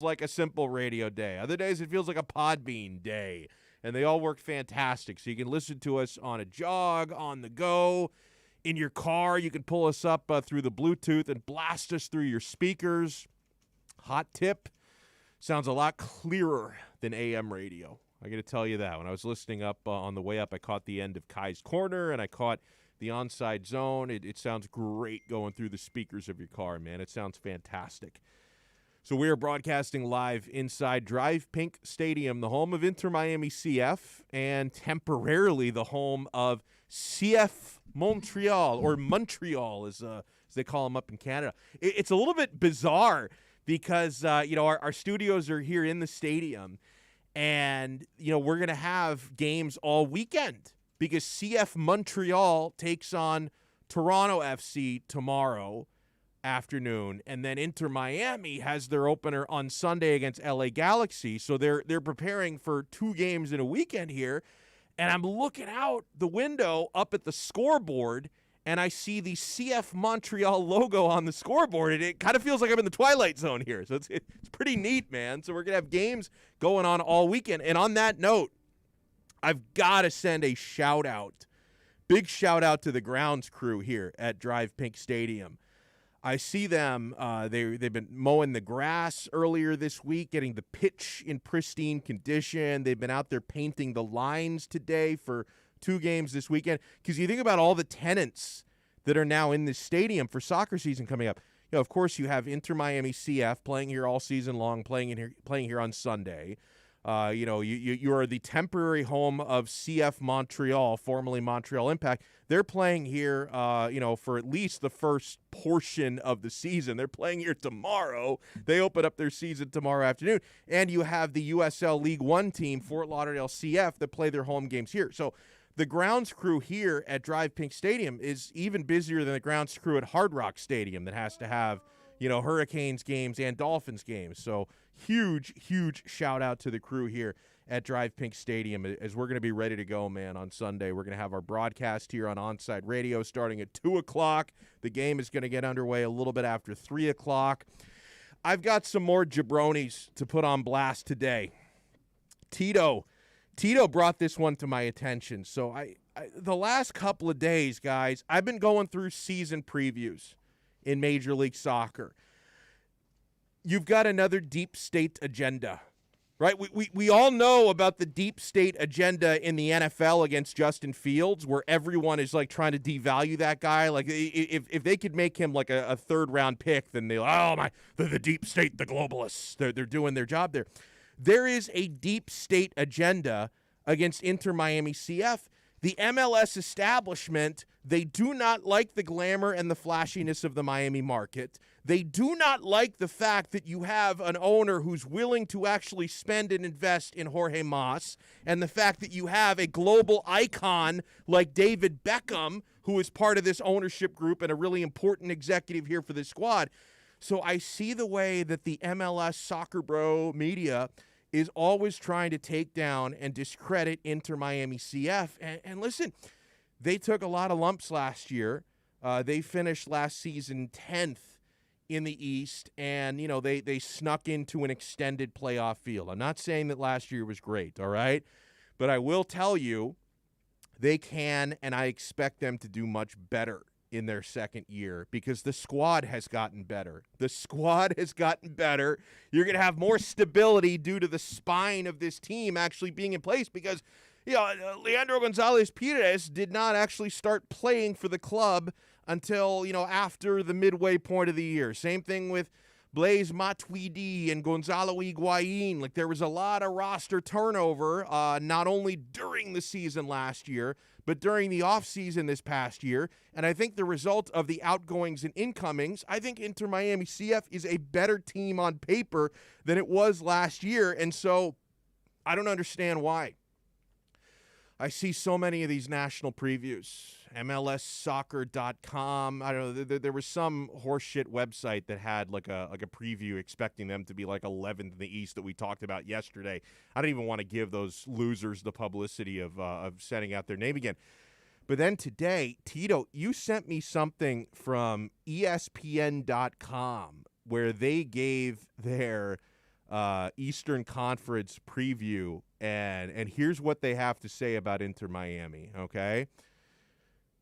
like a simple radio day. Other days it feels like a Podbean day. And they all work fantastic. So you can listen to us on a jog, on the go, in your car. You can pull us up through the Bluetooth and blast us through your speakers. Hot tip, sounds a lot clearer than AM radio. I got to tell you that. When I was listening up on the way up, I caught the end of Kai's Corner and I caught the onside zone. It sounds great going through the speakers of your car, man. It sounds fantastic. So we are broadcasting live inside Drive Pink Stadium, the home of Inter Miami CF, and temporarily the home of CF Montreal, or Montreal as they call them up in Canada. It's a little bit bizarre because our studios are here in the stadium, and we're going to have games all weekend because CF Montreal takes on Toronto FC tomorrow afternoon, and then Inter Miami has their opener on Sunday against LA Galaxy. So they're preparing for 2 games in a weekend here, and I'm looking out the window up at the scoreboard, and I see the CF Montreal logo on the scoreboard, and it kind of feels like I'm in the Twilight Zone here. So it's pretty neat, man. So we're going to have games going on all weekend. And on that note, I've got to send a shout-out, big shout-out to the grounds crew here at Drive Pink Stadium. I see them, they've been mowing the grass earlier this week, getting the pitch in pristine condition. They've been out there painting the lines today for 2 games this weekend. Because you think about all the tenants that are now in this stadium for soccer season coming up. Of course, you have Inter Miami CF playing here all season long, playing here on Sunday. You are the temporary home of CF Montreal, formerly Montreal Impact. They're playing here, for at least the first portion of the season. They're playing here tomorrow. They open up their season tomorrow afternoon. And you have the USL League One team, Fort Lauderdale CF, that play their home games here. So the grounds crew here at Drive Pink Stadium is even busier than the grounds crew at Hard Rock Stadium that has to have Hurricanes games and Dolphins games. So huge shout out to the crew here at Drive Pink Stadium as we're going to be ready to go, man, on Sunday. We're going to have our broadcast here on Onside Radio starting at 2 o'clock. The game is going to get underway a little bit after 3 o'clock. I've got some more jabronis to put on blast today. Tito brought this one to my attention. So I the last couple of days, guys, I've been going through season previews in Major League Soccer. You've got another deep state agenda, right? We all know about the deep state agenda in the NFL against Justin Fields, where everyone is like trying to devalue that guy. Like if they could make him like a 3rd round pick, then the deep state, the globalists, they're doing their job there. There is a deep state agenda against Inter Miami CF. The MLS establishment, they do not like the glamour and the flashiness of the Miami market. They do not like the fact that you have an owner who's willing to actually spend and invest in Jorge Mas, and the fact that you have a global icon like David Beckham, who is part of this ownership group and a really important executive here for this squad. So I see the way that the MLS Soccer Bro media is always trying to take down and discredit Inter Miami CF. And listen, they took a lot of lumps last year. They finished last season 10th in the East, and, they snuck into an extended playoff field. I'm not saying that last year was great, all right? But I will tell you, they can, and I expect them to do much better in their second year because the squad has gotten better. The squad has gotten better. You're going to have more stability due to the spine of this team actually being in place because, Leandro Gonzalez Pires did not actually start playing for the club until, after the midway point of the year. Same thing with Blaise Matuidi and Gonzalo Iguain. Like, there was a lot of roster turnover, not only during the season last year, but during the offseason this past year. And I think the result of the outgoings and incomings, I think Inter Miami CF is a better team on paper than it was last year. And so I don't understand why. I see so many of these national previews. MLSsoccer.com. I don't know. There was some horseshit website that had like a preview expecting them to be like 11th in the East that we talked about yesterday. I don't even want to give those losers the publicity of sending out their name again. But then today, Tito, you sent me something from ESPN.com where they gave their Eastern Conference preview, and here's what they have to say about Inter Miami, okay?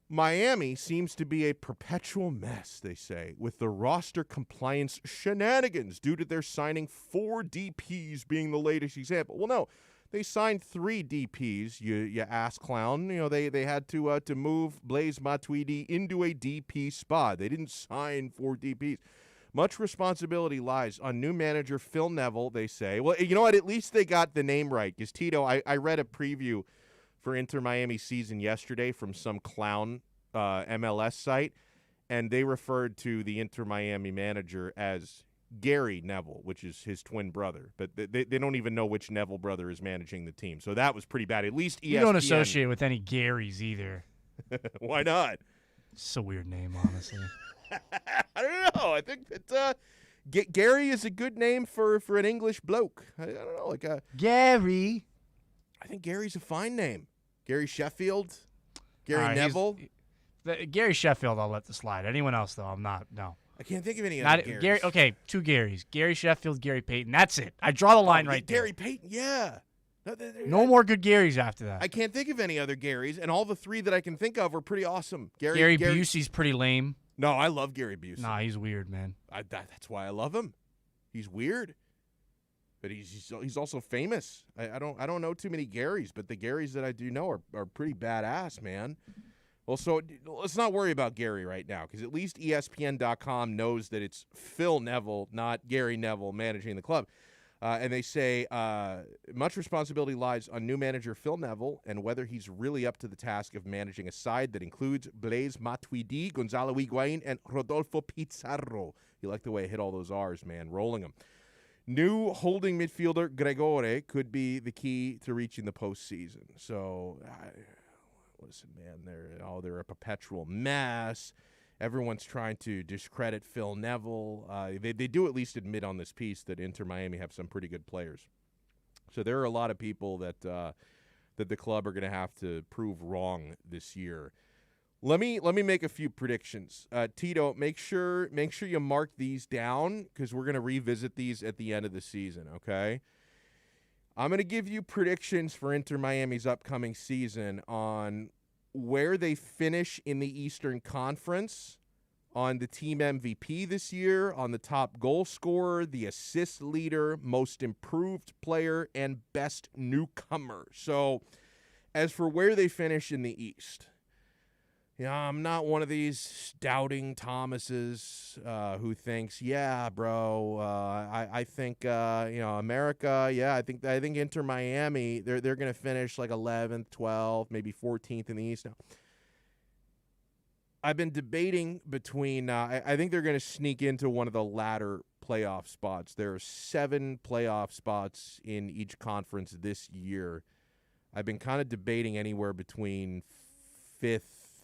Miami seems to be a perpetual mess, they say, with the roster compliance shenanigans due to their signing 4 DPs being the latest example. Well, no, they signed 3 DPs, you ass clown. You know, they had to move Blaise Matuidi into a DP spot. They didn't sign 4 DPs. Much responsibility lies on new manager Phil Neville, they say. Well, you know what? At least they got the name right. Because, Tito, I read a preview for Inter Miami season yesterday from some clown MLS site, and they referred to the Inter Miami manager as Gary Neville, which is his twin brother. But they don't even know which Neville brother is managing the team. So that was pretty bad. At least ESPN. You don't associate with any Garys either. Why not? It's a weird name, honestly. I don't know. I think that Gary is a good name for an English bloke. I don't know. Like Gary. I think Gary's a fine name. Gary Sheffield. Gary Neville. Gary Sheffield, I'll let the slide. Anyone else, though, I'm not. No. I can't think of any other Garys. Gary. Okay, 2 Garys. Gary Sheffield, Gary Payton. That's it. I draw the line right there. Gary Payton, yeah. No more good Garys after that. I can't think of any other Garys, and all the 3 that I can think of were pretty awesome. Gary Busey's pretty lame. No, I love Gary Busey. Nah, he's weird, man. That's why I love him. He's weird, but he's also famous. I don't know too many Garys, but the Garys that I do know are pretty badass, man. Well, so let's not worry about Gary right now, because at least ESPN.com knows that it's Phil Neville, not Gary Neville, managing the club. And they say much responsibility lies on new manager Phil Neville and whether he's really up to the task of managing a side that includes Blaise Matuidi, Gonzalo Iguain, and Rodolfo Pizarro. You like the way I hit all those R's, man, rolling them. New holding midfielder Gregore could be the key to reaching the postseason. So, listen, man, they're a perpetual mess. Everyone's trying to discredit Phil Neville. They do at least admit on this piece that Inter Miami have some pretty good players. So there are a lot of people that the club are going to have to prove wrong this year. Let me make a few predictions. Tito, make sure you mark these down because we're going to revisit these at the end of the season, okay? I'm going to give you predictions for Inter Miami's upcoming season on where they finish in the Eastern Conference, on the team MVP this year, on the top goal scorer, the assist leader, most improved player, and best newcomer. So as for where they finish in the East, I'm not one of these doubting Thomases who thinks, yeah, bro, I think, America, yeah, I think Inter Miami, they're going to finish like 11th, 12th, maybe 14th in the East. Now, I've been debating between, I think they're going to sneak into one of the latter playoff spots. There are 7 playoff spots in each conference this year. I've been kind of debating anywhere between 5th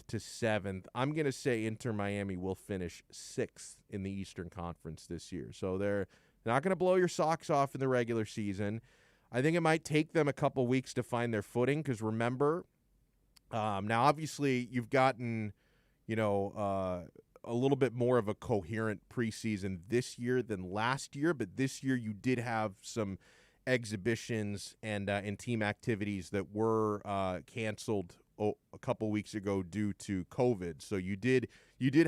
to 7th. I'm going to say Inter Miami will finish 6th in the Eastern Conference this year. So they're not going to blow your socks off in the regular season. I think it might take them a couple weeks to find their footing because remember, now obviously you've gotten, a little bit more of a coherent preseason this year than last year, but this year you did have some exhibitions and team activities that were canceled a couple weeks ago due to COVID. So you did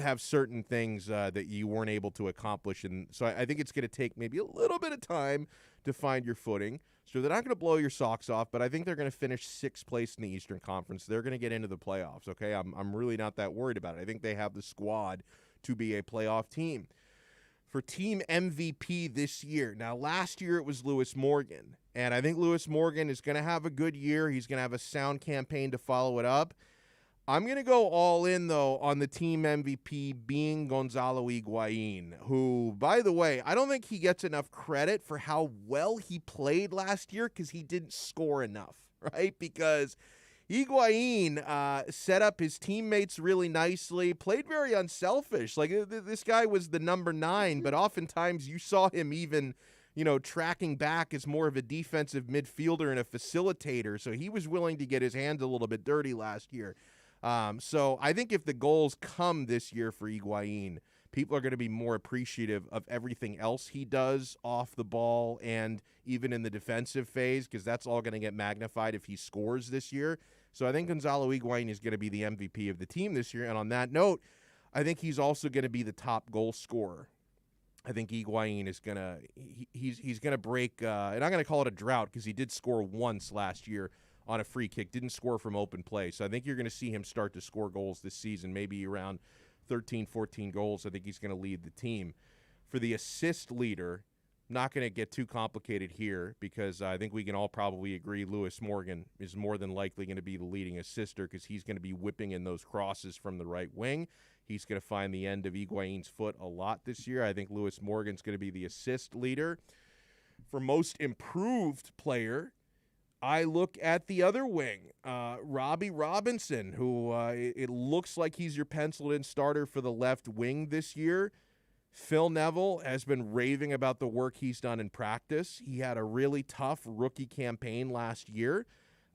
have certain things that you weren't able to accomplish. And so I think it's going to take maybe a little bit of time to find your footing. So they're not going to blow your socks off, but I think they're going to finish 6th place in the Eastern Conference. They're going to get into the playoffs, okay? I'm really not that worried about it. I think they have the squad to be a playoff team. For team MVP this year, now last year it was Lewis Morgan, and I think Lewis Morgan is going to have a good year. He's going to have a sound campaign to follow it up. I'm going to go all in, though, on the team MVP being Gonzalo Iguain, who, by the way, I don't think he gets enough credit for how well he played last year because he didn't score enough, right? Because Iguain set up his teammates really nicely, played very unselfish. Like, this guy was the number 9, but oftentimes you saw him even, tracking back as more of a defensive midfielder and a facilitator. So he was willing to get his hands a little bit dirty last year. So I think if the goals come this year for Iguain, people are going to be more appreciative of everything else he does off the ball and even in the defensive phase, because that's all going to get magnified if he scores this year. So I think Gonzalo Iguain is going to be the MVP of the team this year. And on that note, I think he's also going to be the top goal scorer. I think Iguain is going to he's going to break, and I'm going to call it a drought because he did score once last year on a free kick, didn't score from open play. So I think you're going to see him start to score goals this season, maybe around 13, 14 goals. I think he's going to lead the team. For the assist leader, not going to get too complicated here because I think we can all probably agree Lewis Morgan is more than likely going to be the leading assister because he's going to be whipping in those crosses from the right wing. He's going to find the end of Iguain's foot a lot this year. I think Lewis Morgan's going to be the assist leader. For most improved player, I look at the other wing, Robbie Robinson, who it looks like he's your penciled-in starter for the left wing this year. Phil Neville has been raving about the work he's done in practice. He had a really tough rookie campaign last year.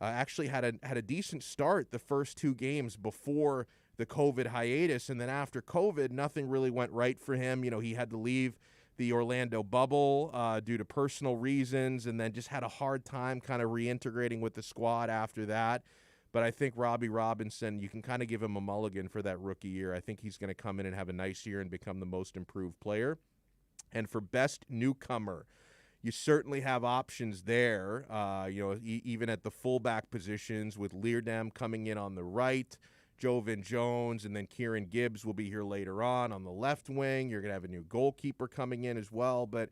Actually had a decent start the first 2 games before the COVID hiatus, and then after COVID, nothing really went right for him. You know, he had to leave the Orlando bubble due to personal reasons, and then just had a hard time kind of reintegrating with the squad after that. But I think Robbie Robinson, you can kind of give him a mulligan for that rookie year. I think he's going to come in and have a nice year and become the most improved player. And for best newcomer, you certainly have options there, even at the fullback positions with Leardam coming in on the right, Jovan Jones, and then Kieran Gibbs will be here later on the left wing. You're going to have a new goalkeeper coming in as well. But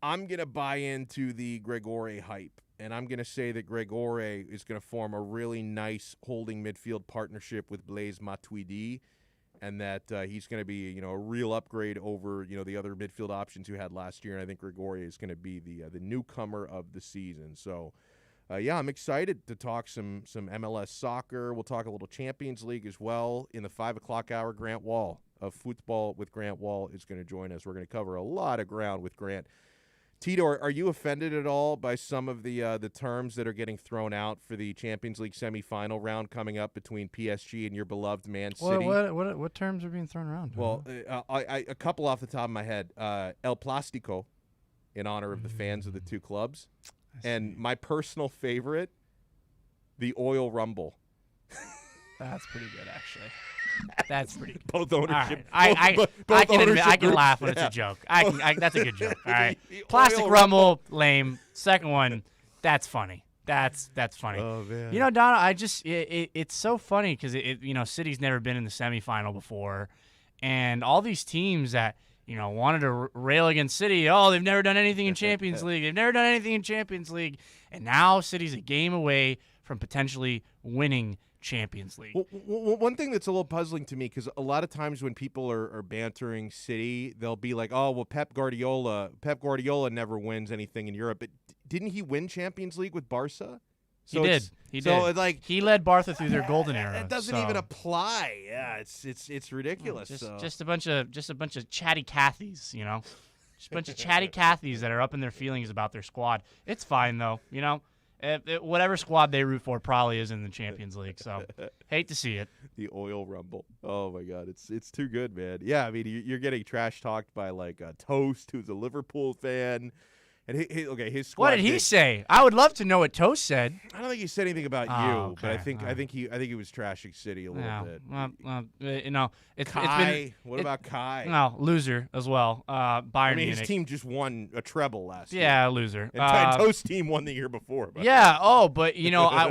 I'm going to buy into the Gregore hype, and I'm going to say that Gregore is going to form a really nice holding midfield partnership with Blaise Matuidi, and that he's going to be, a real upgrade over, the other midfield options you had last year. And I think Gregore is going to be the newcomer of the season. So, I'm excited to talk some MLS soccer. We'll talk a little Champions League as well. In the 5 o'clock hour, Grant Wall of Football with Grant Wall is going to join us. We're going to cover a lot of ground with Grant. Tito, are you offended at all by some of the terms that are getting thrown out for the Champions League semifinal round coming up between PSG and your beloved Man City? What terms are being thrown around? Well, a couple off the top of my head. El Plástico, in honor of the fans of the two clubs. And my personal favorite, the Oil Rumble. That's pretty good, actually. That's pretty good. Both ownership. Right. I can laugh when it's a joke. That's a good joke. All right. Plastic Rumble, lame. Second one, that's funny. That's funny. Oh man. Donna, it's so funny because City's never been in the semifinal before, and all these teams that wanted to rail against City. Oh, they've never done anything in Champions League. They've never done anything in Champions League, and now City's a game away from potentially winning Champions League. Well, one thing that's a little puzzling to me, because a lot of times when people are bantering City, they'll be like, "Oh, well, Pep Guardiola never wins anything in Europe." But didn't he win Champions League with Barca? He did. He led Barca through their golden era. It doesn't even apply. Yeah, it's ridiculous. Just a bunch of chatty Cathys, just a bunch of chatty Cathys that are up in their feelings about their squad. It's fine though, whatever squad they root for probably is in the Champions League. So hate to see it. The Oil Rumble. Oh my God, it's too good, man. Yeah, I mean you're getting trash talked by like Toast, who's a Liverpool fan. And his squad. What did he say? I would love to know what Toast said. I don't think he said anything about you, okay. but I think he was trashing City a little bit. It's Kai. been. What about Kai? No, loser as well. Bayern Munich. His team just won a treble last year. Yeah, loser. And Toast's team won the year before. Yeah. But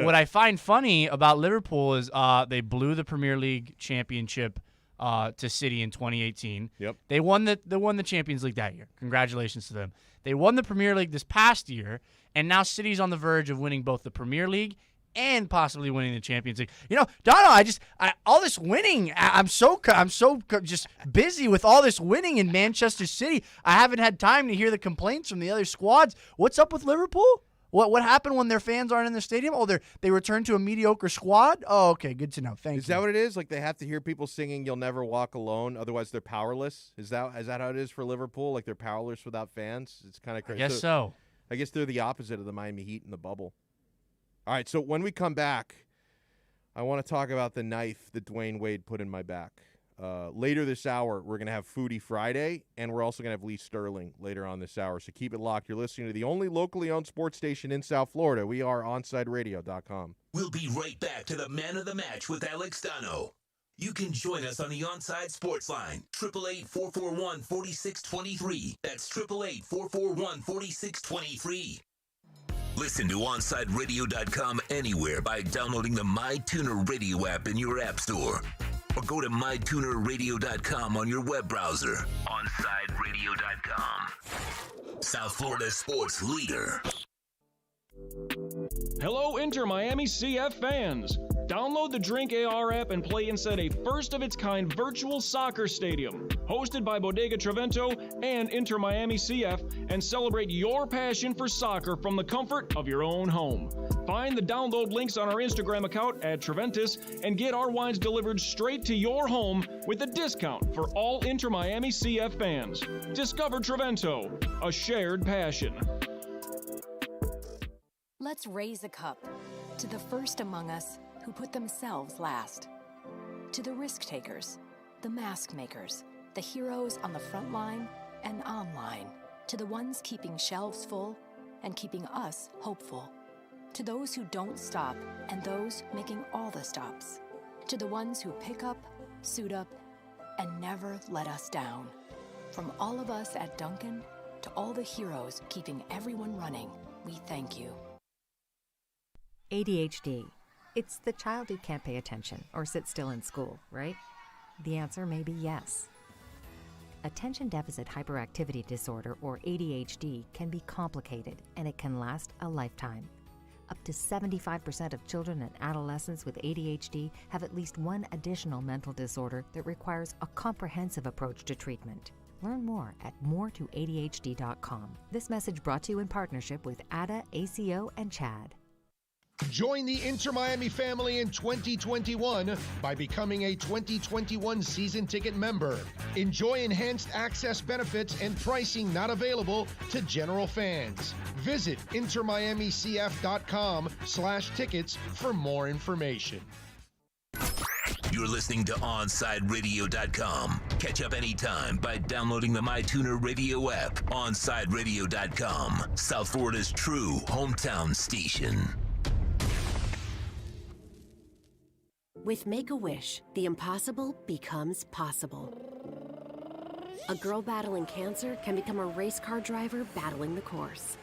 what I find funny about Liverpool is they blew the Premier League championship to City in 2018. Yep. They won the Champions League that year. Congratulations to them. They won the Premier League this past year, and now City's on the verge of winning both the Premier League and possibly winning the Champions League. Dono, all this winning, I'm so just busy with all this winning in Manchester City. I haven't had time to hear the complaints from the other squads. What's up with Liverpool? What happened when their fans aren't in the stadium? Oh, they returned to a mediocre squad? Oh, okay, good to know. Thank you. Is that what it is? Like they have to hear people singing "You'll Never Walk Alone," otherwise they're powerless. Is that how it is for Liverpool? Like they're powerless without fans? It's kind of crazy. I guess so. I guess they're the opposite of the Miami Heat in the bubble. All right, so when we come back, I want to talk about the knife that Dwayne Wade put in my back. later this hour, we're going to have Foodie Friday, and we're also going to have Lee Sterling later on this hour. So keep it locked. You're listening to the only locally owned sports station in South Florida. We are OnsideRadio.com. We'll be right back to the Man of the Match with Alex Donno. You can join us on the Onside Sports Line, 888-441-4623. That's 888-441-4623. Listen to OnsideRadio.com anywhere by downloading the MyTuner Radio app in your app store. Or go to MyTunerRadio.com on your web browser. OnsideRadio.com. South Florida sports leader. Hello, Inter Miami CF fans. Download the Drink AR app and play inside a first-of-its-kind virtual soccer stadium, hosted by Bodega Trevento and Inter Miami CF, and celebrate your passion for soccer from the comfort of your own home. Find the download links on our Instagram account at Treventus and get our wines delivered straight to your home with a discount for all Inter Miami CF fans. Discover Trevento, a shared passion. Let's raise a cup to the first among us who put themselves last. To the risk takers, the mask makers, the heroes on the front line and online. To the ones keeping shelves full and keeping us hopeful. To those who don't stop and those making all the stops. To the ones who pick up, suit up, and never let us down. From all of us at Dunkin' to all the heroes keeping everyone running, we thank you. ADHD. It's the child who can't pay attention or sit still in school, right? The answer may be yes. Attention Deficit Hyperactivity Disorder, or ADHD, can be complicated and it can last a lifetime. Up to 75% of children and adolescents with ADHD have at least one additional mental disorder that requires a comprehensive approach to treatment. Learn more at moretoadhd.com. This message brought to you in partnership with Adhd, ACO, and CHAD. Join the Inter Miami family in 2021 by becoming a 2021 season ticket member. Enjoy enhanced access benefits and pricing not available to general fans. Visit intermiamicf.com/tickets for more information. You're listening to OnsideRadio.com. Catch up anytime by downloading the MyTuner Radio app. OnsideRadio.com, South Florida's true hometown station. With Make-A-Wish, the impossible becomes possible. A girl battling cancer can become a race car driver battling the course.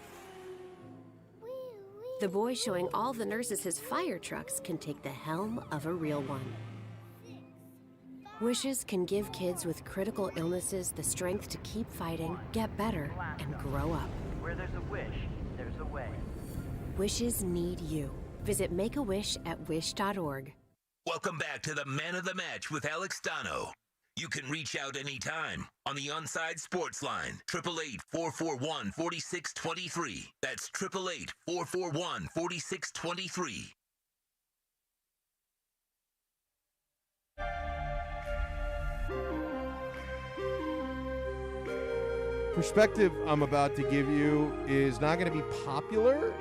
The boy showing all the nurses his fire trucks can take the helm of a real one. Wishes can give kids with critical illnesses the strength to keep fighting, get better, and grow up. Where there's a wish, there's a way. Wishes need you. Visit Make-A-Wish at wish.org. Welcome back to the Man of the Match with Alex Donno. You can reach out anytime on the Onside Sports Line, 888-441-4623. That's 888-441-4623. Perspective I'm about to give you is not going to be popular.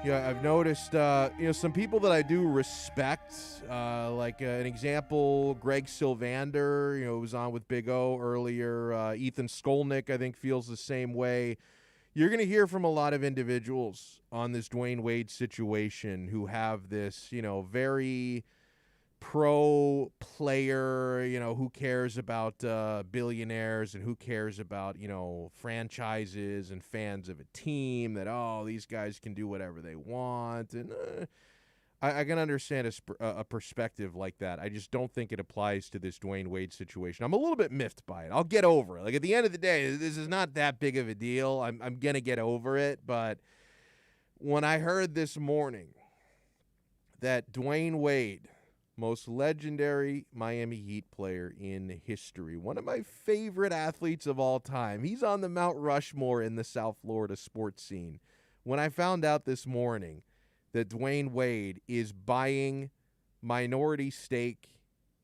Yeah, I've noticed, some people that I do respect, like an example, Greg Sylvander, who was on with Big O earlier. Ethan Skolnick, I think, feels the same way. You're going to hear from a lot of individuals on this Dwayne Wade situation who have this, very pro player, who cares about billionaires and who cares about, franchises and fans of a team, that, these guys can do whatever they want. And I can understand a perspective like that. I just don't think it applies to this Dwayne Wade situation. I'm a little bit miffed by it. I'll get over it. Like, at the end of the day, this is not that big of a deal. I'm going to get over it. But when I heard this morning that Dwayne Wade, most legendary Miami Heat player in history, one of my favorite athletes of all time, he's on the Mount Rushmore in the South Florida sports scene. When I found out this morning that Dwayne Wade is buying minority stake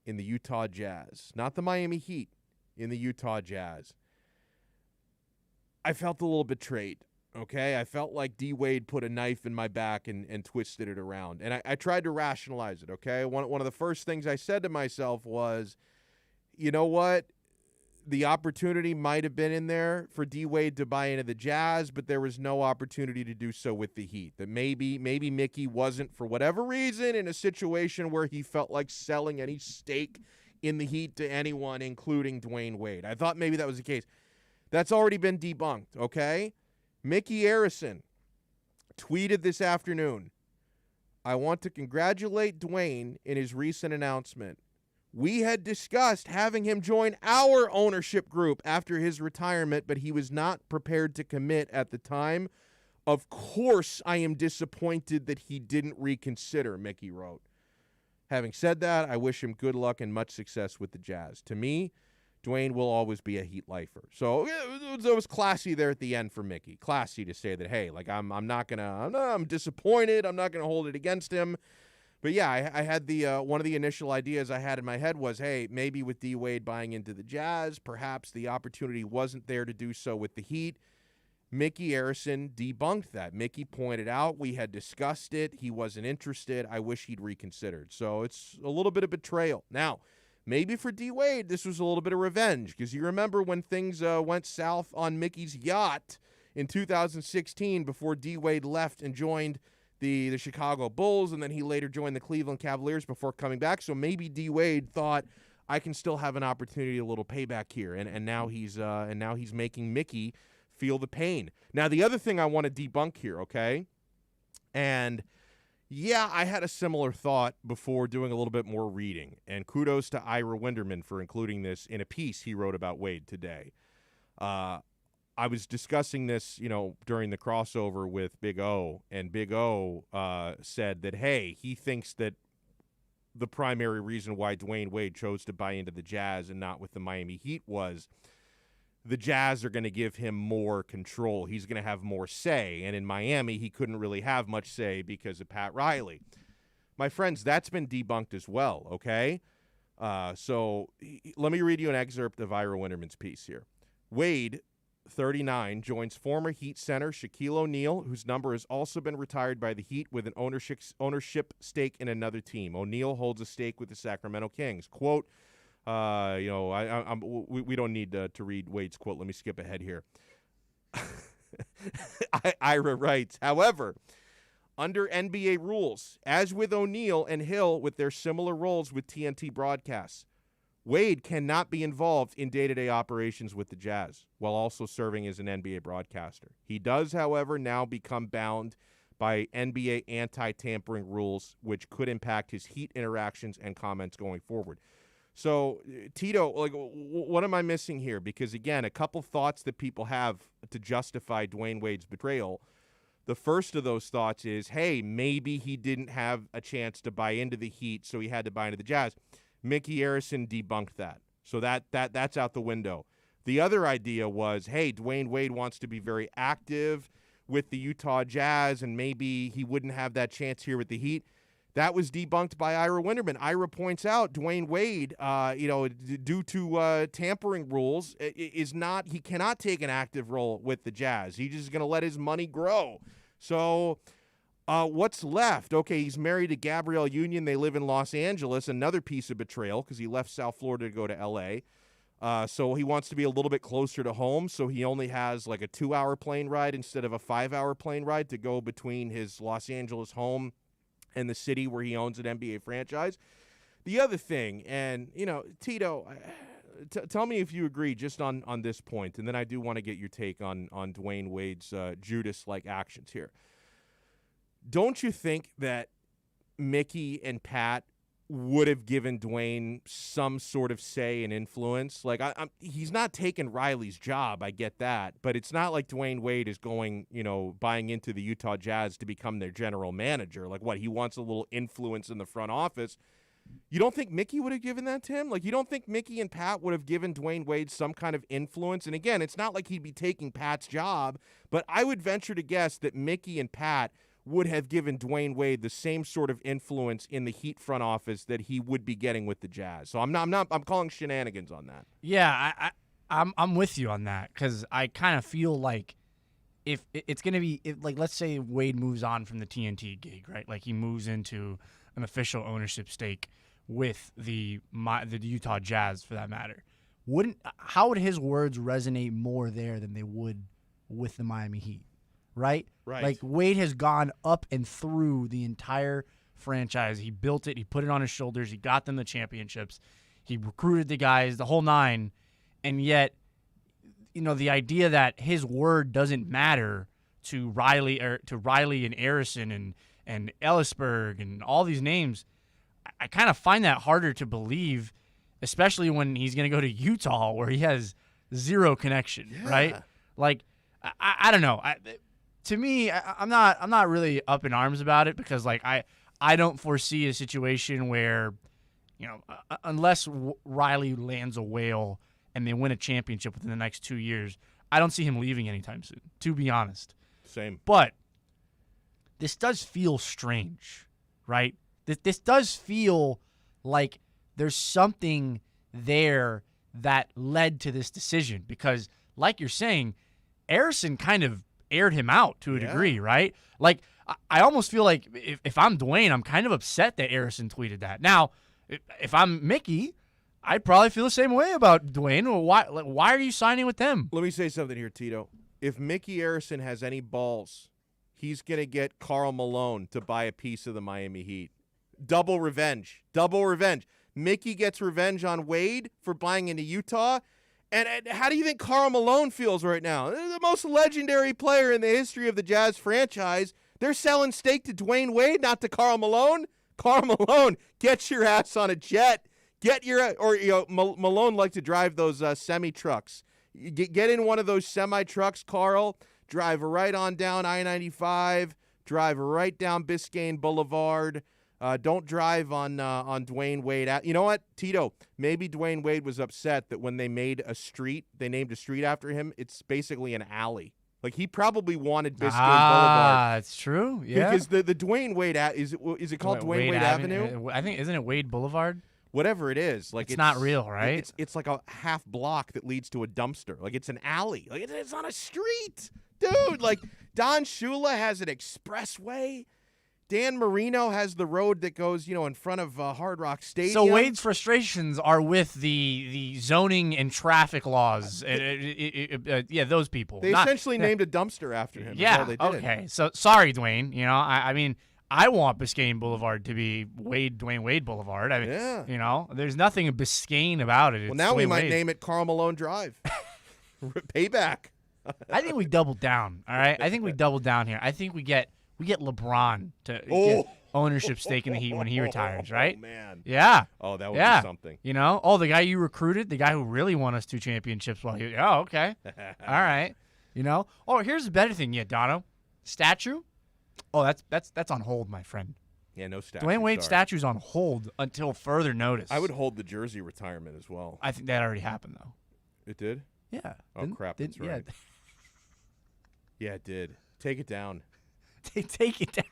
in the Utah Jazz, not the Miami Heat, in the Utah Jazz, I felt a little betrayed. Okay, I felt like D. Wade put a knife in my back and twisted it around. And I tried to rationalize it, okay? One of the first things I said to myself was, you know what? The opportunity might have been in there for D-Wade to buy into the Jazz, but there was no opportunity to do so with the Heat. That maybe Mickey wasn't, for whatever reason, in a situation where he felt like selling any stake in the Heat to anyone, including Dwayne Wade. I thought maybe that was the case. That's already been debunked, okay? Mickey Arison tweeted this afternoon, "I want to congratulate Dwayne in his recent announcement. We had discussed having him join our ownership group after his retirement, but he was not prepared to commit at the time. Of course, I am disappointed that he didn't reconsider," Mickey wrote. "Having said that, I wish him good luck and much success with the Jazz. To me, Dwayne will always be a Heat lifer." So it was classy there at the end for Mickey. Classy to say that, hey, like I'm disappointed. I'm not gonna hold it against him. But yeah, I had the one of the initial ideas I had in my head was, hey, maybe with D-Wade buying into the Jazz, perhaps the opportunity wasn't there to do so with the Heat. Mickey Arison debunked that. Mickey pointed out we had discussed it. He wasn't interested. I wish he'd reconsidered. So it's a little bit of betrayal. Now, maybe for D-Wade, this was a little bit of revenge, because you remember when things went south on Mickey's yacht in 2016 before D-Wade left and joined the Chicago Bulls, and then he later joined the Cleveland Cavaliers before coming back. So maybe D-Wade thought, I can still have an opportunity, a little payback here, and now he's making Mickey feel the pain. Now, the other thing I want to debunk here, okay? And yeah, I had a similar thought before doing a little bit more reading, and kudos to Ira Winderman for including this in a piece he wrote about Wade today. I was discussing this, during the crossover with Big O, and Big O said that, hey, he thinks that the primary reason why Dwayne Wade chose to buy into the Jazz and not with the Miami Heat was the Jazz are going to give him more control. He's going to have more say, and in Miami, he couldn't really have much say because of Pat Riley. My friends, that's been debunked as well, okay? So let me read you an excerpt of Ira Winderman's piece here. Wade, 39, joins former Heat center Shaquille O'Neal, whose number has also been retired by the Heat, with an ownership stake in another team. O'Neal holds a stake with the Sacramento Kings. Quote, we don't need to read Wade's quote. Let me skip ahead here. Ira writes, however, under NBA rules, as with O'Neal and Hill with their similar roles with TNT broadcasts, Wade cannot be involved in day-to-day operations with the Jazz while also serving as an NBA broadcaster. He does, however, now become bound by NBA anti-tampering rules, which could impact his Heat interactions and comments going forward. So, Tito, what am I missing here? Because, again, a couple thoughts that people have to justify Dwayne Wade's betrayal. The first of those thoughts is, hey, maybe he didn't have a chance to buy into the Heat, so he had to buy into the Jazz. Mickey Arison debunked that. So that's out the window. The other idea was, hey, Dwayne Wade wants to be very active with the Utah Jazz, and maybe he wouldn't have that chance here with the Heat. That was debunked by Ira Winderman. Ira points out Dwayne Wade, due to tampering rules, he cannot take an active role with the Jazz. He's just going to let his money grow. So what's left? Okay, he's married to Gabrielle Union. They live in Los Angeles. Another piece of betrayal because he left South Florida to go to L.A. So he wants to be a little bit closer to home, so he only has like a 2-hour plane ride instead of a 5-hour plane ride to go between his Los Angeles home and the city where he owns an NBA franchise. The other thing, and, Tito, tell me if you agree just on this point, and then I do want to get your take on Dwayne Wade's Judas-like actions here. Don't you think that Mickey and Pat would have given Dwayne some sort of say and influence? Like, he's not taking Riley's job, I get that, but it's not like Dwayne Wade is going, buying into the Utah Jazz to become their general manager. Like, what, he wants a little influence in the front office. You don't think Mickey would have given that to him? Like, you don't think Mickey and Pat would have given Dwayne Wade some kind of influence? And again, it's not like he'd be taking Pat's job, but I would venture to guess that Mickey and Pat would have given Dwayne Wade the same sort of influence in the Heat front office that he would be getting with the Jazz. So I'm calling shenanigans on that. Yeah, I'm with you on that, because I kind of feel like if it's going to be, let's say Wade moves on from the TNT gig, right? Like he moves into an official ownership stake with the Utah Jazz, for that matter. How would his words resonate more there than they would with the Miami Heat, right? Right. Like, Wade has gone up and through the entire franchise. He built it. He put it on his shoulders. He got them the championships. He recruited the guys, the whole nine, and yet, the idea that his word doesn't matter to Riley and Arison and Ellisberg and all these names, I kind of find that harder to believe, especially when he's going to go to Utah where he has zero connection, right? Like, I don't know. To me, I'm not really up in arms about it because, like, I don't foresee a situation where, unless Riley lands a whale and they win a championship within the next 2 years, I don't see him leaving anytime soon, to be honest. Same. But this does feel strange, right? This does feel like there's something there that led to this decision because, like you're saying, Arison kind of aired him out to a degree, right? Like, I almost feel like if I'm Dwayne, I'm kind of upset that Arison tweeted that. Now, if I'm Mickey, I'd probably feel the same way about Dwayne. Why are you signing with them? Let me say something here, Tito. If Mickey Arison has any balls, he's going to get Karl Malone to buy a piece of the Miami Heat. Double revenge. Mickey gets revenge on Wade for buying into Utah. And how do you think Karl Malone feels right now? They're the most legendary player in the history of the Jazz franchise. They're selling steak to Dwayne Wade, not to Karl Malone. Karl Malone, get your ass on a jet. Malone liked to drive those semi-trucks. Get in one of those semi-trucks, Karl. Drive right on down I-95. Drive right down Biscayne Boulevard. Don't drive on Dwayne Wade. You know what, Tito? Maybe Dwayne Wade was upset that when they made a street, they named a street after him. It's basically an alley. Like, he probably wanted Biscayne Boulevard. It's true. Yeah. Because the Dwayne Wade is it called Dwayne Wade Avenue? I think, isn't it Wade Boulevard? Whatever it is, like it's not real, right? It's like a half block that leads to a dumpster. Like, it's an alley. Like, it's on a street, dude. Like, Don Shula has an expressway. Dan Marino has the road that goes, in front of Hard Rock Stadium. So Wade's frustrations are with the zoning and traffic laws. Those people. They essentially named a dumpster after him. Yeah. That's all they did. Okay. So sorry, Dwayne. I mean, I want Biscayne Boulevard to be Dwayne Wade Boulevard. I mean, there's nothing Biscayne about it. Well, now we might name it Karl Malone Drive. Payback. I think we doubled down. All right. I think we doubled down here. I think we get LeBron to get ownership stake in the Heat when he retires, right? Oh, man. Yeah. Oh, that would be something. The guy you recruited, the guy who really won us 2 championships okay. All right. Here's the better thing yet, Donno. Statue? Oh, that's on hold, my friend. Yeah, no statue. Dwayne Wade's statue's on hold until further notice. I would hold the jersey retirement as well. I think that already happened, though. It did? Yeah. Oh, crap, that's right. Yeah, it did. Take it down. Take it down.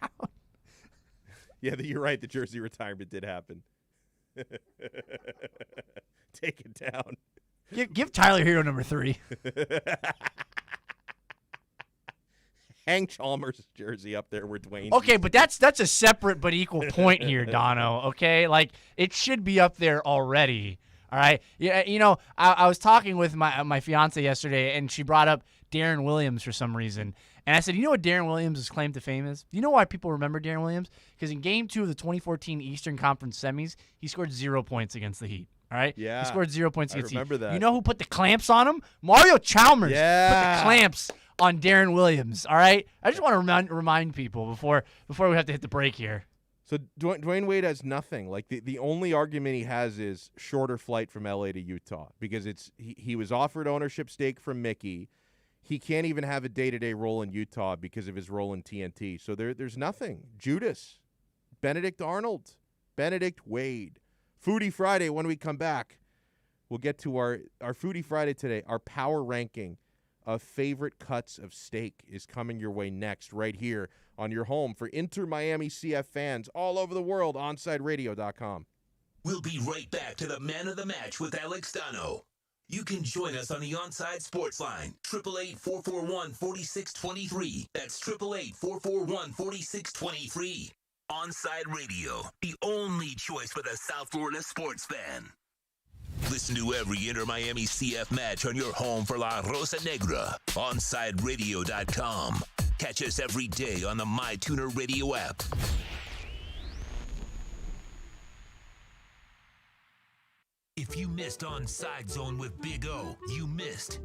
Yeah, you're right. The jersey retirement did happen. Take it down. Give Tyler Hero number 3. Hang Chalmers' jersey up there where Dwayne. Okay, but that's a separate but equal point here, Donno. Okay, like it should be up there already. All right. Yeah, I was talking with my fiance yesterday, and she brought up Darren Williams for some reason. And I said, you know what Darren Williams' claim to fame is? You know why people remember Darren Williams? Because in Game 2 of the 2014 Eastern Conference Semis, he scored 0 points against the Heat. All right? Yeah. He scored 0 points against the Heat. I remember that. You know who put the clamps on him? Mario Chalmers put the clamps on Darren Williams. All right? I just want to remind people before we have to hit the break here. So Dwayne Wade has nothing. Like the only argument he has is shorter flight from LA to Utah because he was offered ownership stake from Mickey. He can't even have a day-to-day role in Utah because of his role in TNT. So there's nothing. Judas, Benedict Arnold, Benedict Wade. Foodie Friday, when we come back, we'll get to our Foodie Friday today. Our power ranking of favorite cuts of steak is coming your way next right here on your home for Inter Miami CF fans all over the world, OnSideRadio.com. We'll be right back to the man of the match with Alex Donno. You can join us on the Onside Sports Line, 888-441-4623. That's 888-441-4623. Onside Radio, the only choice for the South Florida sports fan. Listen to every Inter-Miami CF match on your home for La Rosa Negra, OnsideRadio.com. Catch us every day on the MyTuner Radio app. If you missed Onside Zone with Big O, you missed.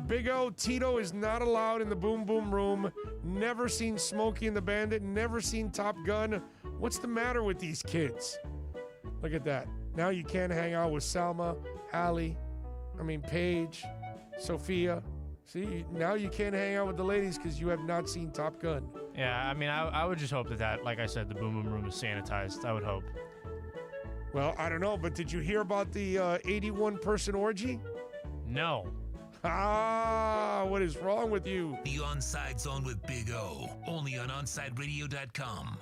Big O, Tito is not allowed in the Boom Boom Room. Never seen Smokey and the Bandit. Never seen Top Gun. What's the matter with these kids? Look at that. Now you can't hang out with Salma, Paige, Sophia. See, now you can't hang out with the ladies because you have not seen Top Gun. Yeah, I would just hope that, like I said, the Boom Boom Room is sanitized. I would hope. Well, I don't know, but did you hear about the 81-person orgy? No. What is wrong with you? The Onside Zone with Big O, only on OnsideRadio.com.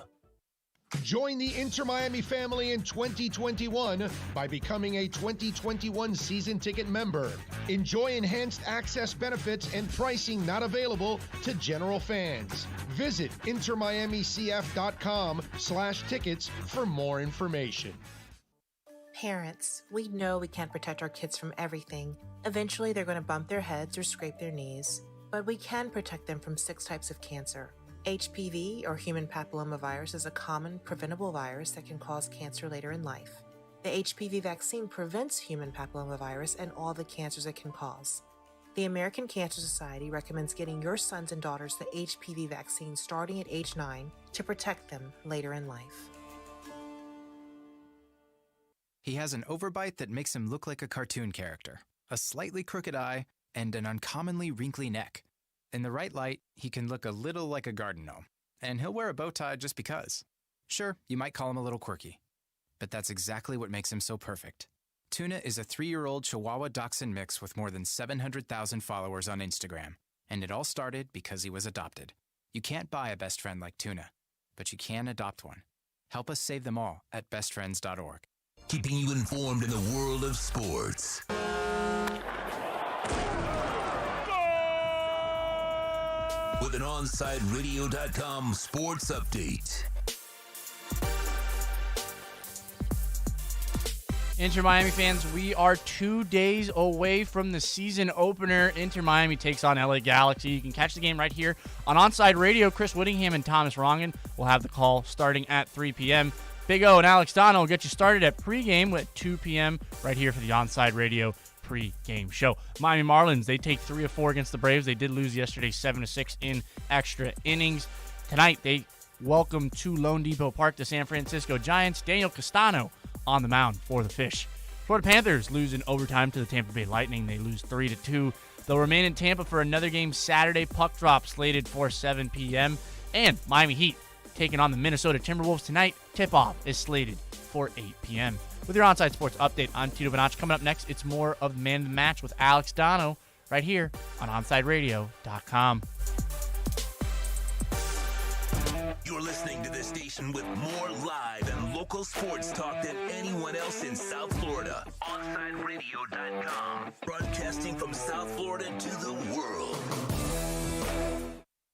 Join the Inter-Miami family in 2021 by becoming a 2021 season ticket member. Enjoy enhanced access benefits and pricing not available to general fans. Visit intermiamicf.com/tickets for more information. Parents, we know we can't protect our kids from everything. Eventually, they're going to bump their heads or scrape their knees. But we can protect them from 6 types of cancer. HPV, or human papillomavirus, is a common, preventable virus that can cause cancer later in life. The HPV vaccine prevents human papillomavirus and all the cancers it can cause. The American Cancer Society recommends getting your sons and daughters the HPV vaccine starting at age 9 to protect them later in life. He has an overbite that makes him look like a cartoon character, a slightly crooked eye, and an uncommonly wrinkly neck. In the right light, he can look a little like a garden gnome, and he'll wear a bow tie just because. Sure, you might call him a little quirky, but that's exactly what makes him so perfect. Tuna is a 3-year-old Chihuahua Dachshund mix with more than 700,000 followers on Instagram, and it all started because he was adopted. You can't buy a best friend like Tuna, but you can adopt one. Help us save them all at bestfriends.org. Keeping you informed in the world of sports. With an OnsideRadio.com sports update. Inter-Miami fans, we are 2 days away from the season opener. Inter-Miami takes on LA Galaxy. You can catch the game right here on Onside Radio. Chris Whittingham and Thomas Rongen will have the call starting at 3 p.m. Big O and Alex Donno will get you started at pregame at 2 p.m. right here for the Onside Radio pregame show. Miami Marlins, they take 3 of 4 against the Braves. They did lose yesterday 7-6 in extra innings. Tonight, they welcome to Lone Depot Park the San Francisco Giants. Daniel Castano on the mound for the Fish. Florida Panthers lose in overtime to the Tampa Bay Lightning. They lose 3-2. They'll remain in Tampa for another game Saturday. Puck drop slated for 7 p.m. And Miami Heat taking on the Minnesota Timberwolves tonight. Tip-off is slated for 8 p.m. With your Onside Sports update, I'm Tito Bonacci. Coming up next, it's more of the Man of the Match with Alex Donno right here on OnsideRadio.com. You're listening to the station with more live and local sports talk than anyone else in South Florida. OnsideRadio.com. Broadcasting from South Florida to the world.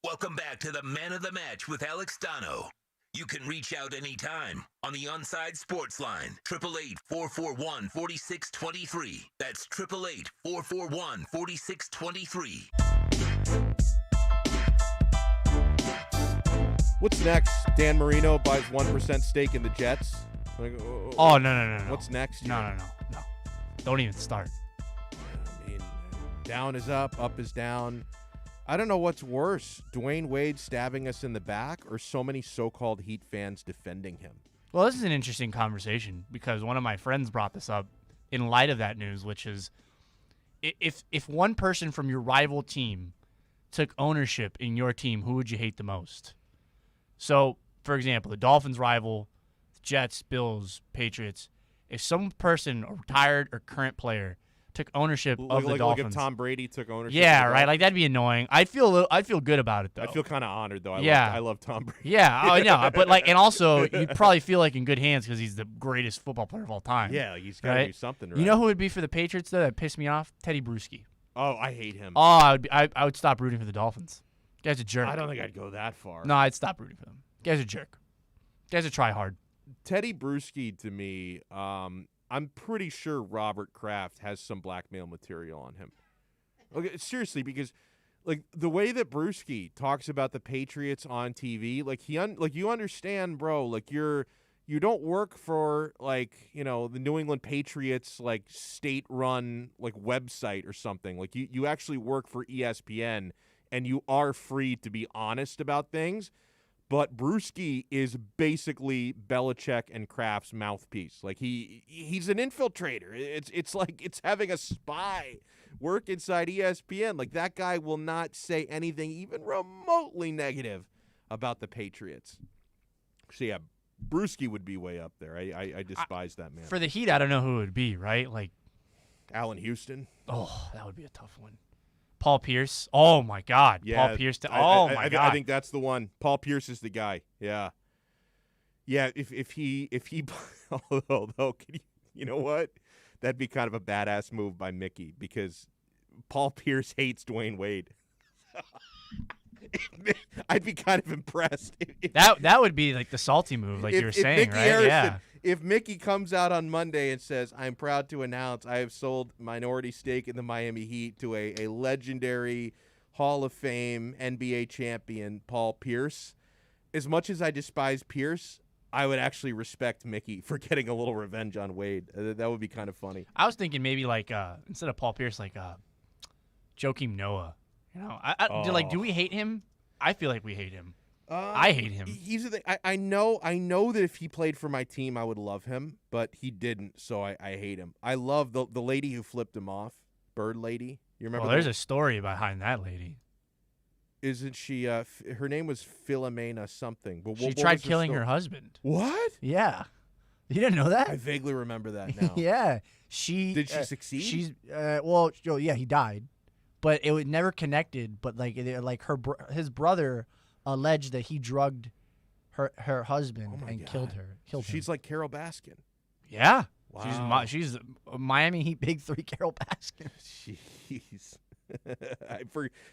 Welcome back to the Man of the Match with Alex Donno. You can reach out anytime on the Onside Sports Line, 888-441-4623. That's 888-441-4623. What's next? Dan Marino buys 1% stake in the Jets. Oh, no. What's next? No. Don't even start. I mean, down is up is down. I don't know what's worse, Dwayne Wade stabbing us in the back or so many so-called Heat fans defending him. Well, this is an interesting conversation because one of my friends brought this up in light of that news, which is if one person from your rival team took ownership in your team, who would you hate the most? So, for example, the Dolphins rival, Jets, Bills, Patriots, if some person, a retired or current player, took ownership of the Dolphins. Like if Tom Brady took ownership. Yeah, right. Like that'd be annoying. I'd feel good about it though. I feel kind of honored though. I love Tom Brady. Yeah, I know. But and also you'd probably feel like in good hands because he's the greatest football player of all time. Yeah, he's got to do something. Right? You know who would be for the Patriots though? That pissed me off. Teddy Bruschi. Oh, I hate him. Oh, I would stop rooting for the Dolphins. Guy's a jerk. I don't think I'd go that far. No, I'd stop rooting for them. Guy's a jerk. Guys are try hard. Teddy Bruschi, to me, I'm pretty sure Robert Kraft has some blackmail material on him. Okay, seriously, because like the way that Bruschi talks about the Patriots on TV, like you understand, bro, like you don't work for like, you know, the New England Patriots like state-run like website or something. Like you actually work for ESPN and you are free to be honest about things. But Bruschi is basically Belichick and Kraft's mouthpiece. Like he's an infiltrator. It's like it's having a spy work inside ESPN. Like that guy will not say anything even remotely negative about the Patriots. So yeah, Bruschi would be way up there. I despise that man. For the Heat, I don't know who it would be, right? Like Allen Houston. Oh, that would be a tough one. Paul Pierce. Oh my God. Yeah, Paul Pierce. my God. I think that's the one. Paul Pierce is the guy. Yeah. Yeah. If he although can you know what? That'd be kind of a badass move by Mickey because Paul Pierce hates Dwayne Wade. I'd be kind of impressed. That would be like the salty move, like you were saying, right? Harrison, if Mickey comes out on Monday and says, "I'm proud to announce I have sold minority stake in the Miami Heat to a legendary Hall of Fame NBA champion, Paul Pierce," as much as I despise Pierce, I would actually respect Mickey for getting a little revenge on Wade. That would be kind of funny. I was thinking maybe like instead of Paul Pierce, like Joakim Noah. You know, do we hate him? I feel like we hate him. I hate him. He's the thing. I know that if he played for my team, I would love him, but he didn't, so I hate him. I love the lady who flipped him off, Bird Lady. You remember? Well, there's a story behind that lady. Isn't she? Her name was Philomena something. But she tried killing her husband. What? Yeah. You didn't know that? I vaguely remember that now. Yeah. Did she succeed? She's yeah, he died. But it was never connected. But like his brother alleged that he drugged her husband and killed her. She's like Carol Baskin. Yeah. Wow. She's Miami Heat Big Three Carol Baskin. Jeez.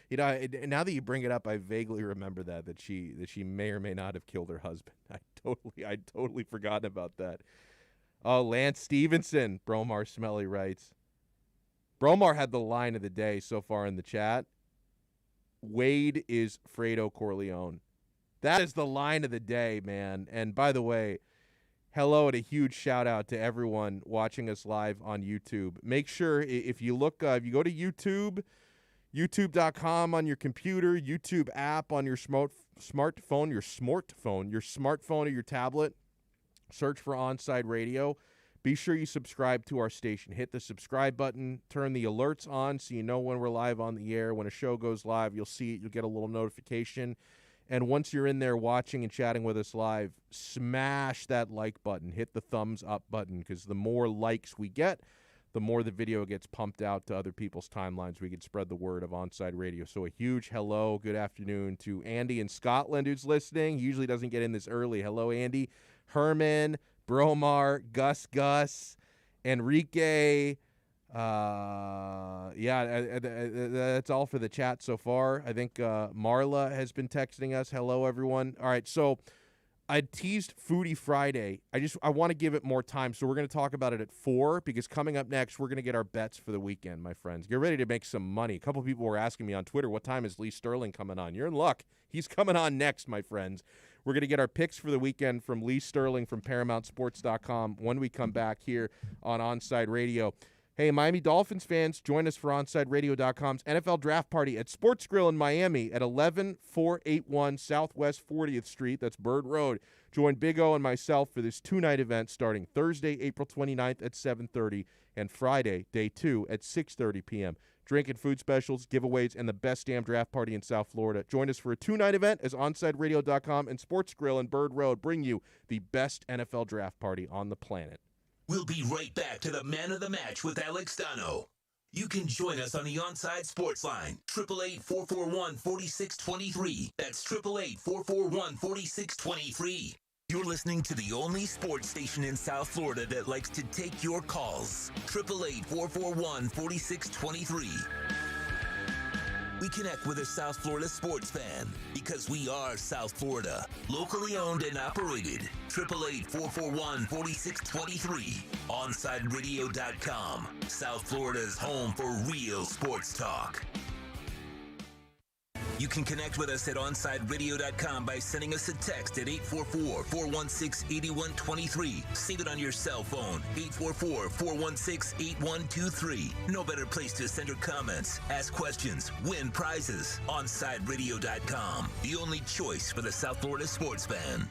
Now that you bring it up, I vaguely remember that she may or may not have killed her husband. I'd totally forgotten about that. Oh, Lance Stevenson, Bromar Smelly writes. Bromar had the line of the day so far in the chat. Wade is Fredo Corleone. That is the line of the day, man. And by the way, hello and a huge shout out to everyone watching us live on YouTube. Make sure if you look, if you go to YouTube, youtube.com on your computer, YouTube app on your smartphone or your tablet, search for Onside Radio. Be sure you subscribe to our station. Hit the subscribe button. Turn the alerts on so you know when we're live on the air. When a show goes live, you'll see it. You'll get a little notification. And once you're in there watching and chatting with us live, smash that like button. Hit the thumbs up button because the more likes we get, the more the video gets pumped out to other people's timelines. We can spread the word of Onside Radio. So a huge hello, good afternoon to Andy in Scotland who's listening. He usually doesn't get in this early. Hello, Andy. Herman, Bromar, Gus, Enrique. That's all for the chat so far. I think Marla has been texting us. Hello, everyone. All right, so I teased Foodie Friday. I want to give it more time, so we're going to talk about it at 4 because coming up next, we're going to get our bets for the weekend, my friends. Get ready to make some money. A couple people were asking me on Twitter, what time is Lee Sterling coming on? You're in luck. He's coming on next, my friends. We're going to get our picks for the weekend from Lee Sterling from ParamountSports.com when we come back here on Onside Radio. Hey, Miami Dolphins fans, join us for OnsideRadio.com's NFL Draft Party at Sports Grill in Miami at 11481 Southwest 40th Street. That's Bird Road. Join Big O and myself for this 2-night event starting Thursday, April 29th at 7:30 and Friday, day 2 at 6:30 p.m. Drink and food specials, giveaways, and the best damn draft party in South Florida. Join us for a 2-night event as OnsideRadio.com and Sports Grill in Bird Road bring you the best NFL draft party on the planet. We'll be right back to the Man of the Match with Alex Donno. You can join us on the Onside Sports Line, 888-441-4623. That's 888-441-4623. You're listening to the only sports station in South Florida that likes to take your calls. 888-441-4623. We connect with a South Florida sports fan because we are South Florida. Locally owned and operated. 888-441-4623. OnSideRadio.com. South Florida's home for real sports talk. You can connect with us at OnSideRadio.com by sending us a text at 844-416-8123. Save it on your cell phone, 844-416-8123. No better place to send your comments, ask questions, win prizes. OnSideRadio.com, the only choice for the South Florida sports fan.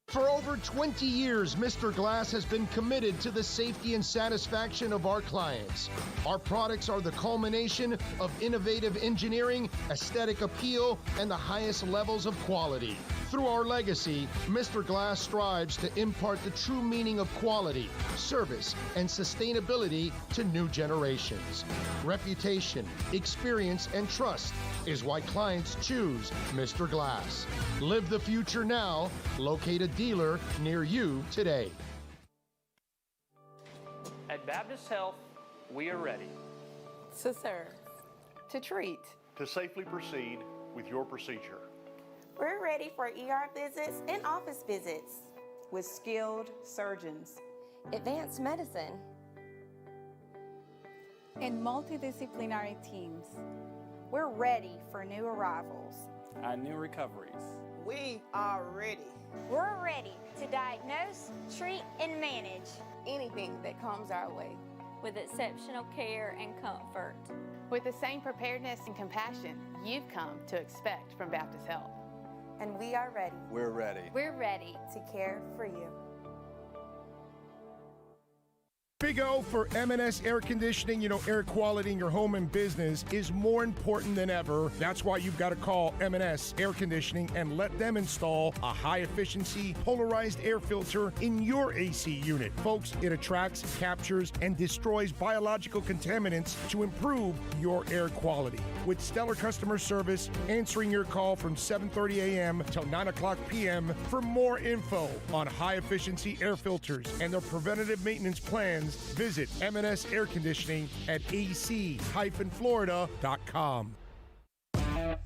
For over 20 years, Mr. Glass has been committed to the safety and satisfaction of our clients. Our products are the culmination of innovative engineering, aesthetic appeal, and the highest levels of quality. Through our legacy, Mr. Glass strives to impart the true meaning of quality, service, and sustainability to new generations. Reputation, experience, and trust is why clients choose Mr. Glass. Live the future now. Locate a dealer near you today. At Baptist Health, we are ready to serve, to treat, to safely proceed with your procedure. We're ready for ER visits and office visits with skilled surgeons, advanced medicine, and multidisciplinary teams. We're ready for new arrivals and new recoveries. We are ready. We're ready to diagnose, treat, and manage anything that comes our way with exceptional care and comfort. With the same preparedness and compassion you've come to expect from Baptist Health. And we are ready. We're ready. We're ready to care for you. Big O for M&S Air Conditioning. You know, air quality in your home and business is more important than ever. That's why you've got to call M&S Air Conditioning and let them install a high-efficiency polarized air filter in your AC unit. Folks, it attracts, captures, and destroys biological contaminants to improve your air quality. With stellar customer service, answering your call from 7:30 a.m. till 9 o'clock p.m. For more info on high-efficiency air filters and their preventative maintenance plans, visit M&S Air Conditioning at ac-florida.com.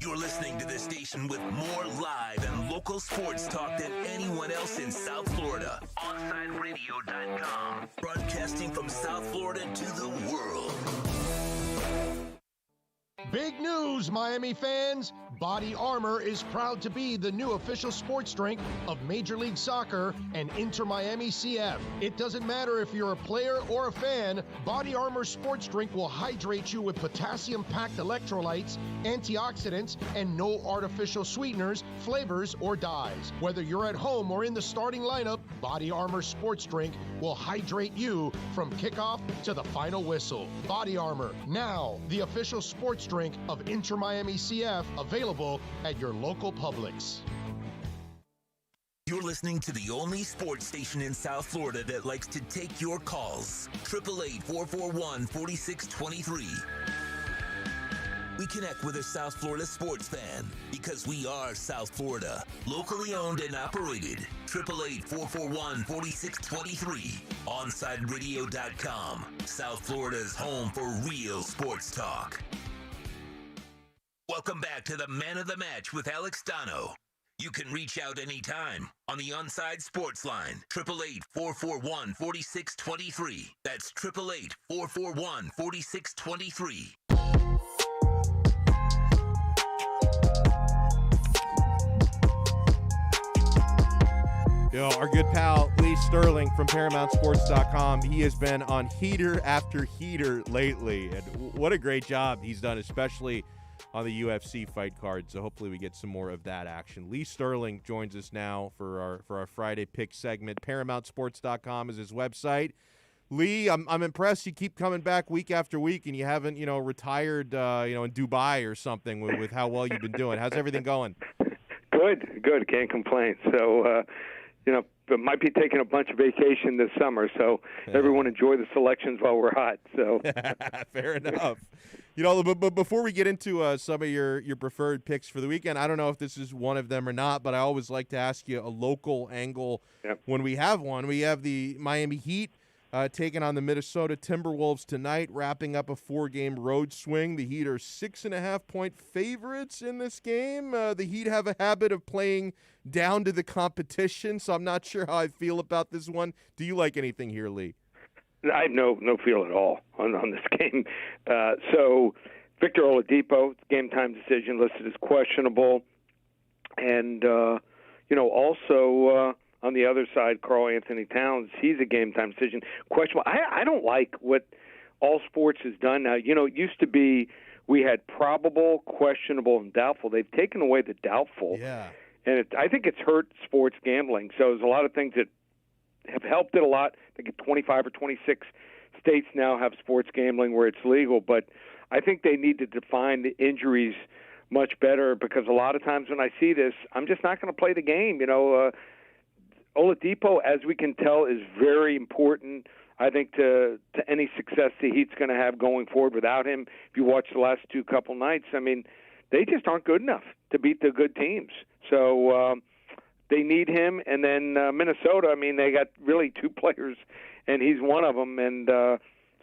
You're listening to the station with more live and local sports talk than anyone else in South Florida. OnSideRadio.com. Broadcasting from South Florida to the world. Big news, Miami fans! Body Armor is proud to be the new official sports drink of Major League Soccer and Inter Miami CF. It doesn't matter if you're a player or a fan, Body Armor sports drink will hydrate you with potassium-packed electrolytes, antioxidants, and no artificial sweeteners, flavors, or dyes. Whether you're at home or in the starting lineup, Body Armor sports drink will hydrate you from kickoff to the final whistle. Body Armor, now the official sports drink of Inter Miami CF, available at your local Publix. You're listening to the only sports station in South Florida that likes to take your calls. 888-441-4623. We connect with a South Florida sports fan because we are South Florida. Locally owned and operated. 888-441-4623. OnSideRadio.com. South Florida's home for real sports talk. Welcome back to the Man of the Match with Alex Donno. You can reach out anytime on the Onside Sports Line, 888-441-4623. That's 888-441-4623. Yo, our good pal Lee Sterling from ParamountSports.com. He has been on heater after heater lately, and what a great job he's done, especially on the UFC fight card. So hopefully we get some more of that action. Lee Sterling joins us now for our Friday pick segment. ParamountSports.com is his website. Lee, I'm impressed. You keep coming back week after week, and you haven't retired in Dubai or something with how well you've been doing. How's everything going? Good. Can't complain. So. But might be taking a bunch of vacation this summer, so everyone enjoy the selections while we're hot. So fair enough. But before we get into some of your preferred picks for the weekend, I don't know if this is one of them or not, but I always like to ask you a local angle when we have one. We have the Miami Heat taking on the Minnesota Timberwolves tonight, wrapping up a 4-game road swing. The Heat are 6.5-point favorites in this game. The Heat have a habit of playing down to the competition, so I'm not sure how I feel about this one. Do you like anything here, Lee? I have no feel at all on this game. So Victor Oladipo, game time decision listed as questionable, and also on the other side, Karl Anthony Towns, he's a game time decision questionable. I don't like what all sports has done now. It used to be we had probable, questionable, and doubtful. They've taken away the doubtful, and I think it's hurt sports gambling. So there's a lot of things that have helped it a lot. I think 25 or 26 states now have sports gambling where it's legal, but I think they need to define the injuries much better, because a lot of times when I see this, I'm just not going to play the game. Oladipo, as we can tell, is very important, I think, to any success the Heat's going to have going forward. Without him, if you watch the last couple nights, I mean, they just aren't good enough to beat the good teams. So they need him. And then Minnesota, I mean, they got really 2 players, and he's one of them. And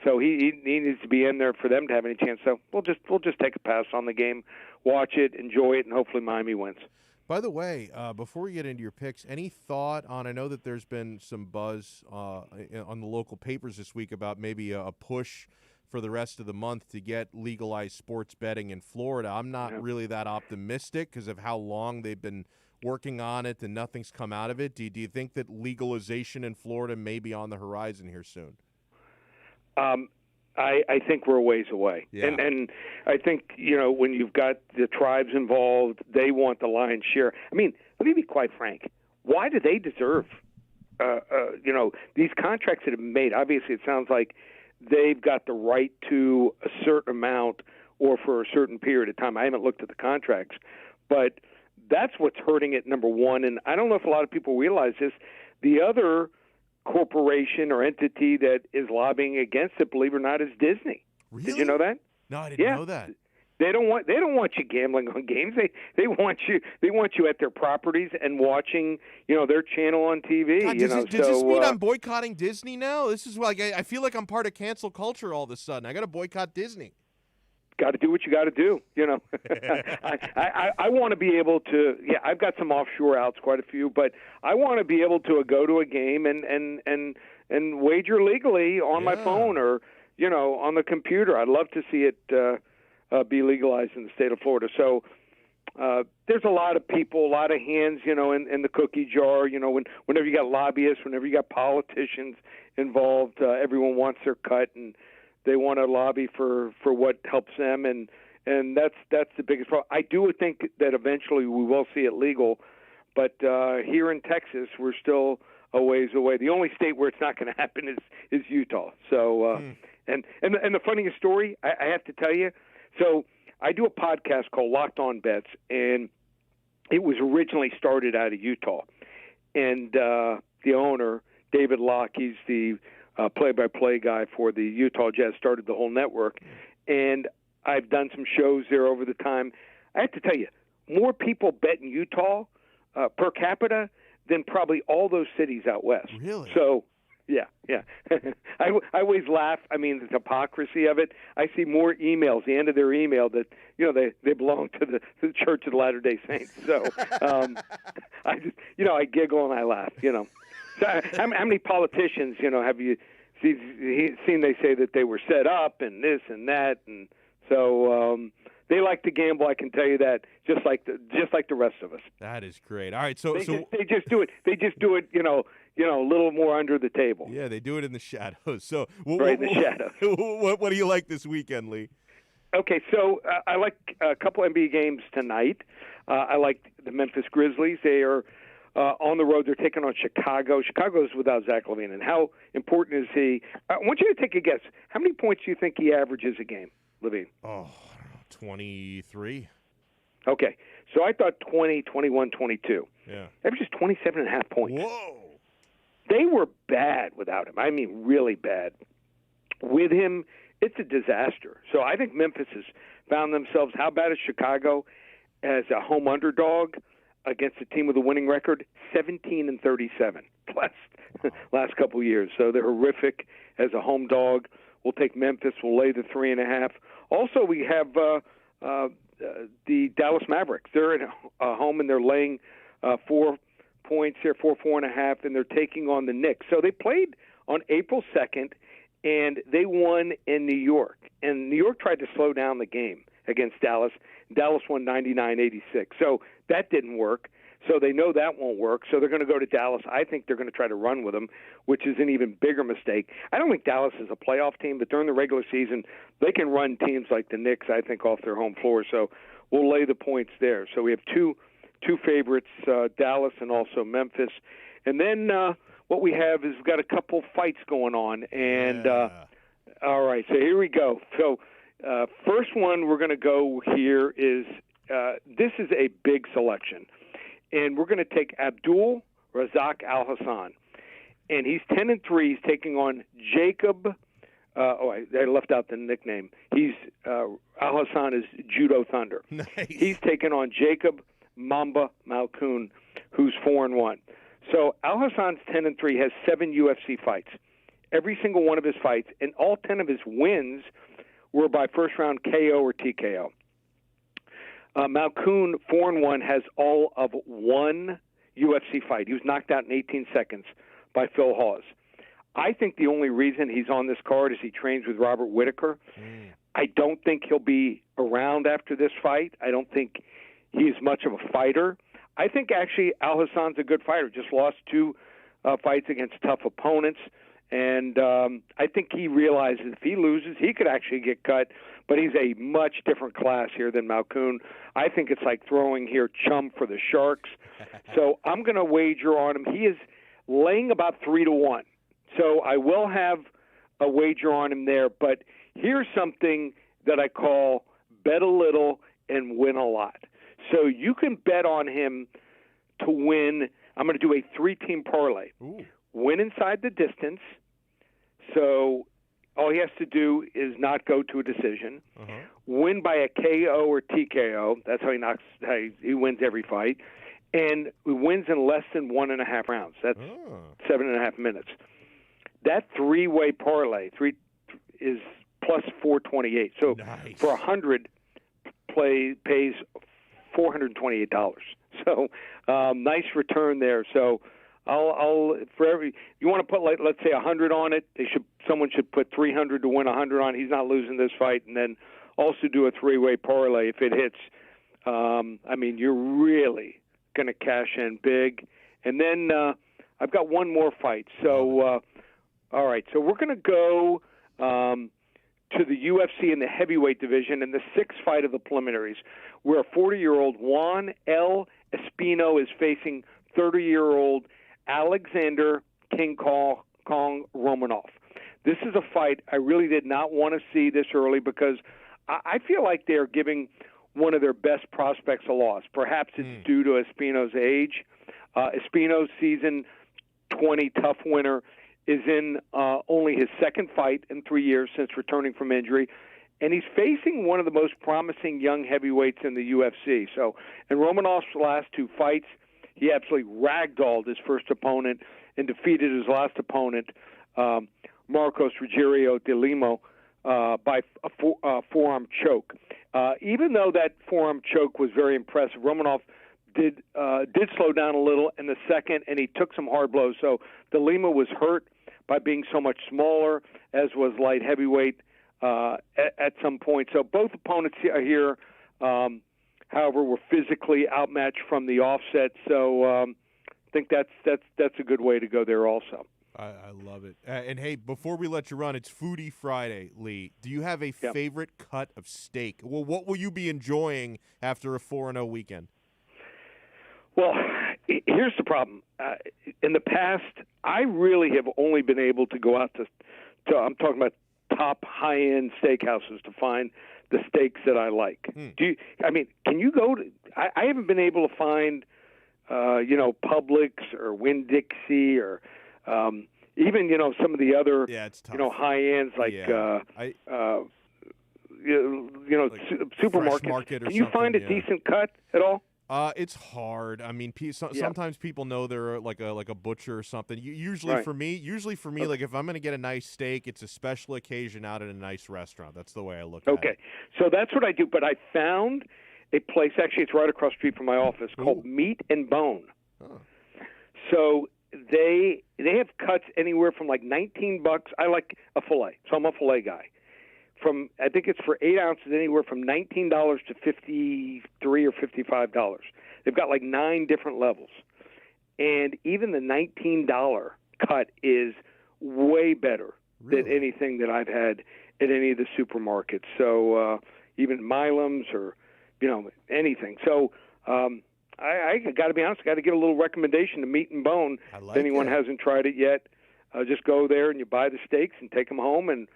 so he needs to be in there for them to have any chance. So we'll just take a pass on the game, watch it, enjoy it, and hopefully Miami wins. By the way, before we get into your picks, any thought on, I know that there's been some buzz on the local papers this week about maybe a push for the rest of the month to get legalized sports betting in Florida. I'm not really that optimistic because of how long they've been working on it and nothing's come out of it. Do you think that legalization in Florida may be on the horizon here soon? I think we're a ways away. Yeah. And I think, when you've got the tribes involved, they want the lion's share. I mean, let me be quite frank. Why do they deserve, these contracts that have been made? Obviously, it sounds like they've got the right to a certain amount or for a certain period of time. I haven't looked at the contracts, but that's what's hurting it, number one. And I don't know if a lot of people realize this. The other corporation or entity that is lobbying against it, believe it or not, is Disney. Really? Did you know that? No, I didn't know that. They don't want you gambling on games. They want you at their properties and watching, their channel on TV. God, does this mean I'm boycotting Disney now? This is like I feel like I'm part of cancel culture all of a sudden. I got to boycott Disney. Got to do what you got to do, I want to be able to. Yeah, I've got some offshore outs, quite a few, but I want to be able to go to a game and wager legally on my phone or on the computer. I'd love to see it be legalized in the state of Florida. So there's a lot of people, a lot of hands, in the cookie jar. Whenever you got lobbyists, whenever you got politicians involved, everyone wants their cut and they want to lobby for what helps them, and that's the biggest problem. I do think that eventually we will see it legal, but here in Texas, we're still a ways away. The only state where it's not going to happen is Utah. So, and the funniest story I have to tell you. So I do a podcast called Locked On Bets, and it was originally started out of Utah, and the owner, David Locke, he's the play-by-play guy for the Utah Jazz, started the whole network, and I've done some shows there over the time. I have to tell you, more people bet in Utah per capita than probably all those cities out west. Really? So, yeah. I always laugh. I mean, the hypocrisy of it. I see more emails, the end of their email, that they belong to the Church of the Latter-day Saints. So I just I giggle and I laugh. So how many politicians, have you seen? They say that they were set up and this and that, and so they like to gamble. I can tell you that, just like the rest of us. That is great. All right, so they just do it. They just do it. A little more under the table. Yeah, they do it in the shadows. So right in the shadows. What do you like this weekend, Lee? Okay, so I like a couple NBA games tonight. I like the Memphis Grizzlies. They are on the road. They're taking on Chicago. Chicago's without Zach LaVine. And how important is he? I want you to take a guess. How many points do you think he averages a game, LaVine? Oh, 23. Okay, so I thought 20, 21, 22. Yeah. Averages 27.5 points. Whoa. They were bad without him. I mean, really bad. With him, it's a disaster. So I think Memphis has found themselves. How bad is Chicago as a home underdog? against a team with a winning record, 17-37 last couple years. So they're horrific as a home dog. We'll take Memphis. We'll lay the 3.5. Also, we have the Dallas Mavericks. They're at home and they're laying 4 points here, 4.5, and they're taking on the Knicks. So they played on April 2nd, and they won in New York. And New York tried to slow down the game against Dallas. Dallas won 99-86. So that didn't work. So they know that won't work. So they're going to go to Dallas. I think they're going to try to run with them, which is an even bigger mistake. I don't think Dallas is a playoff team, but during the regular season, they can run teams like the Knicks, I think, off their home floor. So we'll lay the points there. So we have two favorites, Dallas and also Memphis. And then what we have is we've got a couple fights going on. And all right, so here we go. So first one we're going to go here is this is a big selection. And we're going to take Abdul Razak Al-Hassan. And he's 10-3. He's taking on Jacob. I left out the nickname. He's Al-Hassan is Judo Thunder. Nice. He's taking on Jacob Mamba Malkoun, who's 4-1. So Al-Hassan's 10-3, has 7 UFC fights. Every single one of his fights, and all 10 of his wins were by first-round KO or TKO. Malkoun, 4-1, has all of 1 UFC fight. He was knocked out in 18 seconds by Phil Hawes. I think the only reason he's on this card is he trains with Robert Whittaker. I don't think he'll be around after this fight. I don't think he's much of a fighter. I think actually Al-Hassan's a good fighter. Just lost 2 fights against tough opponents. And I think he realizes if he loses, he could actually get cut. But he's a much different class here than Malkoun. I think it's like throwing here chum for the Sharks. So I'm going to wager on him. He is laying about 3-1. So I will have a wager on him there. But here's something that I call bet a little and win a lot. So you can bet on him to win. I'm going to do a 3-team parlay. Ooh. Win inside the distance. So all he has to do is not go to a decision. Win by a KO or TKO. That's how he wins every fight. And he wins in less than 1.5 rounds. That's 7.5 minutes. That 3-way parlay is plus 428. So for 100, pays $428. So nice return there. So I'll for every you want to put let's say 100 on it. Someone should put 300 to win 100 on. He's not losing this fight, and then also do a 3-way parlay if it hits. You're really going to cash in big. And then I've got one more fight. So all right, so we're going to go to the UFC in the heavyweight division in the 6th fight of the preliminaries, where a 40-year-old Juan L. Espino is facing 30-year-old Alexander King Kong Romanov. This is a fight I really did not want to see this early because I feel like they're giving one of their best prospects a loss. Perhaps it's due to Espino's age. Espino's season 20 tough winner is in only his 2nd fight in 3 years since returning from injury. And he's facing one of the most promising young heavyweights in the UFC. So in Romanov's last 2 fights, he absolutely ragdolled his first opponent and defeated his last opponent, Marcos Rogerio de Limo, by a forearm choke. Even though that forearm choke was very impressive, Romanov did slow down a little in the second, and he took some hard blows. So de Lima was hurt by being so much smaller, as was light heavyweight at some point. So both opponents here, however, were physically outmatched from the offset. So I think that's a good way to go there also. I love it. And hey, before we let you run, it's Foodie Friday, Lee. Do you have a favorite cut of steak? Well, what will you be enjoying after a 4-0 weekend? Well, here's the problem. In the past, I really have only been able to go out to I'm talking about top high-end steakhouses to find the steaks that I like. Can you go to I haven't been able to find Publix or Winn-Dixie or even some of the other high ends like supermarkets. Market or can you find a decent cut at all? It's hard. I mean, sometimes people know they're like a butcher or something. Usually Right. for me, like if I'm going to get a nice steak, it's a special occasion out at a nice restaurant. That's the way I look at it. Okay, so that's what I do. But I found a place. Actually, it's right across the street from my office called Meat and Bone. Oh. So they have cuts anywhere from like $19. I like a fillet, so I'm a fillet guy. I think it's for 8 ounces, anywhere from $19 to $53 or $55. They've got like 9 different levels, and even the $19 cut is way better than anything that I've had at any of the supermarkets. So even Milam's or anything. So I got to be honest, I got to give a little recommendation to Meat and Bone. If anyone hasn't tried it yet, just go there and you buy the steaks and take them home and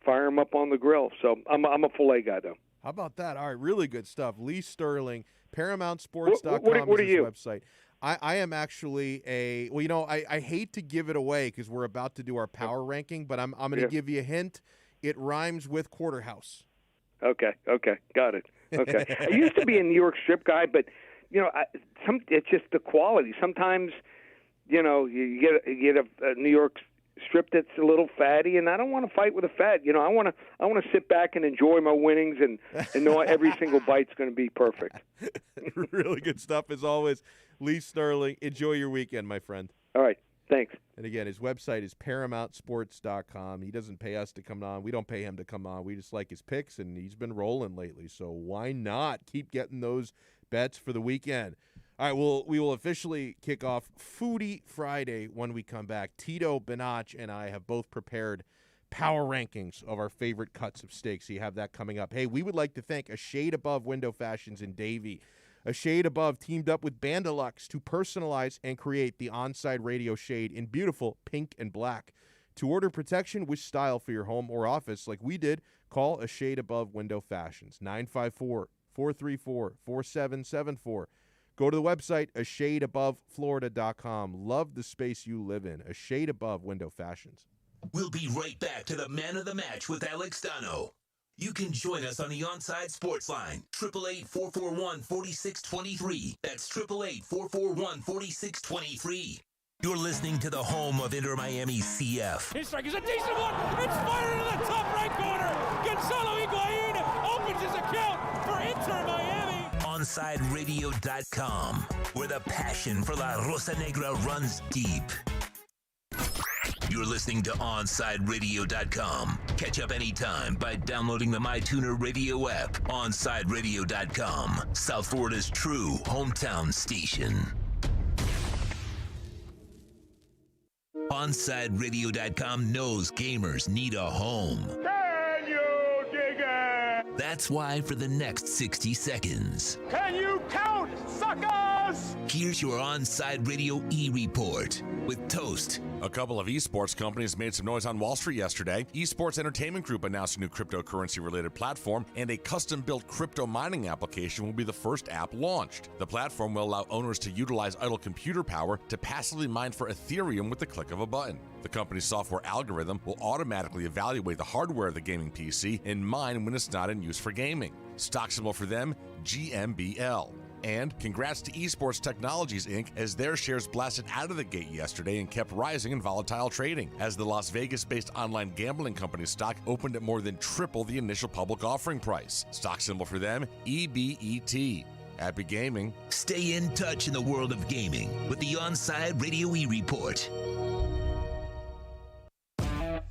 fire them up on the grill. So I'm a filet guy, though. How about that? All right, really good stuff. Lee Sterling, ParamountSports.com what are is his you? website. I am actually I hate to give it away because we're about to do our power ranking, but I'm going to give you a hint. It rhymes with Quarterhouse. Okay, got it. Okay. I used to be a New York strip guy, but it's just the quality. Sometimes, you get a New York strip that's a little fatty, and I don't want to fight with a fat. I want to sit back and enjoy my winnings and know every single bite's going to be perfect. Really good stuff as always. Lee Sterling, enjoy your weekend, my friend. All right, thanks. And again, his website is ParamountSports.com. He doesn't pay us to come on. We don't pay him to come on. We just like his picks, and he's been rolling lately. So why not keep getting those bets for the weekend? All right, we will officially kick off Foodie Friday when we come back. Tito Benach and I have both prepared power rankings of our favorite cuts of steak, so you have that coming up. Hey, we would like to thank A Shade Above Window Fashions in Davie. A Shade Above teamed up with Bandalux to personalize and create the Onside Radio shade in beautiful pink and black. To order protection with style for your home or office like we did, call A Shade Above Window Fashions, 954-434-4774. Go to the website, ashadeaboveflorida.com. Love the space you live in. A Shade Above Window Fashions. We'll be right back to the Man of the Match with Alex Donno. You can join us on the Onside Sports Line, 888-441-4623. That's 888-441-4623. You're listening to the home of Inter Miami CF. His strike is a decent one. It's fired into the top right corner. Gonzalo Iguain opens his account for Inter Miami. OnsideRadio.com, where the passion for La Rosa Negra runs deep. You're listening to OnsideRadio.com. Catch up anytime by downloading the MyTuner Radio app. OnsideRadio.com, South Florida's true hometown station. OnsideRadio.com knows gamers need a home. Can you dig it? That's why for the next 60 seconds, Can you count, suckers? here's your Onside Radio E-Report with Toast. A couple of esports companies made some noise on Wall Street yesterday. Esports Entertainment Group announced a new cryptocurrency-related platform, and a custom-built crypto mining application will be the first app launched. The platform will allow owners to utilize idle computer power to passively mine for Ethereum with the click of a button. The company's software algorithm will automatically evaluate the hardware of the gaming PC and mine when it's not in use for gaming. Stock symbol for them, GMBL. And congrats to Esports Technologies, Inc., as their shares blasted out of the gate yesterday and kept rising in volatile trading, as the Las Vegas-based online gambling company stock opened at more than triple the initial public offering price. Stock symbol for them, EBET. Happy gaming. Stay in touch in the world of gaming with the Onside Radio E-Report.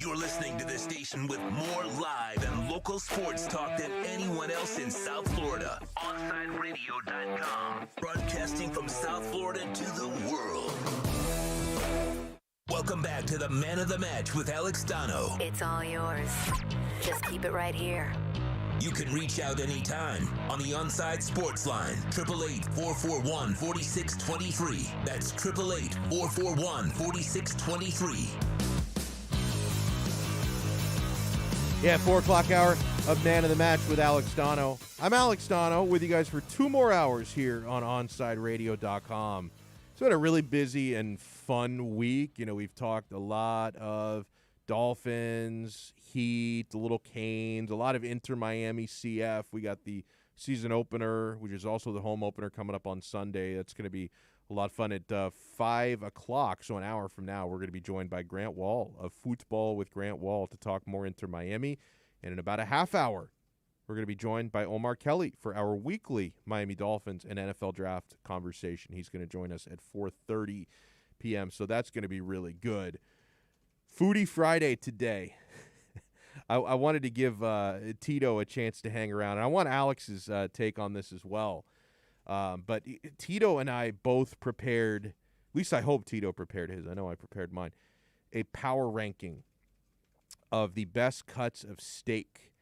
You're listening to the station with more live and local sports talk than anyone else in South Florida. OnsideRadio.com. Broadcasting from South Florida to the world. Welcome back to the Man of the Match with Alex Donno. It's all yours. Just keep it right here. You can reach out anytime on the Onside Sports Line, 888-441-4623. That's 888-441-4623. Yeah, 4 o'clock hour of Man of the Match with Alex Donno. I'm Alex Donno with you guys for 2 more hours here on OnsideRadio.com. It's been a really busy and fun week. You know, we've talked a lot of Dolphins, Heat, the little Canes, a lot of Inter Miami CF. We got the season opener, which is also the home opener coming up on Sunday. That's going to be a lot of fun at 5 o'clock, so an hour from now. We're going to be joined by Grant Wall of Football with Grant Wall to talk more Inter Miami. And in about a half hour, we're going to be joined by Omar Kelly for our weekly Miami Dolphins and NFL Draft conversation. He's going to join us at 4:30 p.m., so that's going to be really good. Foodie Friday today. I wanted to give Tito a chance to hang around, and I want Alex's take on this as well. But Tito and I both prepared, at least I hope Tito prepared his. I know I prepared mine, a power ranking of the best cuts of steak.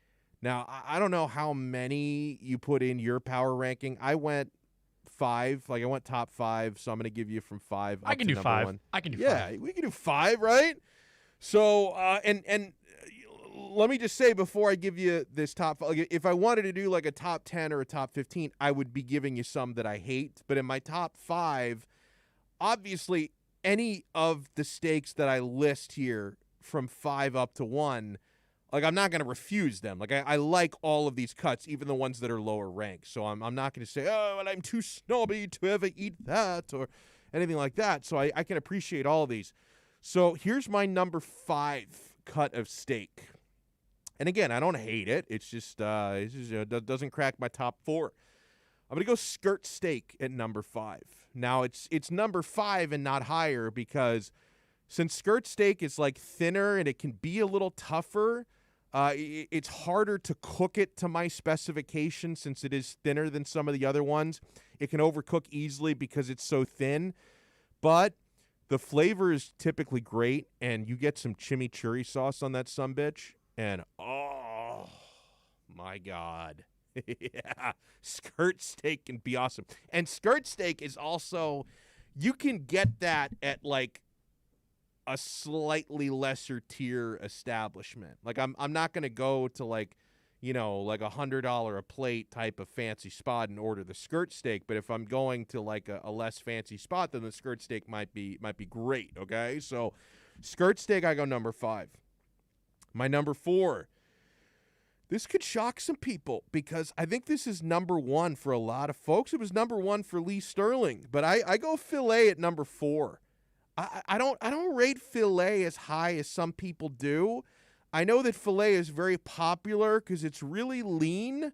Now, I don't know how many you put in your power ranking. I went 5. I went top 5, so I'm going to give you from 5 up I can to do number 5. 1. I can do 5. Yeah, we can do 5, right? So, and let me just say before I give you this top, if I wanted to do like a top 10 or a top 15, I would be giving you some that I hate. But in my top 5, obviously any of the steaks that I list here from 5 up to 1, I'm not going to refuse them. I like all of these cuts, even the ones that are lower ranked. So I'm not going to say, oh, well, I'm too snobby to ever eat that or anything like that. So I can appreciate all of these. So here's my number 5 cut of steak. And again, I don't hate it. It's just it doesn't crack my top 4. I'm going to go skirt steak at number 5. Now, it's number 5 and not higher because since skirt steak is thinner and it can be a little tougher, it's harder to cook it to my specification since it is thinner than some of the other ones. It can overcook easily because it's so thin. But the flavor is typically great, and you get some chimichurri sauce on that sumbitch, and oh, my God. Yeah, skirt steak can be awesome. And skirt steak is also, you can get that at a slightly lesser tier establishment. I'm not going to go to $100 a plate type of fancy spot and order the skirt steak, but if I'm going to a less fancy spot, then the skirt steak might be great, okay? So skirt steak, I go number 5. My number 4, this could shock some people because I think this is number 1 for a lot of folks. It was number 1 for Lee Sterling, but I go filet at number 4. I don't rate filet as high as some people do. I know that filet is very popular because it's really lean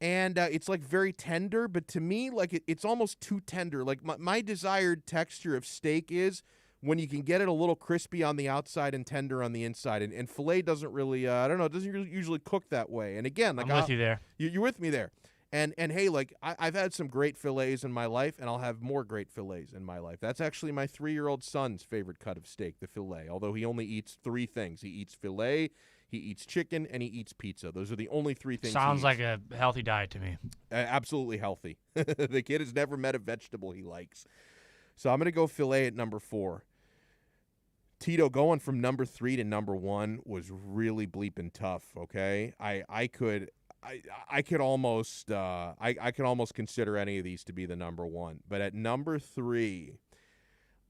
and it's very tender, but to me, it's almost too tender. My desired texture of steak is when you can get it a little crispy on the outside and tender on the inside. And filet doesn't really, it doesn't usually cook that way. And again, I'm with you there. You're with me there. And hey, I've had some great fillets in my life, and I'll have more great fillets in my life. That's actually my 3-year-old son's favorite cut of steak, the filet, although he only eats 3 things. He eats filet, he eats chicken, and he eats pizza. Those are the only 3 things Sounds he like eats. a healthy diet to me. Absolutely healthy. The kid has never met a vegetable he likes. So I'm going to go filet at number 4. Tito, going from number 3 to number 1 was really bleeping tough, okay? I could almost consider any of these to be the number 1. But at number 3,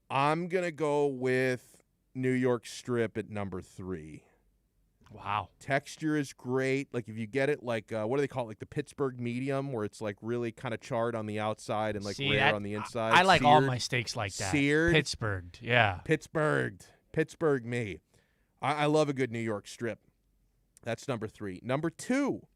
I'm going to go with New York strip at number 3. Wow. Texture is great. If you get it what do they call it? The Pittsburgh medium, where it's really kind of charred on the outside and rare on the inside. I like seared, all my steaks like that. Seared. Pittsburgh, yeah. Pittsburgh me. I love a good New York strip. That's number 3. Number 2,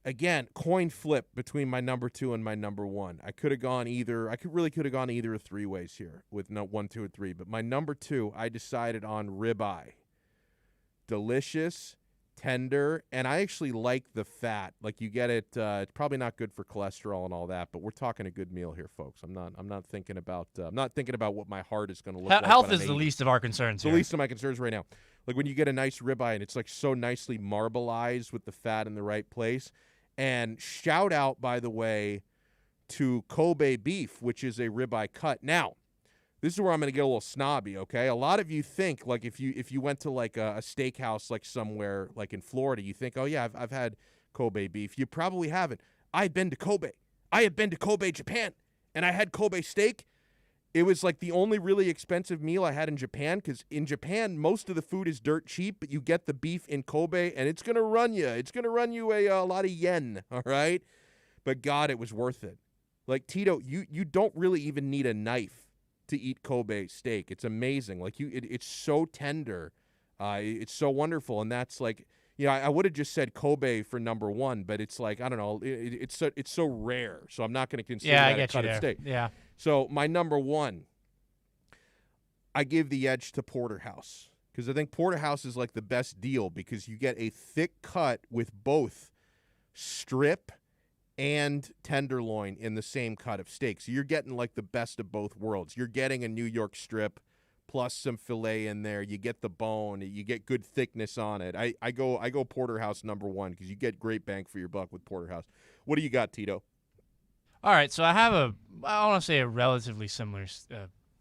again, coin flip between my number 2 and my number 1. I could have gone either. I could have gone either of 3 ways here with 1, 2, and 3. But my number 2, I decided on ribeye. Delicious, tender, and I actually like the fat. You get it. It's probably not good for cholesterol and all that, but we're talking a good meal here, folks. I'm not thinking about what my heart is going to look like. Health is the least of our concerns. The least of my concerns right now. When you get a nice ribeye and it's so nicely marbleized with the fat in the right place. And shout out, by the way, to Kobe beef, which is a ribeye cut. Now, this is where I'm going to get a little snobby, okay? A lot of you think, if you went to a steakhouse somewhere in Florida, you think, oh yeah, I've had Kobe beef. You probably haven't. I've been to Kobe. I have been to Kobe, Japan, and I had Kobe steak. It was the only really expensive meal I had in Japan, because in Japan, most of the food is dirt cheap, but you get the beef in Kobe, and it's going to run you. It's going to run you a lot of yen, all right? but God, it was worth it. Like, Tito, you don't really even need a knife to eat Kobe steak. It's amazing. Like, it's so tender. It's so wonderful, and that's like, I would have just said Kobe for number one, but it's like, I don't know, it's so rare, so I'm not going to consider that a cut of steak. Yeah. So my number one, I give the edge to Porterhouse, because I think Porterhouse is like the best deal because you get a thick cut with both strip and tenderloin in the same cut of steak. So you're getting like the best of both worlds. You're getting a New York strip plus some filet in there. You get the bone. You get good thickness on it. I go Porterhouse number one because you get great bang for your buck with Porterhouse. What do you got, Tito? All right, so I have I want to say a relatively similar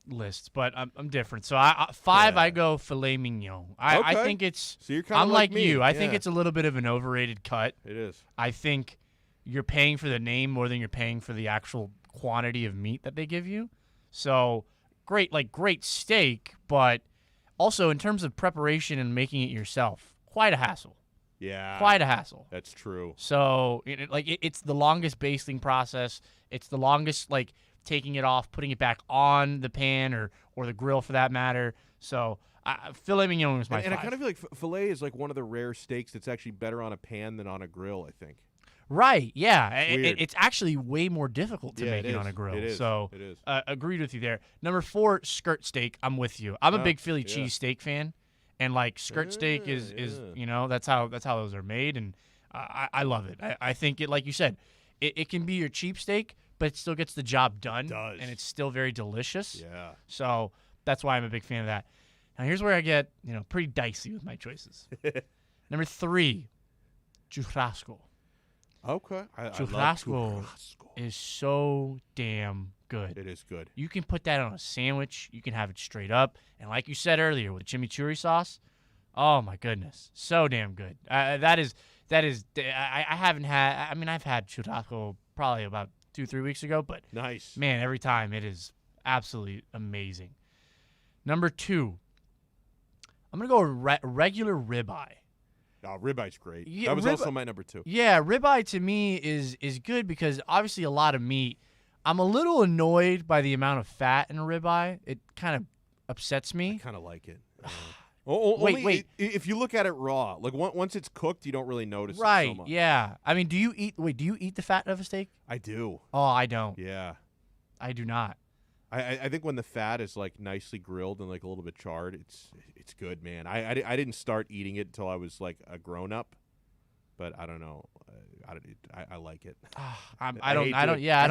list, but I'm different. So I go Filet Mignon. I think it's, so you're kind of like me. you. I think it's a little bit of an overrated cut. It is. I think you're paying for the name more than you're paying for the actual quantity of meat that they give you. So great steak, but also in terms of preparation and making it yourself, quite a hassle. Yeah. Quite a hassle. That's true. So it's the longest basting process. It's the longest taking it off, putting it back on the pan or the grill for that matter. So Filet Mignon is my and I five. kind of feel like filet is like one of the rare steaks that's actually better on a pan than on a grill, I think. Right, yeah. It's it's actually way more difficult to make it on a grill. It is. So it is. Agreed with you there. Number 4, skirt steak. I'm with you. I'm a big Philly cheese steak fan, and skirt steak is that's how those are made, and I love it. I think it, like you said, it can be your cheap steak, but it still gets the job done. It does. And it's still very delicious. Yeah. So that's why I'm a big fan of that. Now here's where I get pretty dicey with my choices. Number 3, churrasco. Okay. I love Churrasco is so damn good. It is good. You can put that on a sandwich. You can have it straight up. And like you said earlier, with chimichurri sauce, oh my goodness, so damn good. I haven't had. I mean, I've had churrasco probably about 2-3 weeks ago, but nice, man. Every time it is absolutely amazing. Number 2, I'm gonna go regular ribeye. Oh, ribeye's great. Yeah, that was also my number 2. Yeah, ribeye to me is good because obviously a lot of meat. I'm a little annoyed by the amount of fat in a ribeye. It kind of upsets me. I kind of like it. Wait. If you look at it raw, like once it's cooked, you don't really notice it so much. Yeah. I mean, do you eat the fat of a steak? I do. Oh, I don't. Yeah. I do not. I think when the fat is nicely grilled and a little bit charred, it's good, man. I didn't start eating it until I was a grown up, but I don't know. I like it. I don't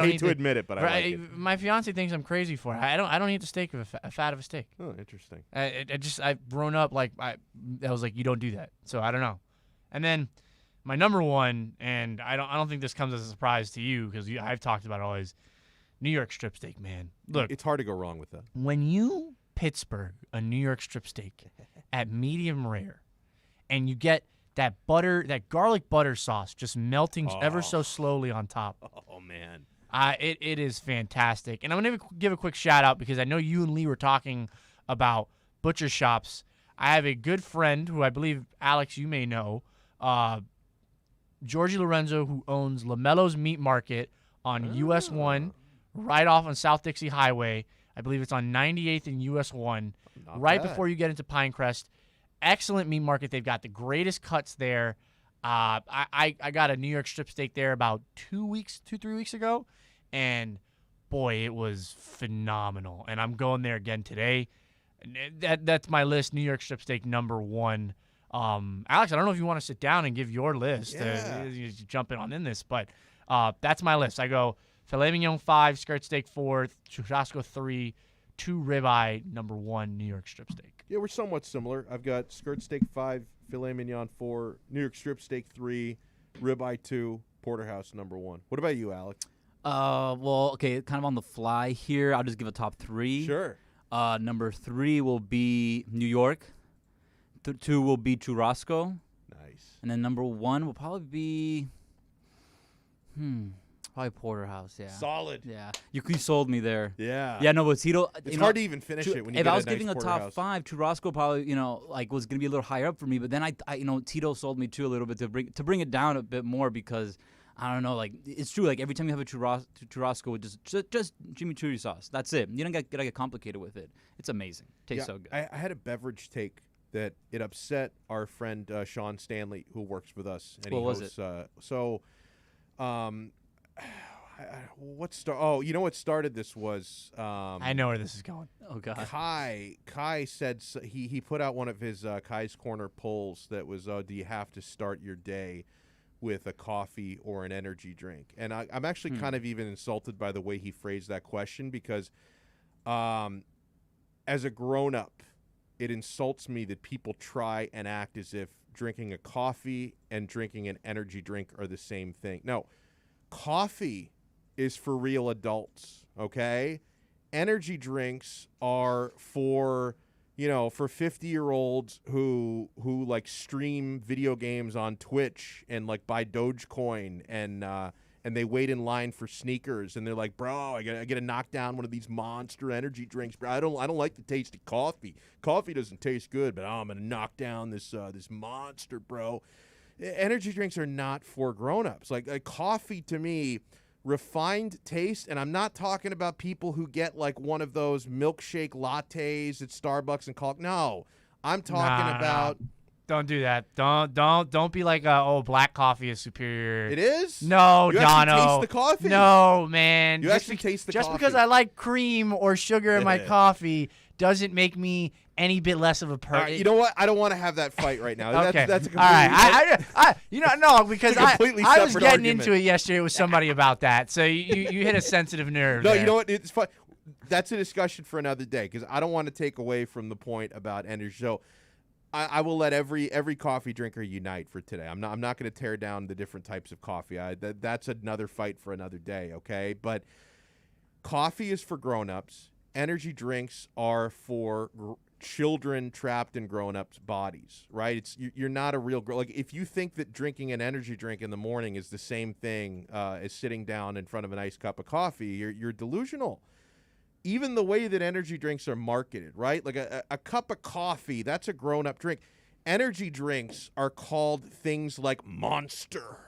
hate to admit it, but I like it. My fiance thinks I'm crazy for it. I don't eat the steak of a fat of a steak. Oh, interesting. I've grown up I was like, you don't do that. So I don't know. And then my number 1, and I don't think this comes as a surprise to you because I've talked about it always. New York strip steak, man. Look, it's hard to go wrong with that. When you Pittsburgh a New York strip steak at medium rare, and you get that garlic butter sauce just melting ever so slowly on top. Oh man, it is fantastic. And I'm gonna give a quick shout out because I know you and Lee were talking about butcher shops. I have a good friend who I believe Alex you may know, Georgie Lorenzo, who owns Lamello's Meat Market on US 1. Right off on South Dixie Highway. I believe it's on 98th and US 1, right before you get into Pinecrest. Excellent meat market. They've got the greatest cuts there. I got a New York strip steak there about 3 weeks ago, and boy, it was phenomenal. And I'm going there again today. That's my list, New York strip steak number 1. Alex, I don't know if you want to sit down and give your list. You jump in this, but that's my list. I go Filet Mignon 5, skirt steak 4, churrasco 3, 2 ribeye, number 1, New York strip steak. Yeah, we're somewhat similar. I've got skirt steak 5, Filet Mignon 4, New York strip steak 3, ribeye 2, porterhouse number 1. What about you, Alex? Well, okay, kind of on the fly here. I'll just give a top 3. Sure. Number 3 will be New York. 2 will be churrasco. Nice. And then number 1 will probably be probably porterhouse. Yeah. Solid. Yeah. You sold me there. Yeah. Yeah. No, but Tito. It's hard to even finish it when you if get I was a nice giving a top 5, churrasco probably was gonna be a little higher up for me. But then I Tito sold me too a little bit to bring it down a bit more because I don't know, like it's true. Like every time you have a churrasco with just chimichurri sauce, that's it. You don't gotta get complicated with it. It's amazing. Tastes so good. I had a beverage take that it upset our friend Sean Stanley, who works with us. And What he was hosts, it? You know what started this was. I know where this is going. Oh God. Kai said he put out one of his Kai's Corner polls that was, do you have to start your day with a coffee or an energy drink? And I'm actually kind of even insulted by the way he phrased that question because as a grown-up, it insults me that people try and act as if drinking a coffee and drinking an energy drink are the same thing. No, coffee is for real adults, okay? Energy drinks are for 50-year-olds who like stream video games on Twitch and like buy Dogecoin and they wait in line for sneakers and they're like, bro, I gotta knock down one of these Monster energy drinks, bro. I don't like the taste of coffee. Coffee doesn't taste good, but I'm gonna knock down this Monster, bro. Energy drinks are not for grown-ups. Like coffee to me, refined taste, and I'm not talking about people who get like one of those milkshake lattes at Starbucks and call it. No, I'm talking about. Don't do that. Don't be like, black coffee is superior. It is? No, you Donno. Actually taste the coffee? No, man. You actually taste the coffee. Just because I like cream or sugar in my coffee doesn't make me any bit less of a person. You know what? I don't want to have that fight right now. Okay. That's a completely. All right. No, because I was getting argument. into it yesterday with somebody about that. So you hit a sensitive nerve. No, there. you know what? It's fun. That's a discussion for another day because I don't want to take away from the point about energy. So I will let every coffee drinker unite for today. I'm not going to tear down the different types of coffee. That's another fight for another day, okay? But coffee is for grown-ups. Energy drinks are for children trapped in grown-ups' bodies, right? You're not a real girl. Like if you think that drinking an energy drink in the morning is the same thing as sitting down in front of a nice cup of coffee, you're delusional. Even the way that energy drinks are marketed, right? Like a cup of coffee, that's a grown-up drink. Energy drinks are called things like Monster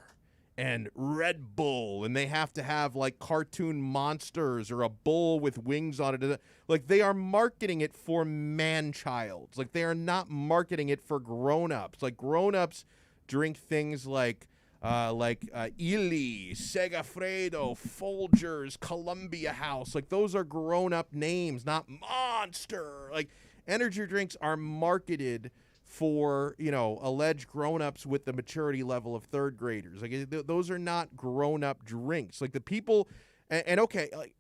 and Red Bull, and they have to have like cartoon monsters or a bull with wings on it. Like they are marketing it for man-childs. Like they are not marketing it for grown-ups. Like grown-ups drink things like Illy, Segafredo, Folgers, Columbia House. Like those are grown-up names, not Monster. Like energy drinks are marketed for, alleged grown-ups with the maturity level of third graders. Like those are not grown-up drinks. Like the people, and okay, like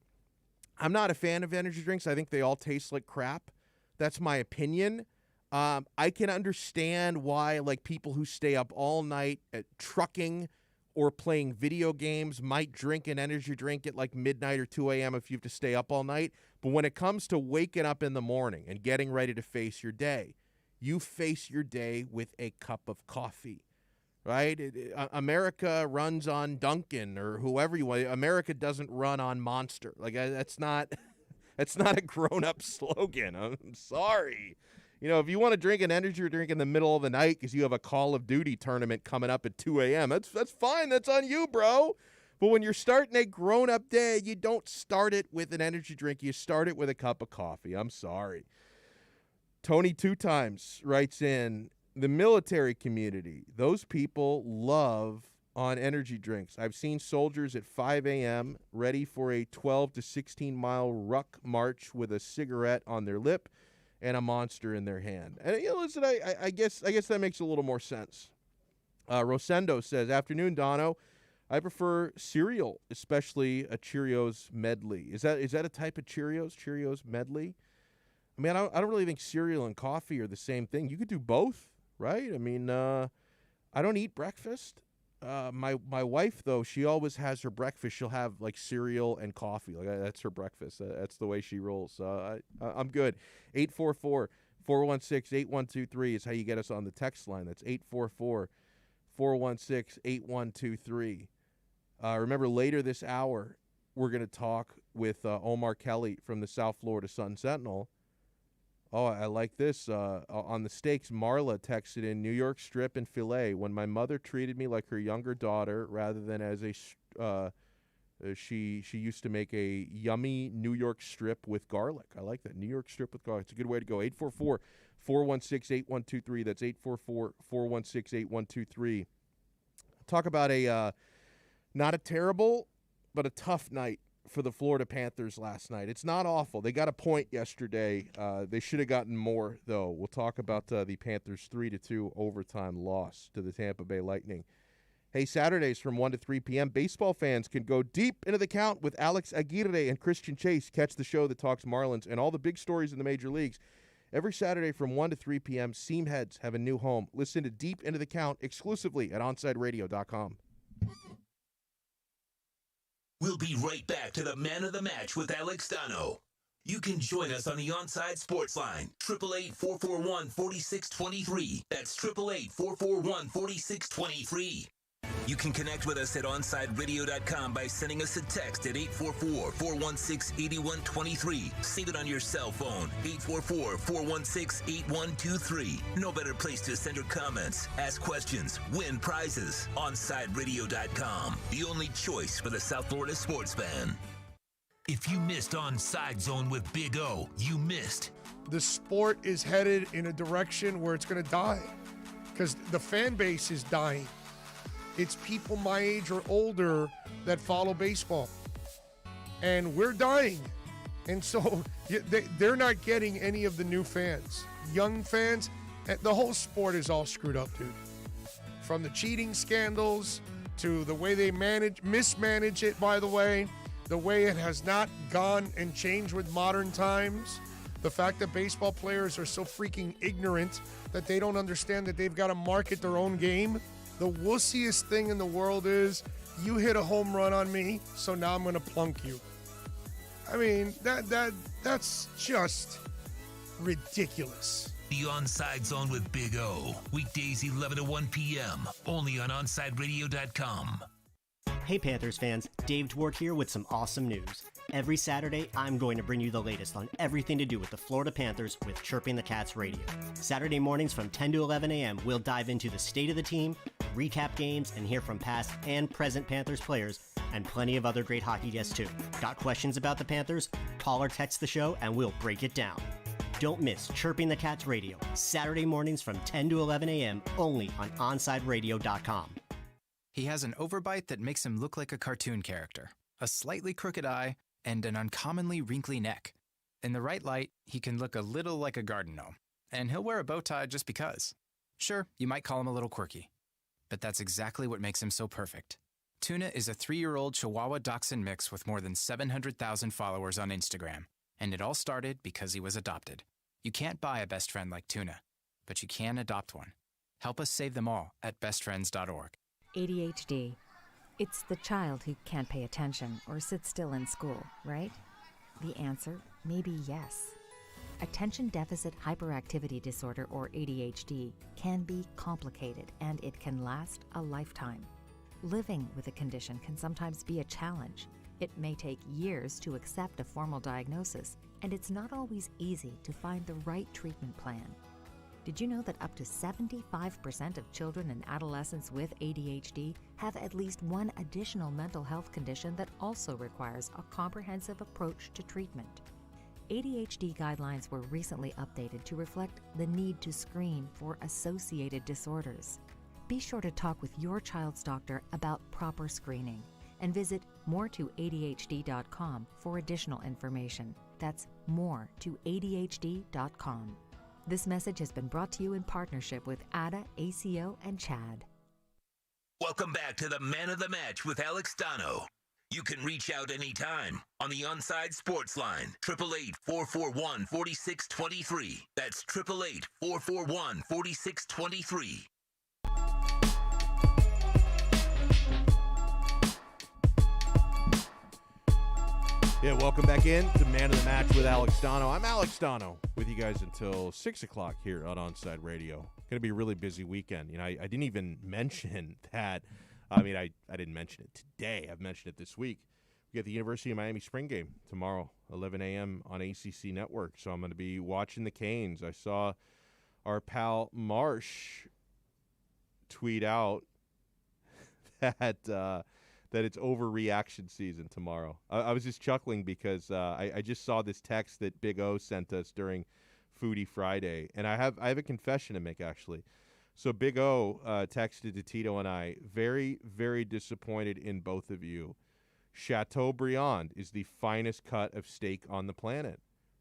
I'm not a fan of energy drinks. I think they all taste like crap. That's my opinion. I can understand why, like, people who stay up all night at trucking or playing video games might drink an energy drink at, like, midnight or 2 a.m. if you have to stay up all night. But when it comes to waking up in the morning and getting ready to face your day, you face your day with a cup of coffee, right? America runs on Dunkin' or whoever you want. America doesn't run on Monster. Like, that's not a grown-up slogan. I'm sorry. If you want to drink an energy drink in the middle of the night because you have a Call of Duty tournament coming up at 2 a.m., that's fine. That's on you, bro. But when you're starting a grown-up day, you don't start it with an energy drink. You start it with a cup of coffee. I'm sorry. Tony 2 times writes in, the military community, those people love on energy drinks. I've seen soldiers at 5 a.m. ready for a 12 to 16-mile ruck march with a cigarette on their lip and a Monster in their hand. And listen, I guess that makes a little more sense. Rosendo says, afternoon, Donno. I prefer cereal, especially a Cheerios medley. Is that a type of Cheerios? Cheerios medley? I mean, I don't really think cereal and coffee are the same thing. You could do both, right? I mean, I don't eat breakfast. My wife, though, she always has her breakfast. She'll have like cereal and coffee. Like that's her breakfast. That's the way she rolls. I'm good. 844-416-8123 is how you get us on the text line. That's 844-416-8123. Remember, later this hour, we're going to talk with Omar Kelly from the South Florida Sun Sentinel Oh, I like this. On the steaks, Marla texted in New York strip and filet. When my mother treated me like her younger daughter rather than as she used to make a yummy New York strip with garlic. I like that. New York strip with garlic. It's a good way to go. 844-416-8123. That's 844-416-8123. Talk about a not a terrible, but a tough night for the Florida Panthers last night. It's not awful. They got a point yesterday. They should have gotten more, though. We'll talk about the Panthers' 3-2 overtime loss to the Tampa Bay Lightning. Hey, Saturdays from 1 to 3 p.m., baseball fans can go deep into the count with Alex Aguirre and Christian Chase. Catch the show that talks Marlins and all the big stories in the major leagues. Every Saturday from 1 to 3 p.m., Seam Heads have a new home. Listen to Deep Into the Count exclusively at OnsideRadio.com. We'll be right back to the Man of the Match with Alex Donno. You can join us on the Onside Sports Line, 888-441-4623. That's 888-441-4623. You can connect with us at OnsideRadio.com by sending us a text at 844-416-8123. Save it on your cell phone, 844-416-8123. No better place to send your comments, ask questions, win prizes. OnsideRadio.com, the only choice for the South Florida sports fan. If you missed Onside Zone with Big O, you missed. The sport is headed in a direction where it's going to die because the fan base is dying. It's people my age or older that follow baseball. And we're dying. And so they're not getting any of the new fans. Young fans, the whole sport is all screwed up, dude. From the cheating scandals to the way they mismanage it, by the way it has not gone and changed with modern times. The fact that baseball players are so freaking ignorant that they don't understand that they've got to market their own game. The wussiest thing in the world is you hit a home run on me, so now I'm going to plunk you. I mean, that's just ridiculous. The Onside Zone with Big O, weekdays 11 to 1 p.m., only on OnsideRadio.com. Hey Panthers fans, Dave Dwork here with some awesome news. Every Saturday, I'm going to bring you the latest on everything to do with the Florida Panthers with Chirping the Cats Radio. Saturday mornings from 10 to 11 a.m., we'll dive into the state of the team, recap games, and hear from past and present Panthers players, and plenty of other great hockey guests too. Got questions about the Panthers? Call or text the show and we'll break it down. Don't miss Chirping the Cats Radio, Saturday mornings from 10 to 11 a.m., only on OnsideRadio.com. He has an overbite that makes him look like a cartoon character, a slightly crooked eye, and an uncommonly wrinkly neck. In the right light, he can look a little like a garden gnome, and he'll wear a bow tie just because. Sure, you might call him a little quirky, but that's exactly what makes him so perfect. Tuna is a 3-year-old Chihuahua Dachshund mix with more than 700,000 followers on Instagram, and it all started because he was adopted. You can't buy a best friend like Tuna, but you can adopt one. Help us save them all at bestfriends.org. ADHD. It's the child who can't pay attention or sit still in school, right? The answer may be yes. Attention Deficit Hyperactivity Disorder, or ADHD, can be complicated and it can last a lifetime. Living with a condition can sometimes be a challenge. It may take years to accept a formal diagnosis, and it's not always easy to find the right treatment plan. Did you know that up to 75% of children and adolescents with ADHD have at least one additional mental health condition that also requires a comprehensive approach to treatment? ADHD guidelines were recently updated to reflect the need to screen for associated disorders. Be sure to talk with your child's doctor about proper screening and visit moretoadhd.com for additional information. That's moretoadhd.com. This message has been brought to you in partnership with Adhd, ACO, and CHAD. Welcome back to the Man of the Match with Alex Donno. You can reach out anytime on the Onside Sports Line, 888-441-4623. That's 888-441-4623. Yeah, welcome back in to Man of the Match with Alex Donno. I'm Alex Donno with you guys until 6 o'clock here on Onside Radio. Going to be a really busy weekend. You know, I didn't even mention that. I mean, I didn't mention it today. I've mentioned it this week. We get the University of Miami spring game tomorrow, 11 a.m. on ACC Network. So I'm going to be watching the Canes. I saw our pal Marsh tweet out that it's overreaction season tomorrow. I was just chuckling because I just saw this text that Big O sent us during Foodie Friday, and I have a confession to make, actually. So Big O texted to Tito and I, very, very disappointed in both of you. Chateaubriand is the finest cut of steak on the planet.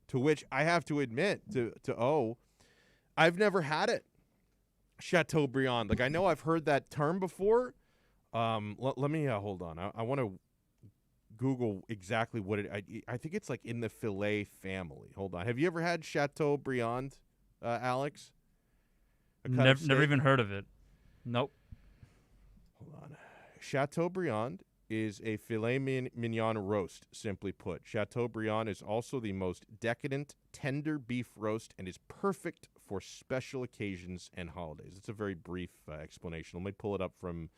To which I have to admit to O, I've never had it. Chateaubriand. Like, I know I've heard that term before. Let me hold on. I want to Google exactly what it. I think it's like in the filet family. Hold on. Have you ever had Chateaubriand, Alex? Never even heard of it. Nope. Hold on. Chateaubriand is a filet mignon roast, simply put. Chateaubriand is also the most decadent, tender beef roast and is perfect for special occasions and holidays. It's a very brief explanation. Let me pull it up from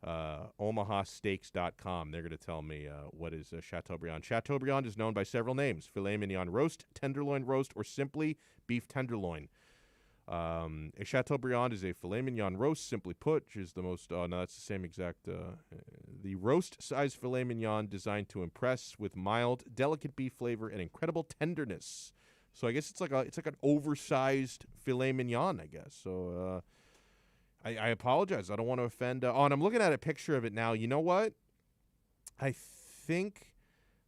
omahasteaks.com. They're going to tell me what is Chateaubriand. Chateaubriand is known by several names: filet mignon roast, tenderloin roast, or simply beef tenderloin. A Chateaubriand is a filet mignon roast, simply put, which is the most, no, that's the same exact, the roast-sized filet mignon designed to impress with mild, delicate beef flavor and incredible tenderness. So I guess it's like an oversized filet mignon, I guess. So I apologize. I don't want to offend. And I'm looking at a picture of it now. You know what? I think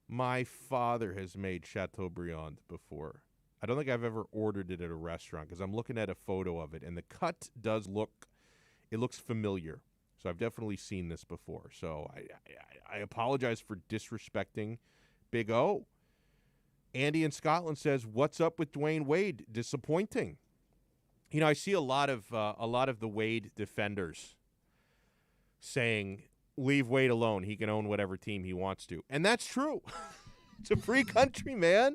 my father has made Chateaubriand before. I don't think I've ever ordered it at a restaurant because I'm looking at a photo of it, and the cut does looks familiar. So I've definitely seen this before. So I apologize for disrespecting Big O. Andy in Scotland says, "What's up with Dwayne Wade? Disappointing." You know, I see a lot of the Wade defenders saying, "Leave Wade alone. He can own whatever team he wants to," and that's true. It's a free country, man.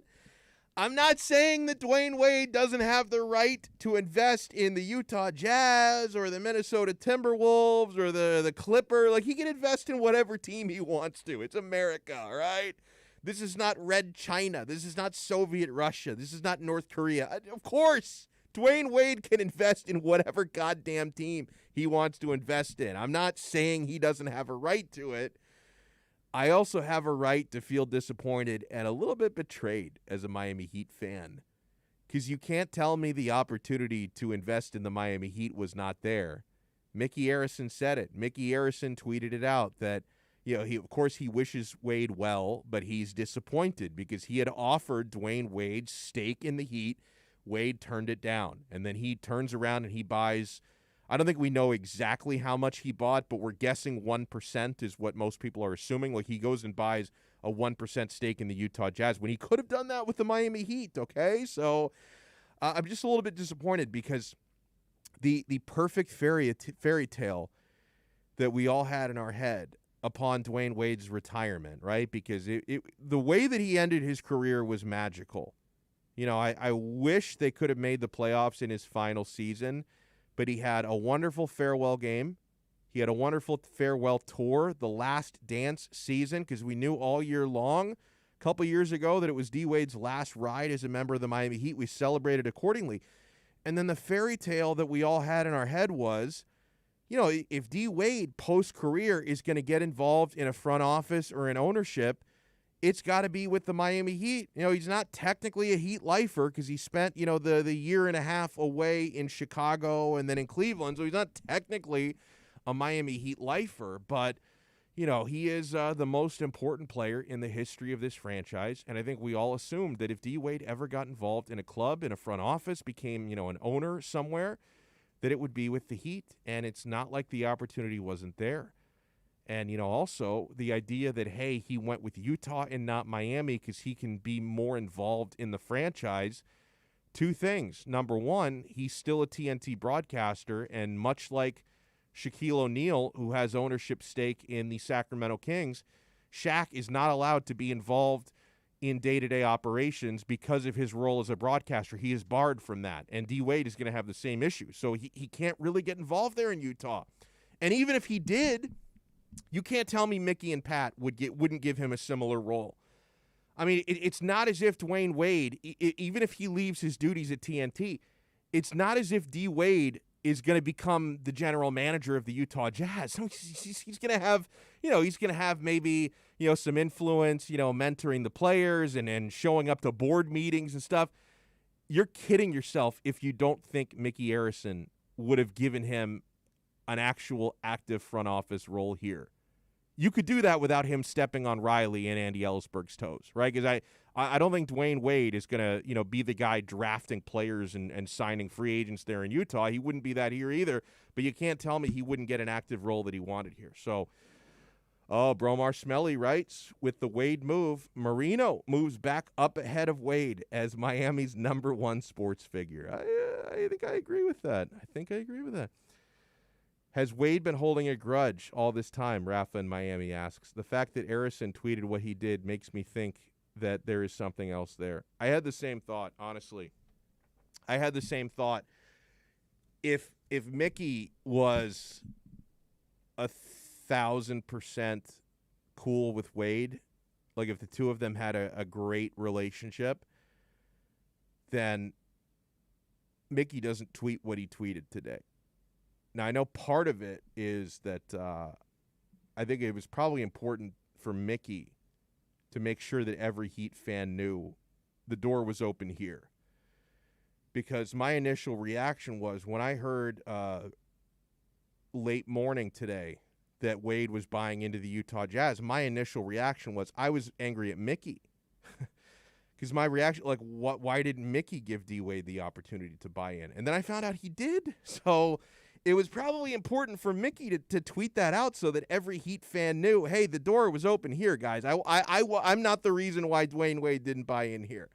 I'm not saying that Dwayne Wade doesn't have the right to invest in the Utah Jazz or the Minnesota Timberwolves or the Clipper. Like, he can invest in whatever team he wants to. It's America, all right? This is not Red China. This is not Soviet Russia. This is not North Korea. Of course, Dwayne Wade can invest in whatever goddamn team he wants to invest in. I'm not saying he doesn't have a right to it. I also have a right to feel disappointed and a little bit betrayed as a Miami Heat fan, because you can't tell me the opportunity to invest in the Miami Heat was not there. Mickey Arison said it. Mickey Arison tweeted it out that, you know, of course he wishes Wade well, but he's disappointed because he had offered Dwayne Wade stake in the Heat. Wade turned it down, and then he turns around and he buys. I don't think we know exactly how much he bought, but we're guessing 1% is what most people are assuming. Like, he goes and buys a 1% stake in the Utah Jazz when he could have done that with the Miami Heat, okay? So I'm just a little bit disappointed because the perfect fairy tale that we all had in our head upon Dwayne Wade's retirement, right? Because the way that he ended his career was magical. You know, I wish they could have made the playoffs in his final season, but he had a wonderful farewell game. He had a wonderful farewell tour, the last dance season, because we knew all year long, a couple years ago, that it was D. Wade's last ride as a member of the Miami Heat. We celebrated accordingly. And then the fairy tale that we all had in our head was, you know, if D. Wade post-career is going to get involved in a front office or in ownership, it's got to be with the Miami Heat. You know, he's not technically a Heat lifer because he spent, you know, the year and a half away in Chicago and then in Cleveland. So he's not technically a Miami Heat lifer, but, you know, he is the most important player in the history of this franchise. And I think we all assumed that if D. Wade ever got involved in a club, in a front office, became, you know, an owner somewhere, that it would be with the Heat. And it's not like the opportunity wasn't there. And, you know, also the idea that, hey, he went with Utah and not Miami because he can be more involved in the franchise. Two things. Number one, he's still a TNT broadcaster, and much like Shaquille O'Neal, who has ownership stake in the Sacramento Kings, Shaq is not allowed to be involved in day-to-day operations because of his role as a broadcaster. He is barred from that, and D. Wade is going to have the same issue. So he can't really get involved there in Utah. And even if he did, You can't tell me Mickey and Pat wouldn't give him a similar role. I mean, it's not as if Dwayne Wade, even if he leaves his duties at TNT, it's not as if D. Wade is going to become the general manager of the Utah Jazz. So he's going to have, he's going to have maybe, some influence, mentoring the players and showing up to board meetings and stuff. You're kidding yourself if you don't think Mickey Arison would have given him an actual active front office role here. You could do that without him stepping on Riley and Andy Ellsberg's toes, right? Because I don't think Dwayne Wade is going to, be the guy drafting players and signing free agents there in Utah. He wouldn't be that here either. But you can't tell me he wouldn't get an active role that he wanted here. So, Bromar Smelly writes, with the Wade move, Marino moves back up ahead of Wade as Miami's #1 sports figure. I think I agree with that. Has Wade been holding a grudge all this time, Rafa in Miami asks. The fact that Arison tweeted what he did makes me think that there is something else there. I had the same thought, honestly. If Mickey was 1,000% cool with Wade, like if the two of them had a great relationship, then Mickey doesn't tweet what he tweeted today. Now, I know part of it is that I think it was probably important for Mickey to make sure that every Heat fan knew the door was open here. Because my initial reaction was when I heard late morning today that Wade was buying into the Utah Jazz, my initial reaction was I was angry at Mickey. Because my reaction, like, why didn't Mickey give D. Wade the opportunity to buy in? And then I found out he did. So it was probably important for Mickey to tweet that out so that every Heat fan knew, hey, the door was open here, guys. I'm not the reason why Dwayne Wade didn't buy in here.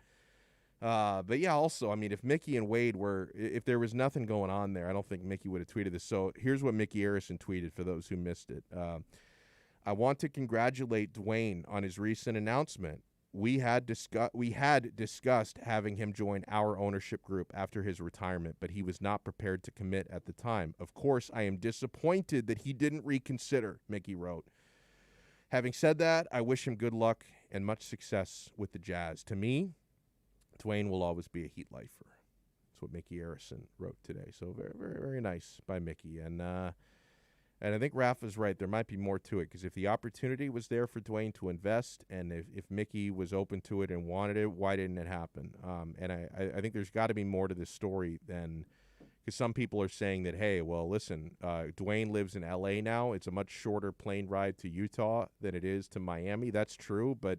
But, yeah, also, I mean, if Mickey and Wade if there was nothing going on there, I don't think Mickey would have tweeted this. So here's what Mickey Arison tweeted for those who missed it. I want to congratulate Dwayne on his recent announcement. We had discussed having him join our ownership group after his retirement, but he was not prepared to commit at the time. Of course, I am disappointed that he didn't reconsider, Mickey wrote. Having said that, I wish him good luck and much success with the Jazz. To me, Dwayne will always be a Heat lifer. That's what Mickey Arison wrote today. So very, very, very nice by Mickey. And I think Rafa's right. There might be more to it because if the opportunity was there for Dwayne to invest and if Mickey was open to it and wanted it, why didn't it happen? And I think there's got to be more to this story than because some people are saying that, hey, well, listen, Dwayne lives in L.A. now. It's a much shorter plane ride to Utah than it is to Miami. That's true, but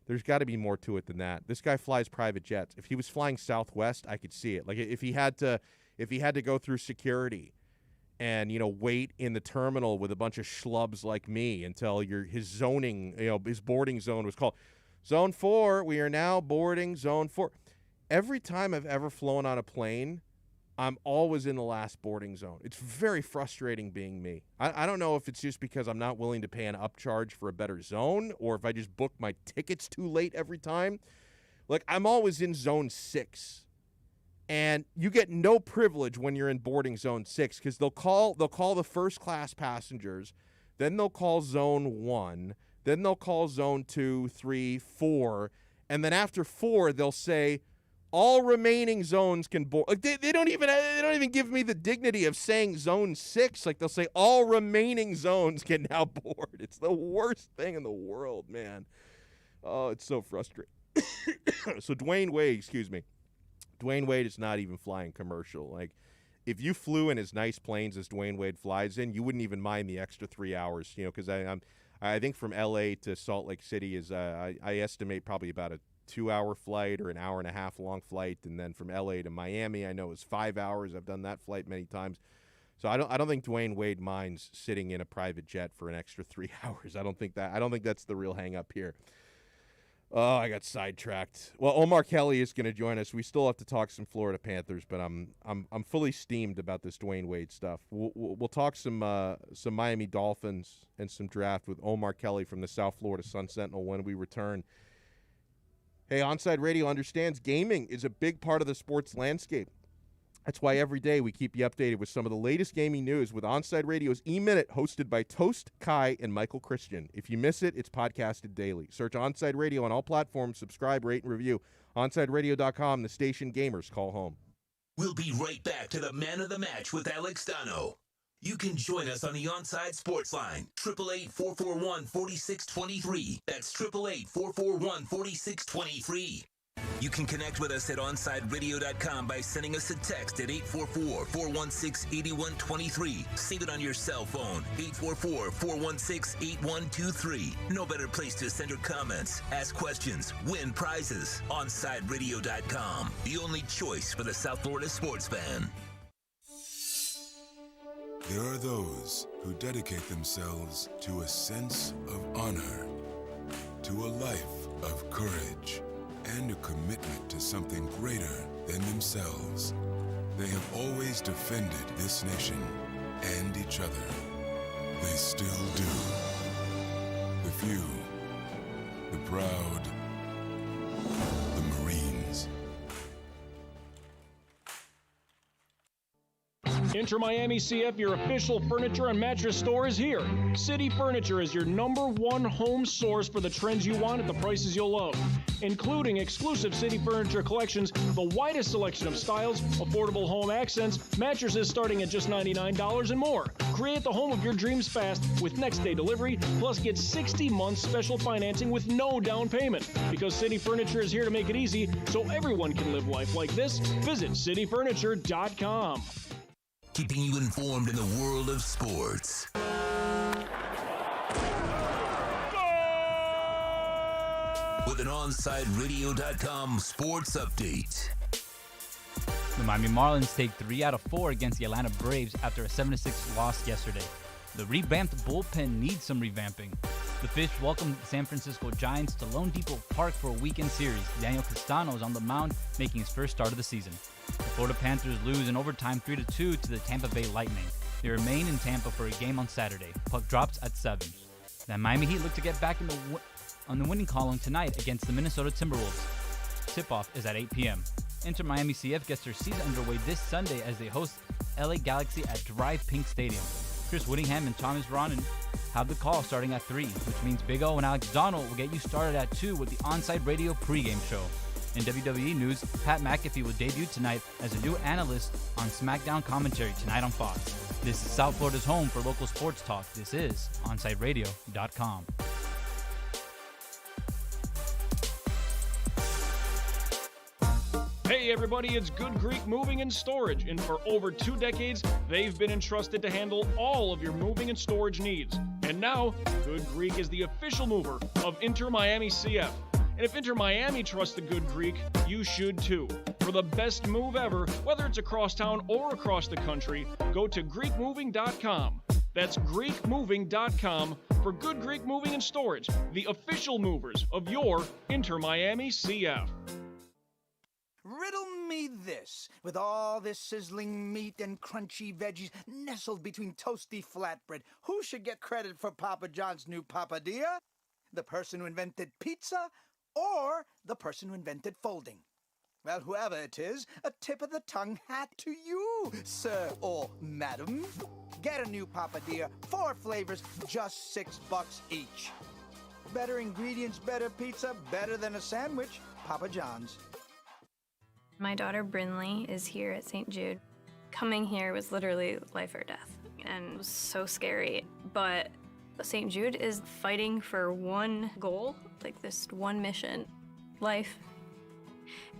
there's got to be more to it than that. This guy flies private jets. If he was flying Southwest, I could see it. Like if he had to go through security and, wait in the terminal with a bunch of schlubs like me until his zoning, his boarding zone was called Zone 4. We are now boarding Zone 4. Every time I've ever flown on a plane, I'm always in the last boarding zone. It's very frustrating being me. I don't know if it's just because I'm not willing to pay an upcharge for a better zone or if I just book my tickets too late every time. Like, I'm always in Zone 6. And you get no privilege when you're in boarding Zone 6 because they'll call the first class passengers, then they'll call Zone 1, then they'll call Zone 2, 3, 4, and then after 4 they'll say all remaining zones can board. Like they don't even give me the dignity of saying Zone 6. Like they'll say all remaining zones can now board. It's the worst thing in the world, man. Oh, it's so frustrating. So Dwayne Wade is not even flying commercial. Like, if you flew in as nice planes as Dwayne Wade flies in, you wouldn't even mind the extra 3 hours. Because I think from L.A. to Salt Lake City is I estimate probably about a 2-hour flight or an hour and a half long flight, and then from L.A. to Miami I know is 5 hours. I've done that flight many times. So I don't think Dwayne Wade minds sitting in a private jet for an extra 3 hours. I don't think that's the real hang up here. Oh, I got sidetracked. Well, Omar Kelly is going to join us. We still have to talk some Florida Panthers, but I'm fully steamed about this Dwayne Wade stuff. We'll talk some Miami Dolphins and some draft with Omar Kelly from the South Florida Sun Sentinel when we return. Hey, Onside Radio understands gaming is a big part of the sports landscape. That's why every day we keep you updated with some of the latest gaming news with Onside Radio's E-Minute, hosted by Toast, Kai, and Michael Christian. If you miss it, it's podcasted daily. Search Onside Radio on all platforms, subscribe, rate, and review. OnsideRadio.com, the station gamers call home. We'll be right back to the Man of the Match with Alex Donno. You can join us on the Onside Sports Line, 888-441-4623. That's 888-441-4623. You can connect with us at OnsideRadio.com by sending us a text at 844-416-8123. Save it on your cell phone, 844-416-8123. No better place to send your comments, ask questions, win prizes. OnsideRadio.com, the only choice for the South Florida sports fan. There are those who dedicate themselves to a sense of honor, to a life of courage, and a commitment to something greater than themselves. They have always defended this nation and each other. They still do. The few, the proud, the Marines. Enter Miami CF, your official furniture and mattress store, is here. City Furniture is your #1 home source for the trends you want at the prices you'll love, including exclusive City Furniture collections, the widest selection of styles, affordable home accents, mattresses starting at just $99 and more. Create the home of your dreams fast with next-day delivery, plus get 60 months special financing with no down payment. Because City Furniture is here to make it easy so everyone can live life like this, visit cityfurniture.com. Keeping you informed in the world of sports. With an OnsideRadio.com sports update. The Miami Marlins take 3 out of 4 against the Atlanta Braves after a 7-6 loss yesterday. The revamped bullpen needs some revamping. The Fish welcomed the San Francisco Giants to Lone Depot Park for a weekend series. Daniel Castano is on the mound, making his first start of the season. The Florida Panthers lose in overtime 3-2 to the Tampa Bay Lightning. They remain in Tampa for a game on Saturday. Puck drops at 7. The Miami Heat look to get back on the winning column tonight against the Minnesota Timberwolves. Tip-off is at 8 p.m. Inter Miami CF gets their season underway this Sunday as they host LA Galaxy at Drive Pink Stadium. Chris Whittingham and Thomas Ronan have the call starting at 3, which means Big O and Alex Donno will get you started at 2 with the Onside Radio pregame show. In WWE news, Pat McAfee will debut tonight as a new analyst on SmackDown commentary tonight on Fox. This is South Florida's home for local sports talk. This is OnsideRadio.com. Hey everybody, it's Good Greek Moving and Storage, and for over 2 decades, they've been entrusted to handle all of your moving and storage needs. And now, Good Greek is the official mover of Inter Miami CF. And if Inter Miami trusts the Good Greek, you should too. For the best move ever, whether it's across town or across the country, go to GreekMoving.com. That's GreekMoving.com for Good Greek Moving and Storage, the official movers of your Inter Miami CF. Riddle me this. With all this sizzling meat and crunchy veggies nestled between toasty flatbread, who should get credit for Papa John's new papadilla? The person who invented pizza or the person who invented folding? Well, whoever it is, a tip of the tongue hat to you, sir or madam. Get a new papadilla, 4 flavors, just $6 each. Better ingredients, better pizza, better than a sandwich. Papa John's. My daughter Brinley is here at St. Jude. Coming here was literally life or death, and it was so scary. But St. Jude is fighting for one goal, like this one mission, life.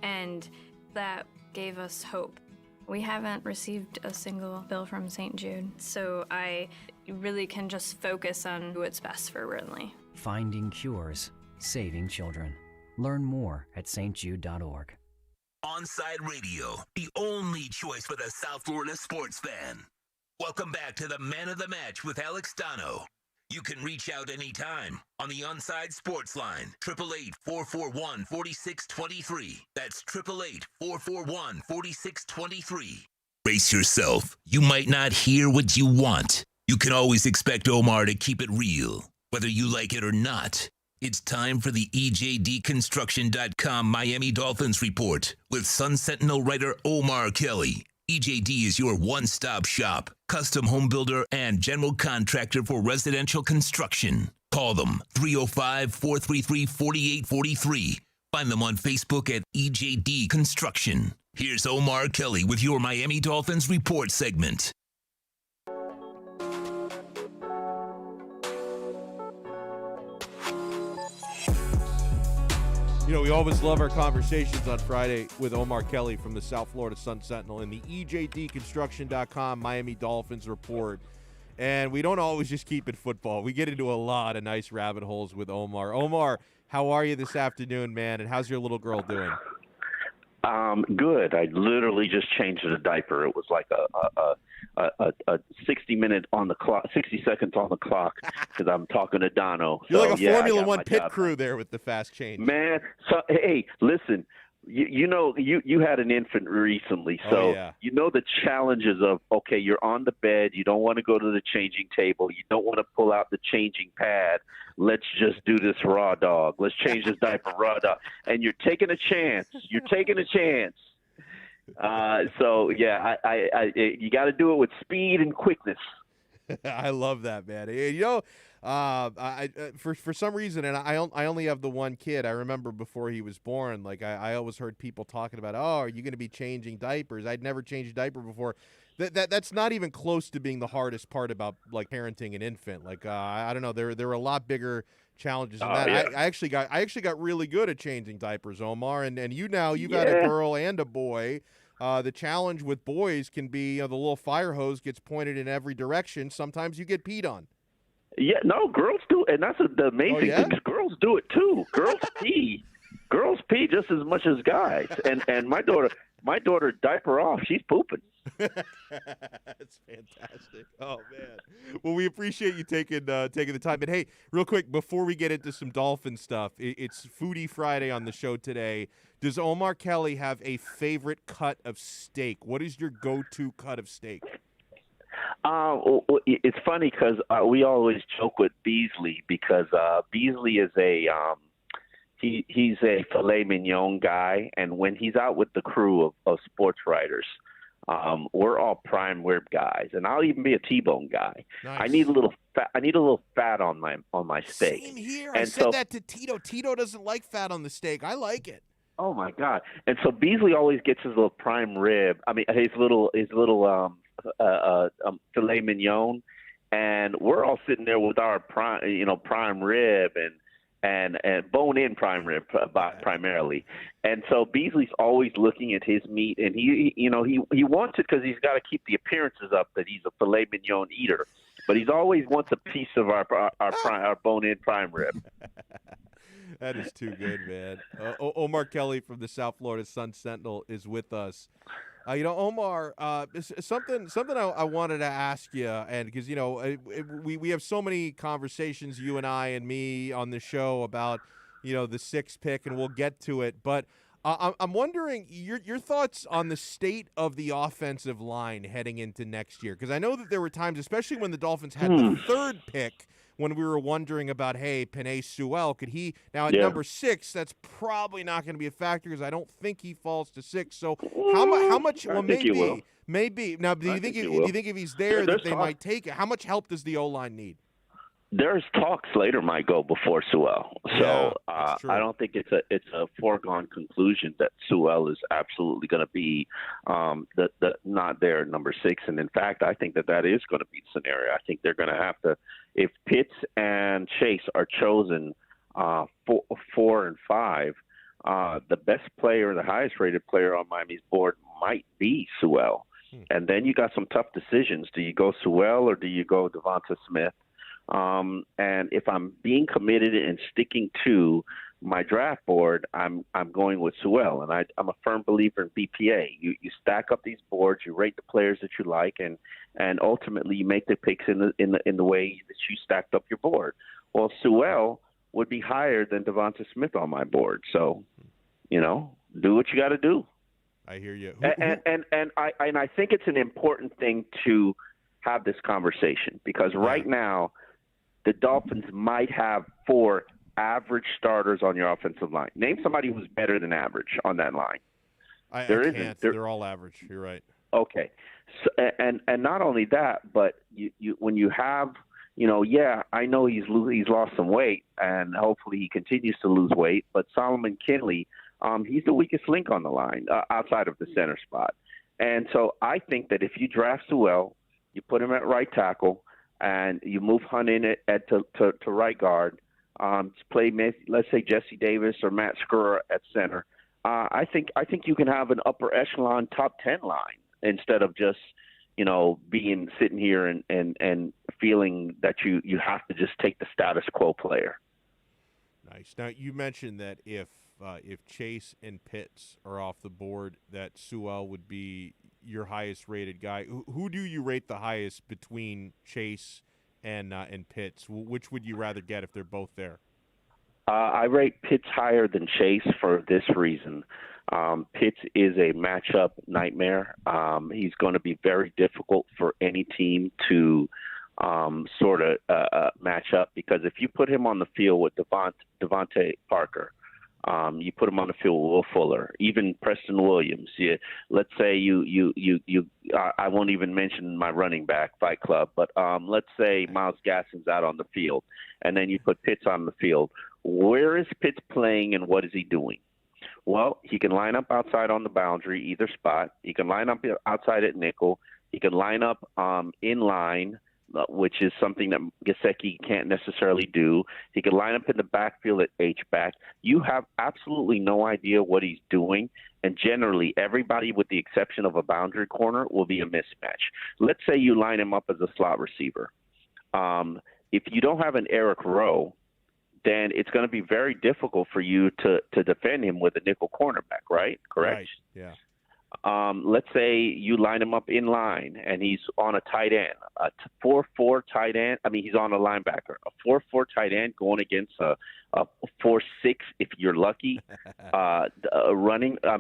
And that gave us hope. We haven't received a single bill from St. Jude, so I really can just focus on what's best for Brinley. Finding cures, saving children. Learn more at stjude.org. Onside Radio, the only choice for the South Florida sports fan. Welcome back to the Man of the Match with Alex Donno. You can reach out anytime on the Onside Sports Line, 888-441-4623. That's 888-441-4623. Brace yourself. You might not hear what you want. You can always expect Omar to keep it real, whether you like it or not. It's time for the EJDconstruction.com Miami Dolphins report with Sun Sentinel writer Omar Kelly. EJD is your one-stop shop, custom home builder and general contractor for residential construction. Call them 305-433-4843. Find them on Facebook at EJD Construction. Here's Omar Kelly with your Miami Dolphins report segment. You know, we always love our conversations on Friday with Omar Kelly from the South Florida Sun-Sentinel in the EJDconstruction.com Miami Dolphins report. And we don't always just keep it football. We get into a lot of nice rabbit holes with Omar. Omar, how are you this afternoon, man? And how's your little girl doing? Good. I literally just changed the diaper. It was like a 60-minute on the clock, 60 seconds on the clock, because I'm talking to Donno. You're so, like a Formula One pit crew there with the fast change. Man, so hey, listen. You know, you had an infant recently, so you know the challenges of, okay, you're on the bed, you don't want to go to the changing table, you don't want to pull out the changing pad. Let's just do this raw dog. Let's change this diaper raw dog. And you're taking a chance. You're taking a chance. So, yeah, you got to do it with speed and quickness. I love that, man. You know, for some reason, and I only have the one kid. I remember before he was born, like I always heard people talking about, oh, are you going to be changing diapers? I'd never changed a diaper before. That's not even close to being the hardest part about like parenting an infant. Like I don't know, there are a lot bigger challenges than that. Yeah. I actually got really good at changing diapers, Omar, and you've got a girl and a boy. The challenge with boys can be, the little fire hose gets pointed in every direction. Sometimes you get peed on. Yeah, no, girls do, and that's the amazing thing. Girls do it too. Girls pee. Girls pee just as much as guys. And my daughter diaper off. She's pooping. That's fantastic. Oh man. Well, we appreciate you taking the time. And hey, real quick before we get into some Dolphin stuff, it's Foodie Friday on the show today. Does Omar Kelly have a favorite cut of steak? What is your go-to cut of steak? It's funny because we always joke with Beasley because Beasley is he's a Filet Mignon guy, and when he's out with the crew of sports writers, we're all prime rib guys, and I'll even be a T-bone guy. Nice. I need a little fat on my steak. Same here. And I said that to Tito. Tito doesn't like fat on the steak. I like it. Oh my God! And so Beasley always gets his little prime rib. I mean, his little filet mignon, and we're all sitting there with our prime rib and bone-in prime rib primarily. And so Beasley's always looking at his meat, and he wants it because he's got to keep the appearances up that he's a filet mignon eater. But he's always wants a piece of our bone-in prime rib. That is too good, man. Omar Kelly from the South Florida Sun-Sentinel is with us. Omar, something I wanted to ask you, and because we have so many conversations, you and I and me, on the show about the sixth pick, and we'll get to it. But I'm wondering your thoughts on the state of the offensive line heading into next year, because I know that there were times, especially when the Dolphins had the third pick, when we were wondering about, hey, Penei Sewell, could he – now at number 6, that's probably not going to be a factor because I don't think he falls to 6. So how much – well, maybe. Now, do you think if he's there that they might take it? How much help does the O-line need? There's talk Slater might go before Sewell. So I don't think it's a foregone conclusion that Sewell is absolutely going to be not there at number 6. And, in fact, I think that is going to be the scenario. I think they're going to have to – if Pitts and Chase are chosen 4 and 5, the best player, the highest-rated player on Miami's board might be Sewell. And then you got some tough decisions. Do you go Sewell or do you go Devonta Smith? And if I'm being committed and sticking to my draft board, I'm going with Sewell, and I'm a firm believer in BPA. You stack up these boards, you rate the players that you like, and ultimately you make the picks in the way that you stacked up your board. Well, Sewell would be higher than Devonta Smith on my board, so do what you got to do. I hear you. And I think it's an important thing to have this conversation because right now the Dolphins might have 4 average starters on your offensive line. Name somebody who's better than average on that line. There isn't. They're all average. You're right. Okay. So, and not only that, but you when you have, I know he's lost some weight, and hopefully he continues to lose weight. But Solomon Kinley, he's the weakest link on the line outside of the center spot. And so I think that if you draft Sewell, you put him at right tackle, and you move Hunt in to right guard, play, let's say, Jesse Davis or Matt Skura at center. I think you can have an upper echelon top 10 line instead of just, sitting here and feeling that you have to just take the status quo player. Nice. Now, you mentioned that if Chase and Pitts are off the board, that Sewell would be your highest rated guy. Who do you rate the highest between Chase and Pitts? Which would you rather get if they're both there? I rate Pitts higher than Chase for this reason. Pitts is a matchup nightmare. He's going to be very difficult for any team to sort of match up, because if you put him on the field with Devontae Parker, you put him on the field with Will Fuller, even Preston Williams. Let's say I won't even mention my running back Fight Club, but let's say Myles Gaskin's out on the field, and then you put Pitts on the field. Where is Pitts playing, and what is he doing? Well, he can line up outside on the boundary, either spot. He can line up outside at nickel. He can line up in line, which is something that Gesicki can't necessarily do. He can line up in the backfield at H-back. You have absolutely no idea what he's doing, and generally everybody, with the exception of a boundary corner, will be a mismatch. Let's say you line him up as a slot receiver. If you don't have an Eric Rowe, then it's going to be very difficult for you to defend him with a nickel cornerback, right? Correct? Right, yeah. Let's say you line him up in line, and he's on a tight end, a 4-4 tight end. I mean, he's on a linebacker, a 4-4 tight end going against a 4-6, if you're lucky, linebacker.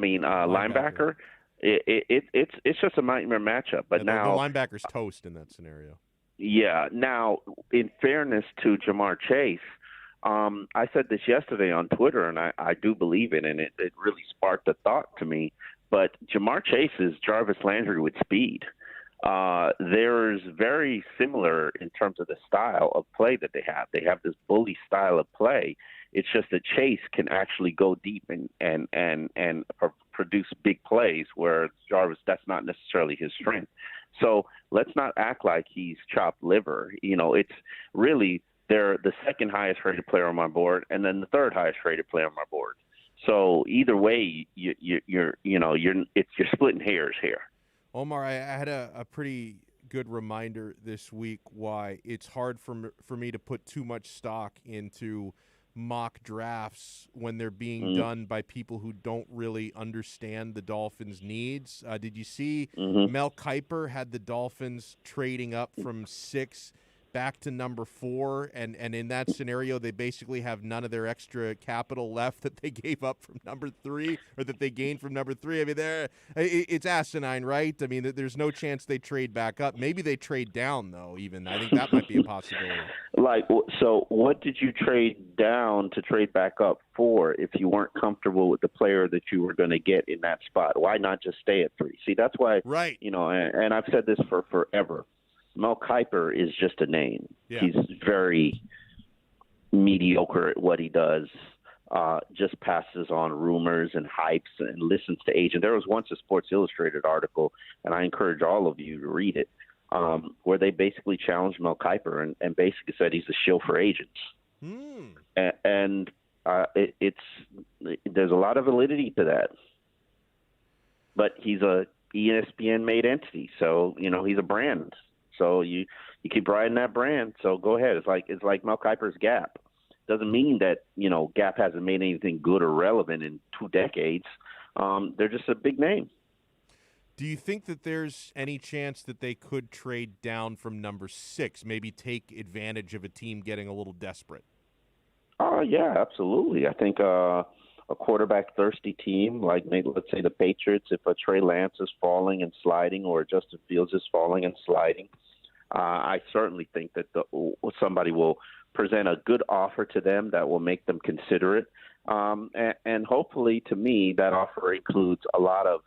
It's just a nightmare matchup. But now the linebacker's toast in that scenario. Yeah. Now, in fairness to Jamar Chase, I said this yesterday on Twitter, and I do believe it, and it really sparked a thought to me. But Jamar Chase is Jarvis Landry with speed. There's very similar in terms of the style of play that they have. They have this bully style of play. It's just that Chase can actually go deep and produce big plays, where Jarvis, that's not necessarily his strength. So let's not act like he's chopped liver. It's really they're the second highest rated player on my board, and then the third highest rated player on my board. So either way, you're splitting hairs here. Omar, I had a pretty good reminder this week why it's hard for me to put too much stock into mock drafts when they're being done by people who don't really understand the Dolphins' needs. Did you see Mel Kiper had the Dolphins trading up from 6 back to number 4, and in that scenario they basically have none of their extra capital left that they gave up from number 3, or that they gained from number 3. I mean, it's asinine, right? I mean, there's no chance they trade back up. Maybe they trade down, though, even. I think that might be a possibility. So what did you trade down to trade back up for if you weren't comfortable with the player that you were going to get in that spot? Why not just stay at 3? See, that's why, right. And I've said this for forever. Mel Kiper is just a name. Yeah. He's very mediocre at what he does, just passes on rumors and hypes and listens to agents. There was once a Sports Illustrated article, and I encourage all of you to read it, where they basically challenged Mel Kiper and basically said he's a shill for agents. And there's a lot of validity to that. But he's a ESPN-made entity, so, he's a brand. So you keep riding that brand. So go ahead. It's like Mel Kiper's Gap. Doesn't mean that Gap hasn't made anything good or relevant in 2 decades. They're just a big name. Do you think that there's any chance that they could trade down from number 6, maybe take advantage of a team getting a little desperate? Yeah, absolutely. I think a quarterback-thirsty team, like maybe, let's say the Patriots, if a Trey Lance is falling and sliding, or Justin Fields is falling and sliding, I certainly think that somebody will present a good offer to them that will make them consider it. And hopefully, to me, that offer includes a lot of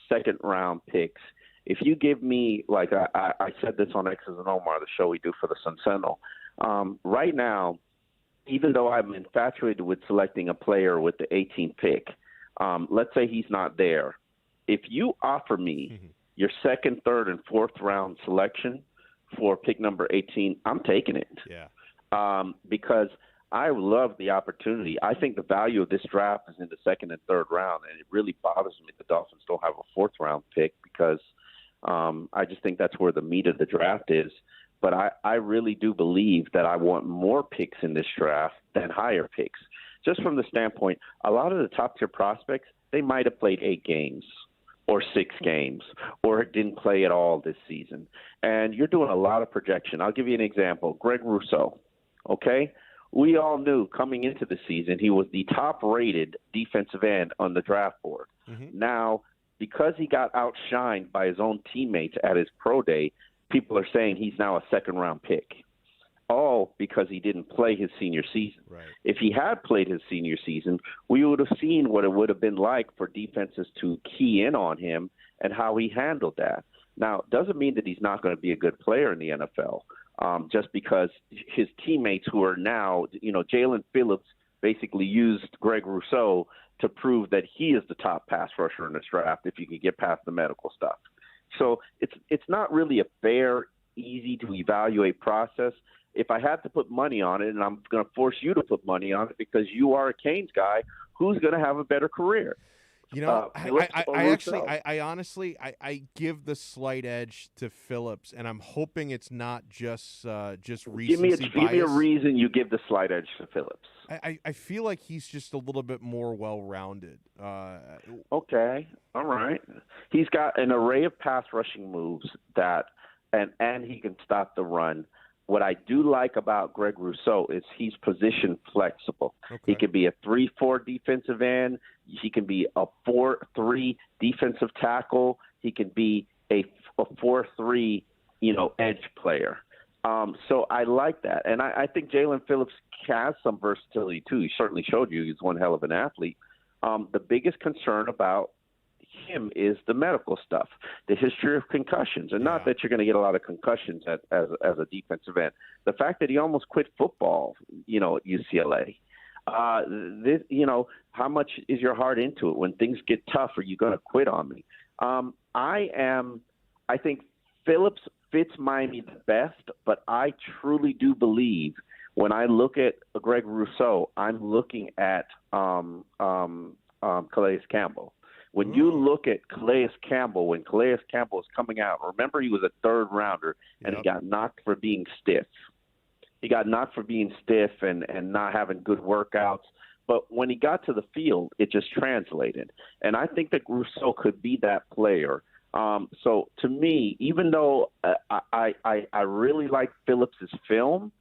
second-round picks if you give me, like I said this on X's and Omar, the show we do for the Sun Sentinel, right now, even though I'm infatuated with selecting a player with the 18th pick, let's say he's not there. If you offer me your second, third, and fourth round selection for pick number 18, I'm taking it. Yeah. Because I love the opportunity. I think the value of this draft is in the second and third round, and it really bothers me the Dolphins don't have a fourth round pick because I just think that's where the meat of the draft is. But I really do believe that I want more picks in this draft than higher picks. Just from the standpoint, a lot of the top-tier prospects, they might have played 8 games or 6 games or didn't play at all this season. And you're doing a lot of projection. I'll give you an example. Greg Russo, okay? We all knew coming into the season he was the top-rated defensive end on the draft board. Now, because he got outshined by his own teammates at his pro day, people are saying he's now a second-round pick, all because he didn't play his senior season. Right. If he had played his senior season, we would have seen what it would have been like for defenses to key in on him and how he handled that. Now, it doesn't mean that he's not going to be a good player in the NFL, just because his teammates who are now, Jalen Phillips basically used Greg Rousseau to prove that he is the top pass rusher in this draft if you could get past the medical stuff. So it's not really a fair, easy to evaluate process. If I had to put money on it, and I'm going to force you to put money on it because you are a Canes guy, who's going to have a better career? I honestly give the slight edge to Phillips, and I'm hoping it's not just recency bias. Give me a reason you give the slight edge to Phillips. I feel like he's just a little bit more well-rounded. Okay, all right. He's got an array of pass rushing moves and he can stop the run. What I do like about Greg Rousseau is he's position flexible. Okay. He can be a 3-4 defensive end. He can be a 4-3 defensive tackle. He can be a 4-3, edge player. So I like that. And I think Jalen Phillips has some versatility, too. He certainly showed you he's one hell of an athlete. The biggest concern about him is the medical stuff, the history of concussions, and not that you're going to get a lot of concussions as a defensive end. The fact that he almost quit football, at UCLA. How much is your heart into it? When things get tough, are you going to quit on me? I think Phillips fits Miami the best, but I truly do believe when I look at Greg Rousseau, I'm looking at Calais Campbell. When you look at Calais Campbell, when Calais Campbell was coming out, remember he was a third rounder and he got knocked for being stiff. He got knocked for being stiff and not having good workouts. But when he got to the field, it just translated. And I think that Rousseau could be that player. So to me, even though I really like Phillips' film,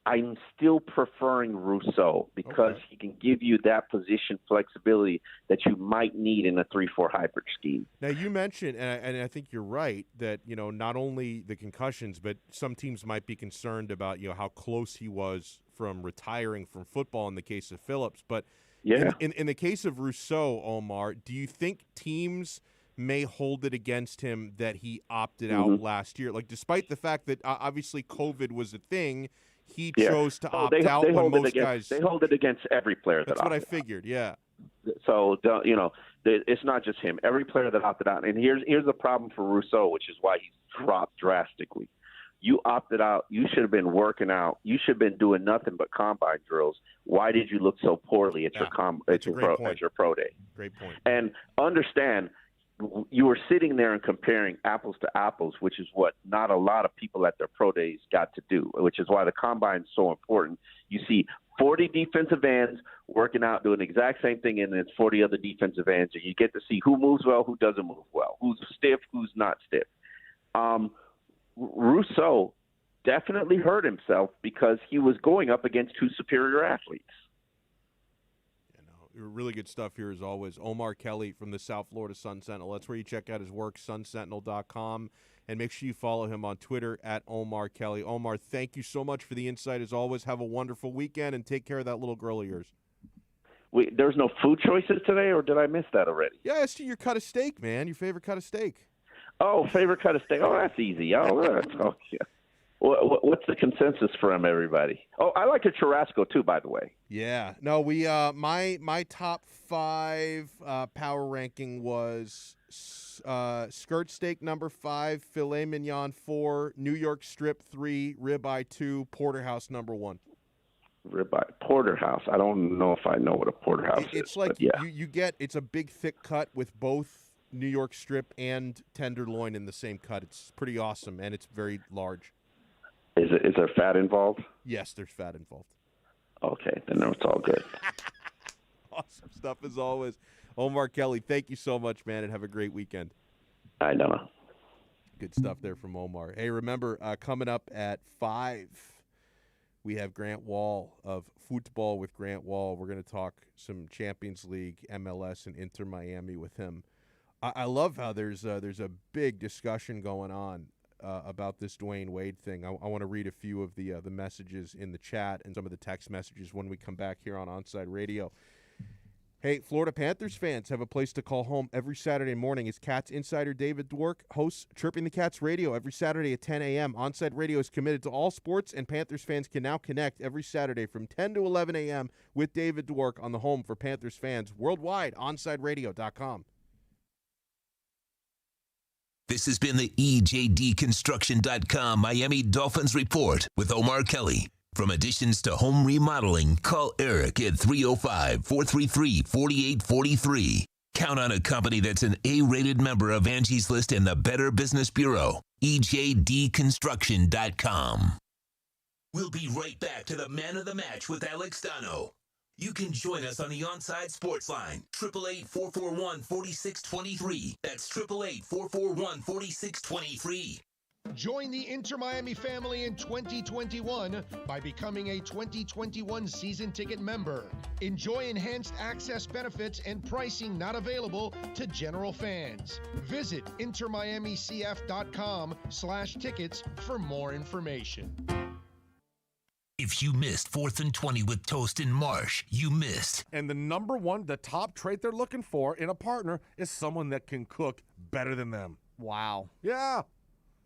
I'm still preferring Rousseau because he can give you that position flexibility that you might need in a 3-4 hybrid scheme. Now, you mentioned, and I think you're right, that, not only the concussions, but some teams might be concerned about, how close he was from retiring from football in the case of Phillips. But in the case of Rousseau, Omar, do you think teams may hold it against him that he opted out last year? Like, despite the fact that obviously COVID was a thing, he chose to opt out when most guys. They hold it against every player. That's what I figured. Yeah. So it's not just him. Every player that opted out, and here's the problem for Rousseau, which is why he's dropped drastically. You opted out. You should have been working out. You should have been doing nothing but combine drills. Why did you look so poorly at your pro day? Great point. And understand, you were sitting there and comparing apples to apples, which is what not a lot of people at their pro days got to do, which is why the combine is so important. You see 40 defensive ends working out, doing the exact same thing, and it's 40 other defensive ends, and you get to see who moves well, who doesn't move well, who's stiff, who's not stiff. Rousseau definitely hurt himself because he was going up against two superior athletes. Really good stuff here as always. Omar Kelly from the South Florida Sun Sentinel. That's where you check out his work, sunsentinel.com. And make sure you follow him on Twitter at Omar Kelly. Omar, thank you so much for the insight as always. Have a wonderful weekend and take care of that little girl of yours. Wait, there's no food choices today, or did I miss that already? Yeah, it's your cut of steak, man. Your favorite cut of steak. Oh, favorite cut of steak. Oh, that's easy. Oh, that's okay. What's the consensus from everybody? Oh, I like a churrasco too, by the way. Yeah. No, we my top 5 power ranking was skirt steak number 5, filet mignon 4, New York strip 3, ribeye 2, porterhouse number 1. Ribeye porterhouse. I don't know if I know what a porterhouse is. It's like yeah. you get. It's a big thick cut with both New York strip and tenderloin in the same cut. It's pretty awesome, and it's very large. Is there fat involved? Yes, there's fat involved. Okay, then it's all good. Awesome stuff as always. Omar Kelly, thank you so much, man, and have a great weekend. I know. Good stuff there from Omar. Hey, remember, coming up at 5, we have Grant Wall of Football with Grant Wall. We're going to talk some Champions League, MLS, and Inter Miami with him. I love how there's a big discussion going on about this Dwayne Wade thing. I want to read a few of the messages in the chat and some of the text messages when we come back here on Onside Radio. Hey, Florida Panthers fans have a place to call home every Saturday morning as Cats insider David Dwork hosts Chirping the Cats Radio every Saturday at 10 a.m. Onside Radio is committed to all sports, and Panthers fans can now connect every Saturday from 10 to 11 a.m. with David Dwork on the home for Panthers fans worldwide, onsideradio.com. This has been the EJDconstruction.com Miami Dolphins Report with Omar Kelly. From additions to home remodeling, call Eric at 305-433-4843. Count on a company that's an A-rated member of Angie's List and the Better Business Bureau. EJDconstruction.com. We'll be right back to the man of the match with Alex Donno. You can join us on the Onside Sports Line, 888-441-4623. That's 888-441-4623. Join the Inter Miami family in 2021 by becoming a 2021 season ticket member. Enjoy enhanced access benefits and pricing not available to general fans. Visit intermiamicf.com/tickets for more information. If you missed 4th and 20 with Toast and Marsh, you missed. And the top trait they're looking for in a partner is someone that can cook better than them. Wow. Yeah.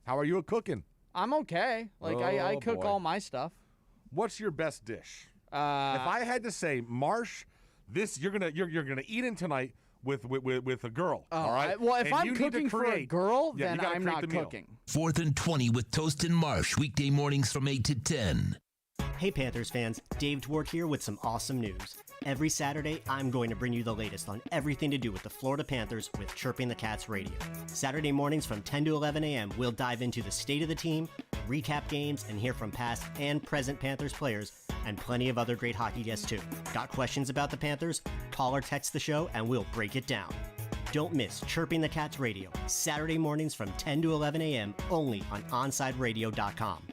How are you at cooking? I'm okay. I cook all my stuff. What's your best dish? If I had to say, Marsh, this you're gonna eat in tonight with a girl. All right. Well, if I'm cooking for a girl, then I'm not cooking. 4th and 20 with Toast and Marsh, weekday mornings from 8 to 10. Hey Panthers fans, Dave Dwork here with some awesome news. Every Saturday, I'm going to bring you the latest on everything to do with the Florida Panthers with Chirping the Cats Radio. Saturday mornings from 10 to 11 a.m., we'll dive into the state of the team, recap games, and hear from past and present Panthers players, and plenty of other great hockey guests too. Got questions about the Panthers? Call or text the show and we'll break it down. Don't miss Chirping the Cats Radio, Saturday mornings from 10 to 11 a.m., only on onsideradio.com.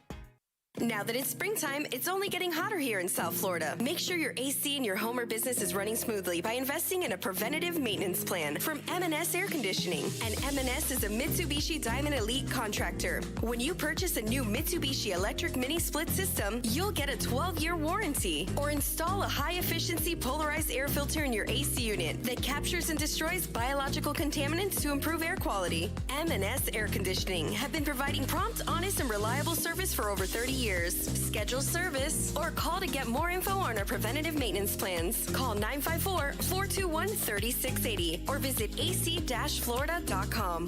Now that it's springtime, it's only getting hotter here in South Florida. Make sure your AC in your home or business is running smoothly by investing in a preventative maintenance plan from M&S Air Conditioning. And M&S is a Mitsubishi Diamond Elite contractor. When you purchase a new Mitsubishi electric mini split system, you'll get a 12-year warranty. Or install a high-efficiency polarized air filter in your AC unit that captures and destroys biological contaminants to improve air quality. M&S Air Conditioning have been providing prompt, honest, and reliable service for over 30 years. Schedule service or call to get more info on our preventative maintenance plans. Call 954-421-3680 or visit ac-florida.com.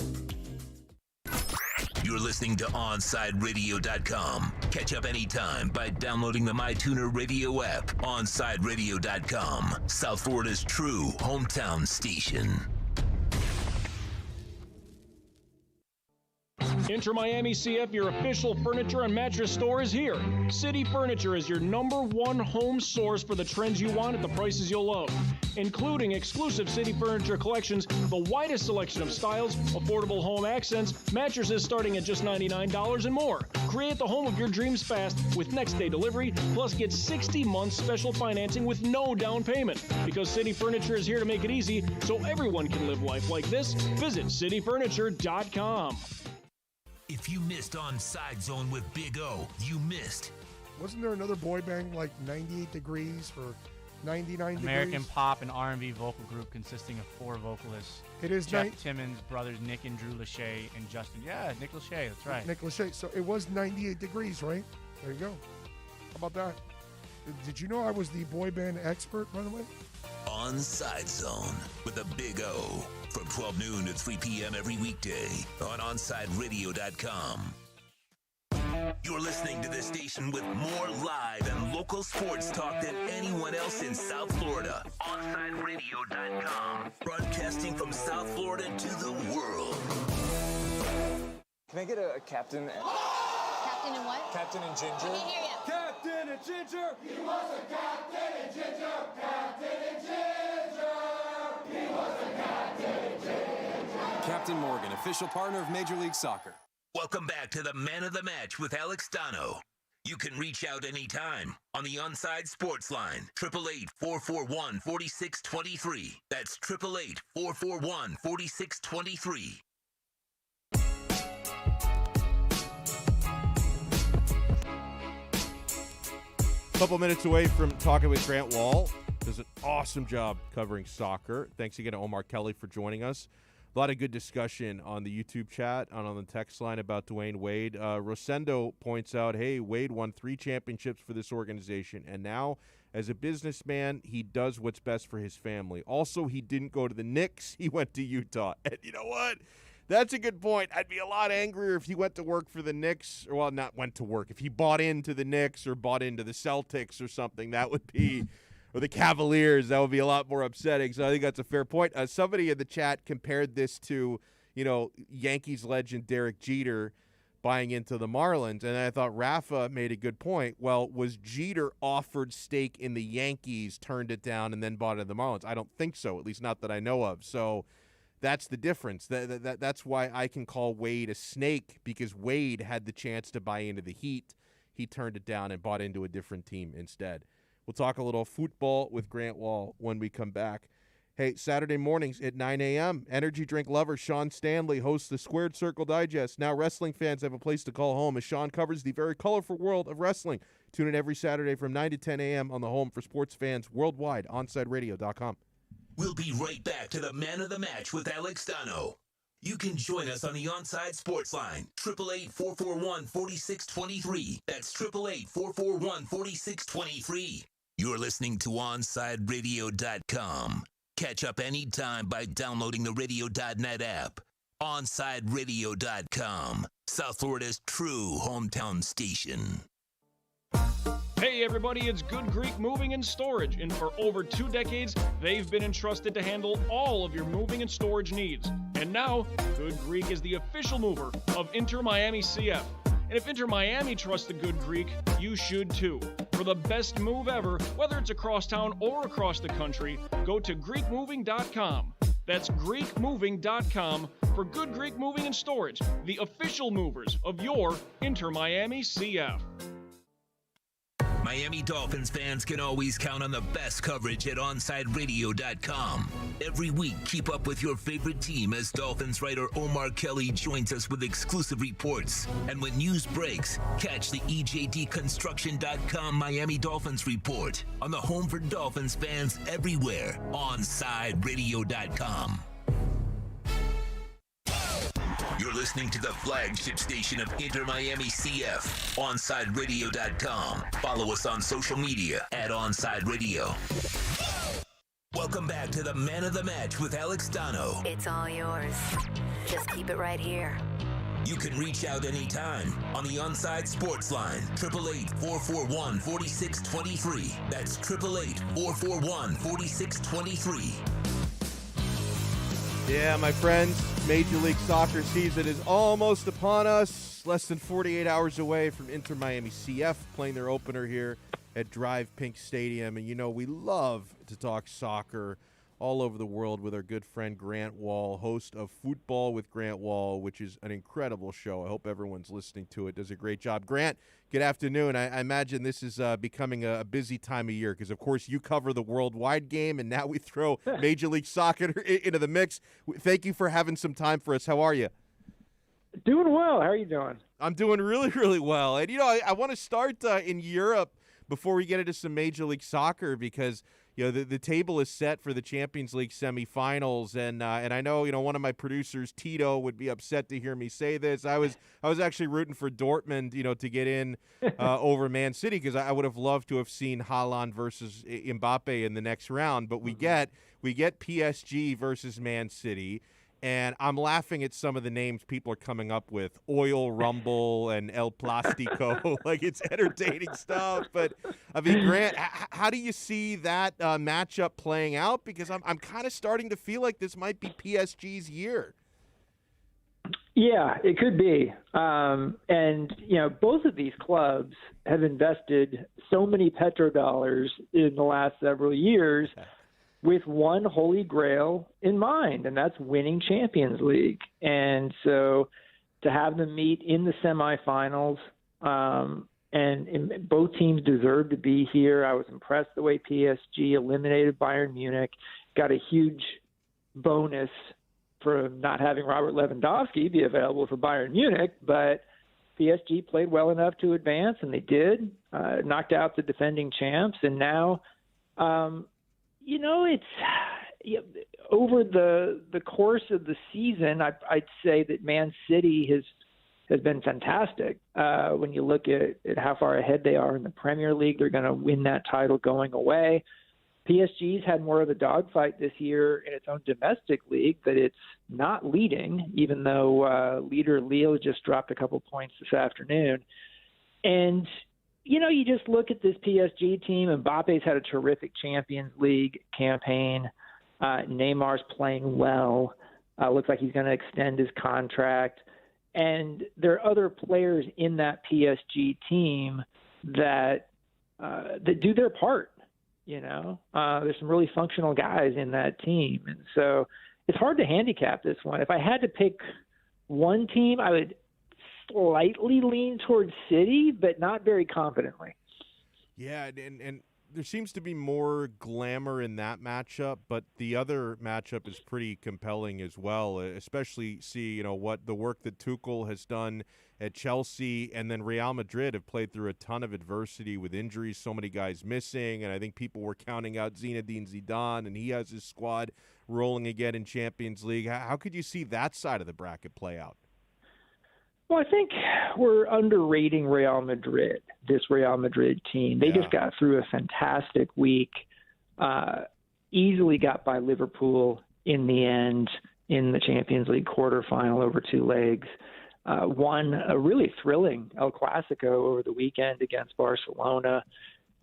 You're listening to OnsideRadio.com. Catch up anytime by downloading the MyTuner Radio app. OnsideRadio.com, South Florida's true hometown station. Inter Miami CF, your official furniture and mattress store, is here. City Furniture is your #1 home source for the trends you want at the prices you'll love, including exclusive City Furniture collections, the widest selection of styles, affordable home accents, mattresses starting at just $99 and more. Create the home of your dreams fast with next-day delivery, plus get 60 months special financing with no down payment. Because City Furniture is here to make it easy so everyone can live life like this, visit cityfurniture.com. If you missed On Side Zone with Big O, you missed. Wasn't there another boy band like 98 Degrees for 99 American degrees. pop and R&B vocal group consisting of 4 vocalists. It is Jeff Timmons, brothers Nick and Drew Lachey, and Justin. Yeah, Nick Lachey, that's right. Nick Lachey. So it was 98 degrees, right? There you go. How about that? Did you know I was the boy band expert, by the way? Onside Zone with a big O from 12 noon to 3 p.m. every weekday on OnsideRadio.com. You're listening to this station with more live and local sports talk than anyone else in South Florida. OnsideRadio.com. Broadcasting from South Florida to the world. Can I get a captain? Captain and what? Captain and Ginger. I can't hear you. Captain and Ginger. He was a captain and ginger. Captain and ginger. He was a captain and ginger. Captain Morgan, official partner of Major League Soccer. Welcome back to the Man of the Match with Alex Donno. You can reach out anytime on the Onside Sports Line, 888-441-4623. That's 888-441-4623. Couple minutes away from talking with Grant Wahl. Does an awesome job covering soccer. Thanks again to Omar Kelly for joining us. A lot of good discussion on the YouTube chat and on the text line about Dwayne Wade. Rosendo points out, hey, Wade won 3 championships for this organization, and now, as a businessman, he does what's best for his family. Also, he didn't go to the Knicks. He went to Utah. And you know what? That's a good point. I'd be a lot angrier if he went to work for the Knicks, or, well, not went to work. If he bought into the Knicks or bought into the Celtics or something, that would be, or the Cavaliers, that would be a lot more upsetting. So I think that's a fair point. Somebody in the chat compared this to, Yankees legend Derek Jeter buying into the Marlins, and I thought Rafa made a good point. Well, was Jeter offered stake in the Yankees, turned it down, and then bought into the Marlins? I don't think so, at least not that I know of. So that's the difference. That's why I can call Wade a snake, because Wade had the chance to buy into the Heat. He turned it down and bought into a different team instead. We'll talk a little football with Grant Wahl when we come back. Hey, Saturday mornings at 9 a.m., energy drink lover Sean Stanley hosts the Squared Circle Digest. Now wrestling fans have a place to call home as Sean covers the very colorful world of wrestling. Tune in every Saturday from 9 to 10 a.m. on the home for sports fans worldwide, OnsideRadio.com. We'll be right back to the Man of the Match with Alex Donno. You can join us on the Onside Sports Line, 888-441-4623. That's 888-441-4623. You're listening to OnsideRadio.com. Catch up anytime by downloading the Radio.net app. OnsideRadio.com, South Florida's true hometown station. Hey everybody, it's Good Greek Moving and Storage, and for over 2 decades, they've been entrusted to handle all of your moving and storage needs. And now, Good Greek is the official mover of Inter Miami CF. And if Inter Miami trusts the Good Greek, you should too. For the best move ever, whether it's across town or across the country, go to GreekMoving.com. That's GreekMoving.com for Good Greek Moving and Storage, the official movers of your Inter Miami CF. Miami Dolphins fans can always count on the best coverage at OnsideRadio.com. Every week, keep up with your favorite team as Dolphins writer Omar Kelly joins us with exclusive reports. And when news breaks, catch the EJDConstruction.com Miami Dolphins report on the home for Dolphins fans everywhere, OnsideRadio.com. You're listening to the flagship station of Inter Miami CF, OnsideRadio.com. Follow us on social media at Onside Radio. Welcome back to the Man of the Match with Alex Donno. It's all yours. Just keep it right here. You can reach out anytime on the Onside Sports Line, 888-441-4623. That's 888-441-4623. Yeah, my friends, Major League Soccer season is almost upon us. Less than 48 hours away from Inter Miami CF playing their opener here at Drive Pink Stadium. And, we love to talk soccer all over the world with our good friend Grant Wahl, host of Football with Grant Wahl, which is an incredible show. I hope everyone's listening to it. Does a great job. Grant, good afternoon. I imagine this is becoming a busy time of year because, of course, you cover the worldwide game, and now we throw Major League Soccer into the mix. Thank you for having some time for us. How are you? Doing well. How are you doing? I'm doing really, really well. And, I want to start in Europe before we get into some Major League Soccer because, the table is set for the Champions League semifinals, and I know one of my producers, Tito, would be upset to hear me say this. I was actually rooting for Dortmund, to get in over Man City, because I would have loved to have seen Haaland versus Mbappe in the next round, but we get PSG versus Man City. And I'm laughing at some of the names people are coming up with, Oil Rumble and El Plastico. Like, it's entertaining stuff. But, I mean, Grant, how do you see that matchup playing out? Because I'm kind of starting to feel like this might be PSG's year. Yeah, it could be. And, both of these clubs have invested so many petrodollars in the last several years with one holy grail in mind, and that's winning Champions League. And so to have them meet in the semifinals, and both teams deserve to be here. I was impressed the way PSG eliminated Bayern Munich, got a huge bonus for not having Robert Lewandowski be available for Bayern Munich, but PSG played well enough to advance, and they did, knocked out the defending champs, and now it's over the course of the season, I'd say that Man City has been fantastic. When you look at how far ahead they are in the Premier League, they're going to win that title going away. PSG's had more of a dogfight this year in its own domestic league, but it's not leading, even though leader Lille just dropped a couple points this afternoon. And you just look at this PSG team, and Mbappe's had a terrific Champions League campaign. Neymar's playing well. Looks like he's going to extend his contract. And there are other players in that PSG team that do their part. There's some really functional guys in that team. And so it's hard to handicap this one. If I had to pick one team, I would slightly lean towards City, but not very confidently. Yeah, and there seems to be more glamour in that matchup, but the other matchup is pretty compelling as well, especially what the work that Tuchel has done at Chelsea, and then Real Madrid have played through a ton of adversity with injuries, so many guys missing, and I think people were counting out Zinedine Zidane, and he has his squad rolling again in Champions League. How could you see that side of the bracket play out? Well, I think we're underrating Real Madrid, this Real Madrid team. They just got through a fantastic week, easily got by Liverpool in the end in the Champions League quarterfinal over two legs, won a really thrilling El Clasico over the weekend against Barcelona,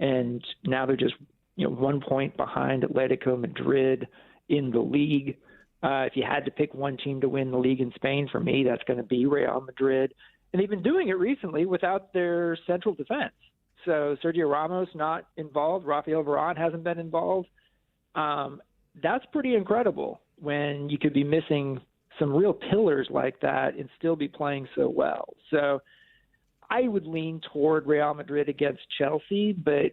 and now they're just 1 point behind Atletico Madrid in the league. If you had to pick one team to win the league in Spain, for me, that's going to be Real Madrid. And they've been doing it recently without their central defense. So Sergio Ramos not involved. Rafael Varane hasn't been involved. That's pretty incredible when you could be missing some real pillars like that and still be playing so well. So I would lean toward Real Madrid against Chelsea, but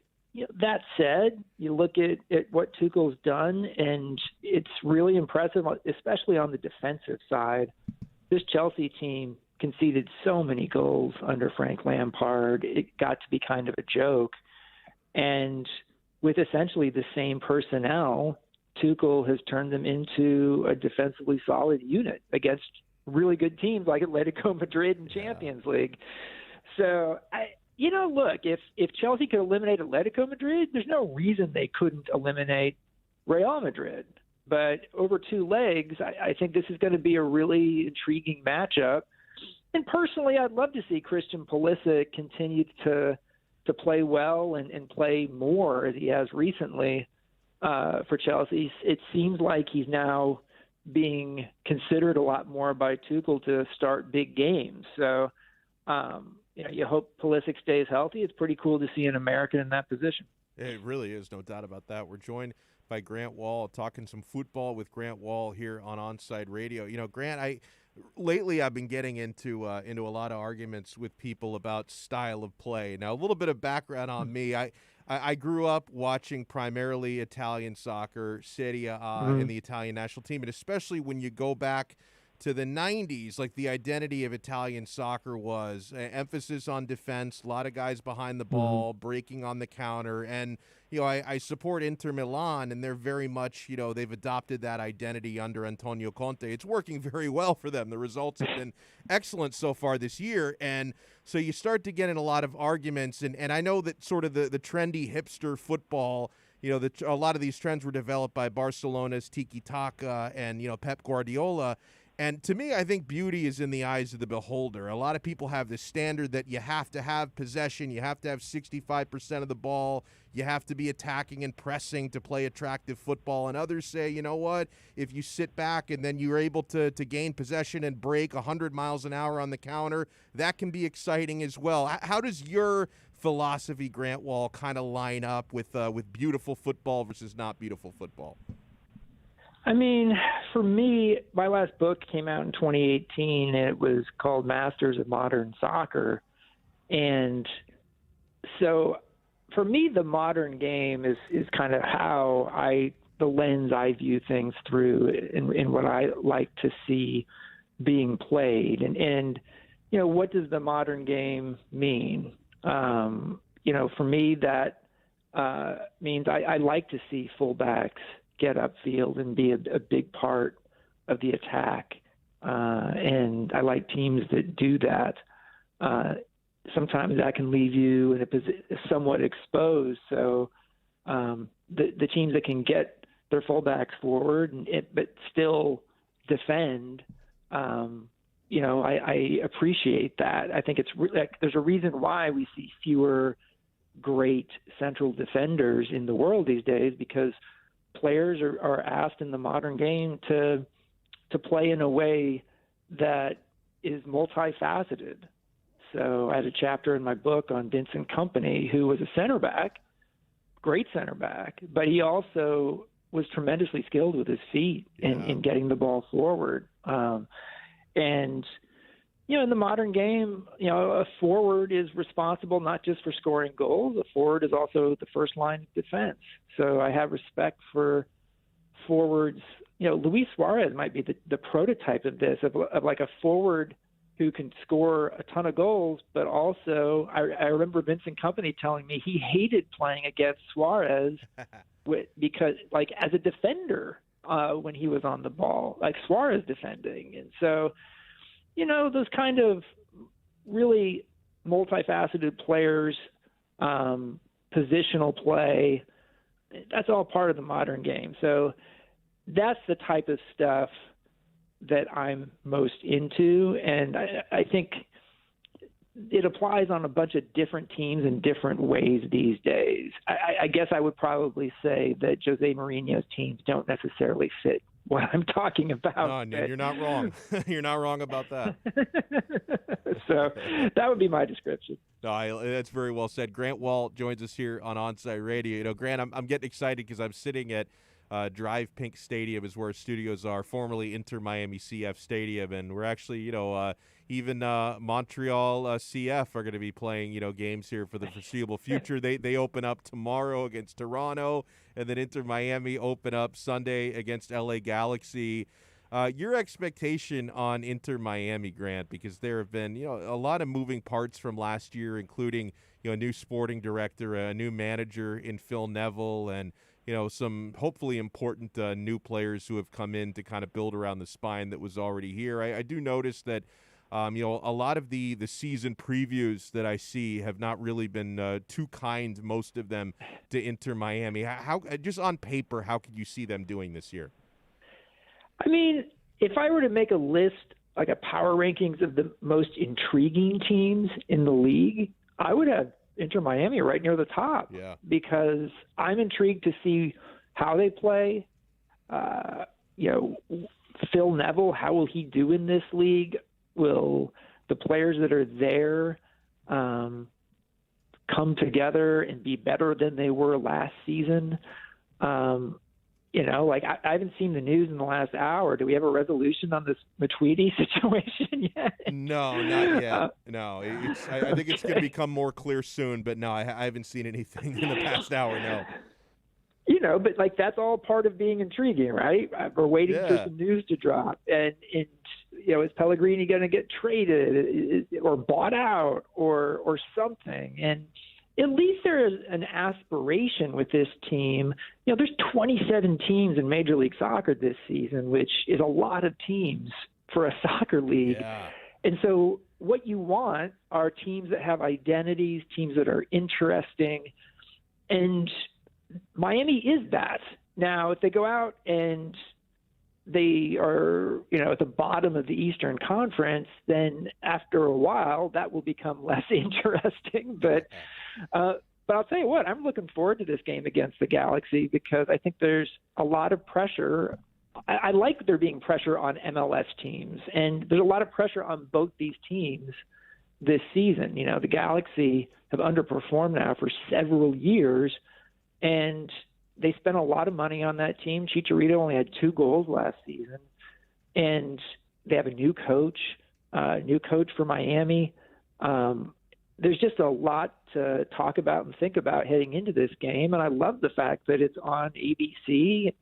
that said, you look at what Tuchel's done, and it's really impressive, especially on the defensive side. This Chelsea team conceded so many goals under Frank Lampard. It got to be kind of a joke. And with essentially the same personnel, Tuchel has turned them into a defensively solid unit against really good teams like Atletico Madrid in Champions League. So, look, if Chelsea could eliminate Atletico Madrid, there's no reason they couldn't eliminate Real Madrid. But over two legs, I think this is going to be a really intriguing matchup. And personally, I'd love to see Christian Pulisic continue to play well and play more as he has recently for Chelsea. It seems like he's now being considered a lot more by Tuchel to start big games. So, you hope Pulisic stays healthy. It's pretty cool to see an American in that position. It really is, no doubt about that. We're joined by Grant Wall, talking some football with Grant Wall here on Onside Radio. Grant, lately I've been getting into a lot of arguments with people about style of play. Now, a little bit of background on me. I grew up watching primarily Italian soccer, Serie A, and the Italian national team, and especially when you go back to the 90s, like the identity of Italian soccer was emphasis on defense, a lot of guys behind the ball, breaking on the counter. And, I support Inter Milan, and they're very much, they've adopted that identity under Antonio Conte. It's working very well for them. The results have been excellent so far this year. And so you start to get in a lot of arguments. And I know that sort of the trendy hipster football, a lot of these trends were developed by Barcelona's tiki-taka and, Pep Guardiola. And to me, I think beauty is in the eyes of the beholder. A lot of people have this standard that you have to have possession, you have to have 65% of the ball, you have to be attacking and pressing to play attractive football. And others say, you know what, if you sit back and then you're able to gain possession and break 100 miles an hour on the counter, that can be exciting as well. How does your philosophy, Grant Wahl, kind of line up with beautiful football versus not beautiful football? I mean, for me, my last book came out in 2018. It was called Masters of Modern Soccer. And so for me, the modern game is kind of the lens I view things through in what I like to see being played. And what does the modern game mean? For me, that means I like to see fullbacks get upfield and be a big part of the attack. And I like teams that do that. Sometimes that can leave you in a position somewhat exposed. So the teams that can get their fullbacks forward but still defend, I appreciate that. I think it's there's a reason why we see fewer great central defenders in the world these days, because players are asked in the modern game to play in a way that is multifaceted. So I had a chapter in my book on Vincent Kompany, who was a center back, great center back, but he also was tremendously skilled with his feet in getting the ball forward. And in the modern game, a forward is responsible not just for scoring goals. A forward is also the first line of defense. So I have respect for forwards. Luis Suarez might be the prototype of this, of like a forward who can score a ton of goals, but also I remember Vincent Kompany telling me he hated playing against Suarez because, like, as a defender when he was on the ball, like Suarez defending. And so, those kind of really multifaceted players, positional play, that's all part of the modern game. So that's the type of stuff that I'm most into. And I think it applies on a bunch of different teams in different ways these days. I guess I would probably say that Jose Mourinho's teams don't necessarily fit what I'm talking about. No, you're not wrong. You're not wrong about that. So that would be my description. No, that's very well said. Grant Wahl joins us here on Onside Radio. Grant, I'm getting excited because I'm sitting at Drive Pink Stadium is where our studios are, formerly Inter Miami CF Stadium, and we're actually, even Montreal CF are going to be playing, games here for the foreseeable future. They open up tomorrow against Toronto, and then Inter Miami open up Sunday against LA Galaxy. Your expectation on Inter Miami, Grant, because there have been, a lot of moving parts from last year, including, a new sporting director, a new manager in Phil Neville, and some hopefully important new players who have come in to kind of build around the spine that was already here. I do notice that, a lot of the season previews that I see have not really been too kind, most of them, to Inter Miami. How just on paper, how could you see them doing this year? I mean, if I were to make a list, like a power rankings of the most intriguing teams in the league, I would have Inter Miami right near the top. Yeah. Because I'm intrigued to see how they play. Phil Neville, how will he do in this league? Will the players that are there come together and be better than they were last season? I haven't seen the news in the last hour. Do we have a resolution on this Matuidi situation yet? No, not yet. No, I think it's going to become more clear soon, but no, I haven't seen anything in the past hour, no. But that's all part of being intriguing, right? We're waiting for some news to drop. And is Pellegrini going to get traded or bought out or something? And at least there is an aspiration with this team. There's 27 teams in Major League Soccer this season, which is a lot of teams for a soccer league. Yeah. And so what you want are teams that have identities, teams that are interesting. And Miami is that. Now, if they go out and they are, at the bottom of the Eastern Conference, then after a while that will become less interesting. But I'll tell you what, I'm looking forward to this game against the Galaxy because I think there's a lot of pressure. I like there being pressure on MLS teams, and there's a lot of pressure on both these teams this season. The Galaxy have underperformed now for several years, and they spent a lot of money on that team. Chicharito only had 2 goals last season, and they have a new coach for Miami. There's just a lot to talk about and think about heading into this game, and I love the fact that it's on ABC,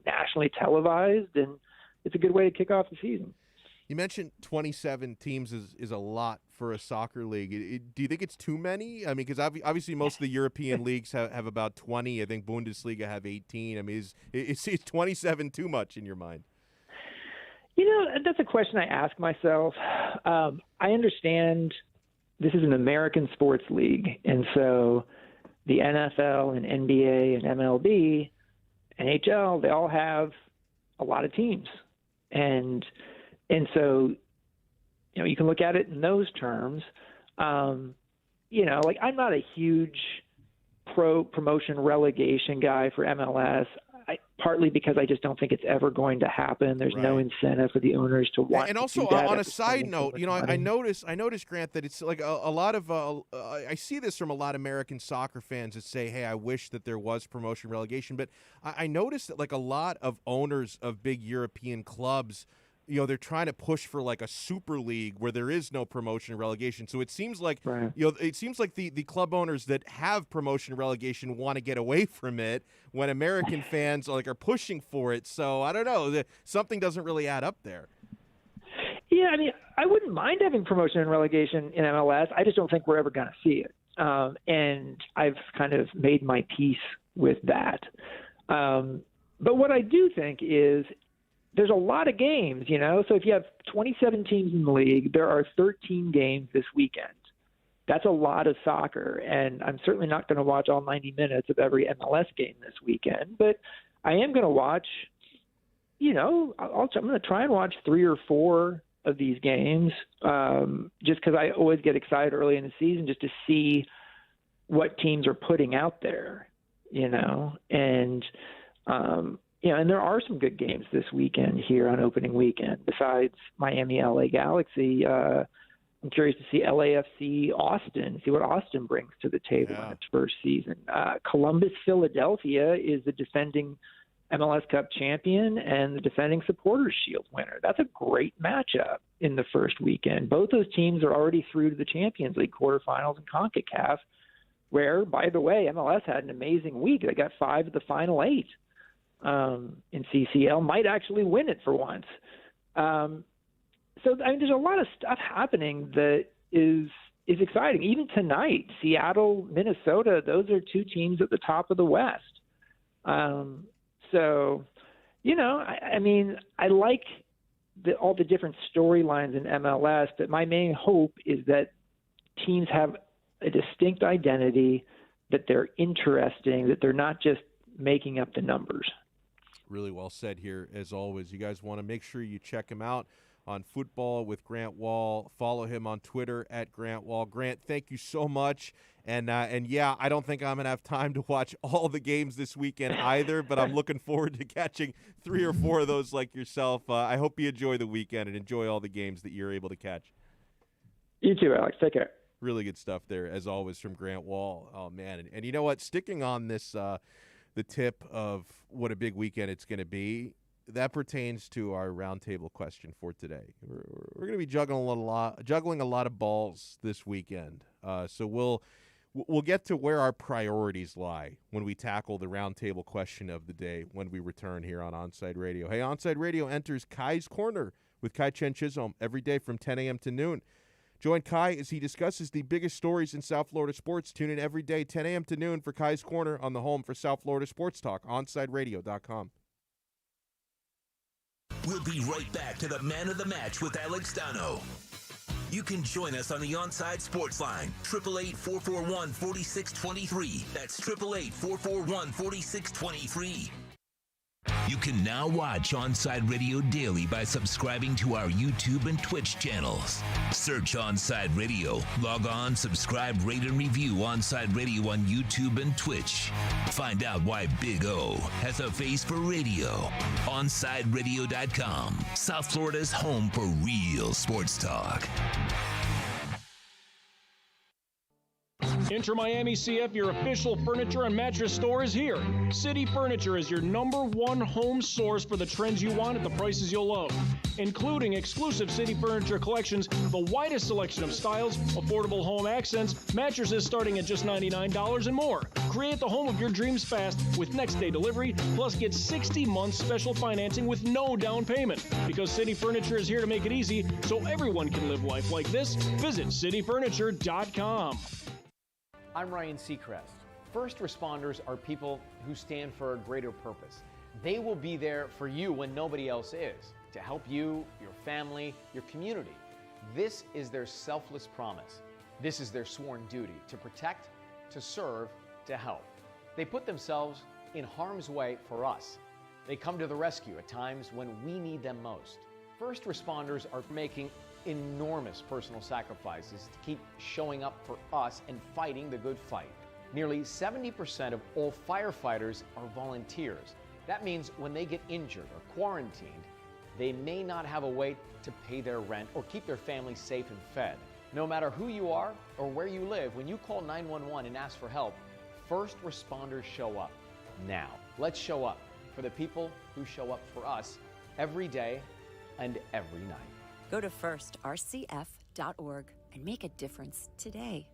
nationally televised, and it's a good way to kick off the season. You mentioned 27 teams is a lot for a soccer league. Do you think it's too many? I mean, because obviously most of the European leagues have about 20. I think Bundesliga have 18. I mean, is 27 too much in your mind? That's a question I ask myself. I understand this is an American sports league, and so the NFL and NBA and MLB, NHL, they all have a lot of teams. And so, you can look at it in those terms. I'm not a huge promotion relegation guy for MLS, partly because I just don't think it's ever going to happen. There's no incentive for the owners to want. And also, to do that on a side note, I noticed, Grant, that it's like a lot of I see this from a lot of American soccer fans that say, "Hey, I wish that there was promotion relegation." But I noticed that like a lot of owners of big European clubs, they're trying to push for like a super league where there is no promotion and relegation. So it seems like, the club owners that have promotion and relegation want to get away from it when American fans are pushing for it. So I don't know, something doesn't really add up there. Yeah, I mean, I wouldn't mind having promotion and relegation in MLS. I just don't think we're ever going to see it. And I've kind of made my peace with that. But what I do think is, there's a lot of games, So if you have 27 teams in the league, there are 13 games this weekend. That's a lot of soccer, and I'm certainly not going to watch all 90 minutes of every MLS game this weekend. But I am going to watch, I'm going to try and watch 3 or 4 of these games, just because I always get excited early in the season just to see what teams are putting out there, and there are some good games this weekend here on opening weekend. Besides Miami, LA Galaxy, I'm curious to see LAFC Austin, see what Austin brings to the table in its first season. Columbus, Philadelphia is the defending MLS Cup champion and the defending Supporters Shield winner. That's a great matchup in the first weekend. Both those teams are already through to the Champions League quarterfinals in CONCACAF, where, by the way, MLS had an amazing week. They got 5 of the final 8. In CCL, might actually win it for once. So there's a lot of stuff happening that is exciting. Even tonight, Seattle, Minnesota, those are 2 teams at the top of the West. I like all the different storylines in MLS, but my main hope is that teams have a distinct identity, that they're interesting, that they're not just making up the numbers. Really well said here, as always. You guys want to make sure you check him out on Football with Grant Wall. Follow him on Twitter at Grant Wall. Grant, thank you so much. And yeah, I don't think I'm going to have time to watch all the games this weekend either, but I'm looking forward to catching 3 or 4 of those like yourself. I hope you enjoy the weekend and enjoy all the games that you're able to catch. You too, Alex. Take care. Really good stuff there, as always, from Grant Wall. Oh, man. And you know what? Sticking on this the tip of what a big weekend it's going to be, that pertains to our roundtable question for today. We're going to be juggling a lot of balls this weekend. So we'll get to where our priorities lie when we tackle the roundtable question of the day when we return here on Onside Radio. Hey, Onside Radio enters Kai's Corner with Kai Chen Chisholm every day from 10 a.m. to noon. Join Kai as he discusses the biggest stories in South Florida sports. Tune in every day, 10 a.m. to noon, for Kai's Corner on the home for South Florida Sports Talk, OnsideRadio.com. We'll be right back to the Man of the Match with Alex Donno. You can join us on the Onside Sports Line, 888-441-4623. That's 888-441-4623. You can now watch Onside Radio daily by subscribing to our YouTube and Twitch channels. Search Onside Radio. Log on, subscribe, rate, and review Onside Radio on YouTube and Twitch. Find out why Big O has a face for radio. OnsideRadio.com, South Florida's home for real sports talk. Inter Miami CF, your official furniture and mattress store, is here. City Furniture is your #1 home source for the trends you want at the prices you'll love, including exclusive City Furniture collections, the widest selection of styles, affordable home accents, mattresses starting at just $99 and more. Create the home of your dreams fast with next-day delivery, plus get 60 months special financing with no down payment. Because City Furniture is here to make it easy so everyone can live life like this, visit cityfurniture.com. I'm Ryan Seacrest. First responders are people who stand for a greater purpose. They will be there for you when nobody else is, to help you, your family, your community. This is their selfless promise. This is their sworn duty, to protect, to serve, to help. They put themselves in harm's way for us. They come to the rescue at times when we need them most. First responders are making enormous personal sacrifices to keep showing up for us and fighting the good fight. Nearly 70% of all firefighters are volunteers. That means when they get injured or quarantined, they may not have a way to pay their rent or keep their family safe and fed. No matter who you are or where you live, when you call 911 and ask for help, first responders show up. Now, let's show up for the people who show up for us every day and every night. Go to firstrcf.org and make a difference today.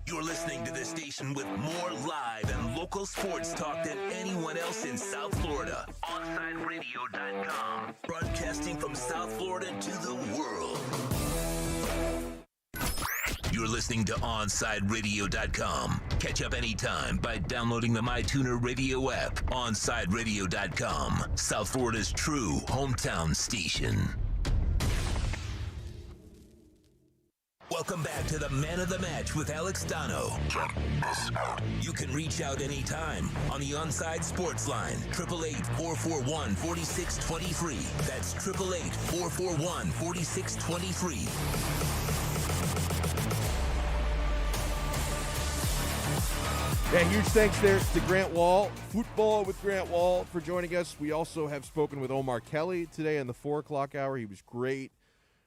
You're listening to the station with more live and local sports talk than anyone else in South Florida. OnsideRadio.com. Broadcasting from South Florida to the world. You're listening to OnsideRadio.com. Catch up anytime by downloading the MyTuner Radio app. OnsideRadio.com, South Florida's true hometown station. Welcome back to the Man of the Match with Alex Donno. Check this out. You can reach out anytime on the Onside Sports Line, 888-441-4623. That's 888-441-4623. Yeah, huge thanks there to Grant Wall, Football with Grant Wall, for joining us. We also have spoken with Omar Kelly today in the 4 o'clock hour. He was great.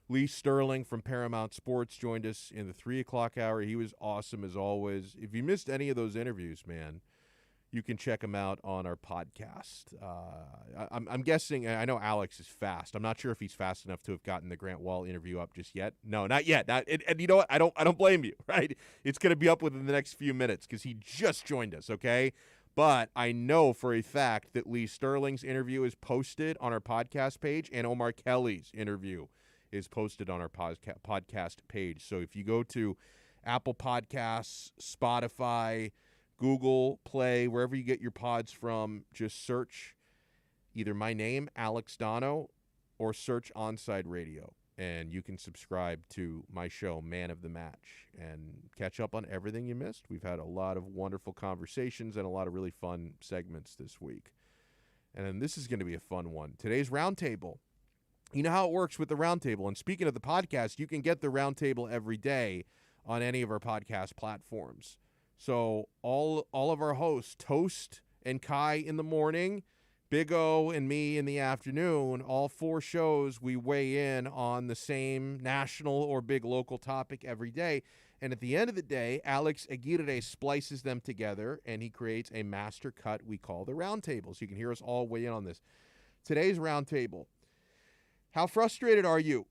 Lee Sterling from Paramount Sports joined us in the 3 o'clock hour. He was awesome as always. If you missed any of those interviews, man, you can check them out on our podcast. I'm guessing, I know Alex is fast. I'm not sure if he's fast enough to have gotten the Grant Wall interview up just yet. No, not yet. And you know what? I don't blame you, right? It's going to be up within the next few minutes because he just joined us, okay? But I know for a fact that Lee Sterling's interview is posted on our podcast page, and Omar Kelly's interview is posted on our podcast page. So if you go to Apple Podcasts, Spotify, Google Play, wherever you get your pods from, just search either my name, Alex Donno, or search Onside Radio, and you can subscribe to my show, Man of the Match, and catch up on everything you missed. We've had a lot of wonderful conversations and a lot of really fun segments this week. And then this is going to be a fun one. Today's Roundtable. You know how it works with the Roundtable. And speaking of the podcast, you can get the Roundtable every day on any of our podcast platforms. So all of our hosts, Toast and Kai in the morning, Big O and me in the afternoon, all 4 shows, we weigh in on the same national or big local topic every day. And at the end of the day, Alex Aguirre splices them together, and he creates a master cut we call the Roundtable. So you can hear us all weigh in on this. Today's Roundtable. How frustrated are you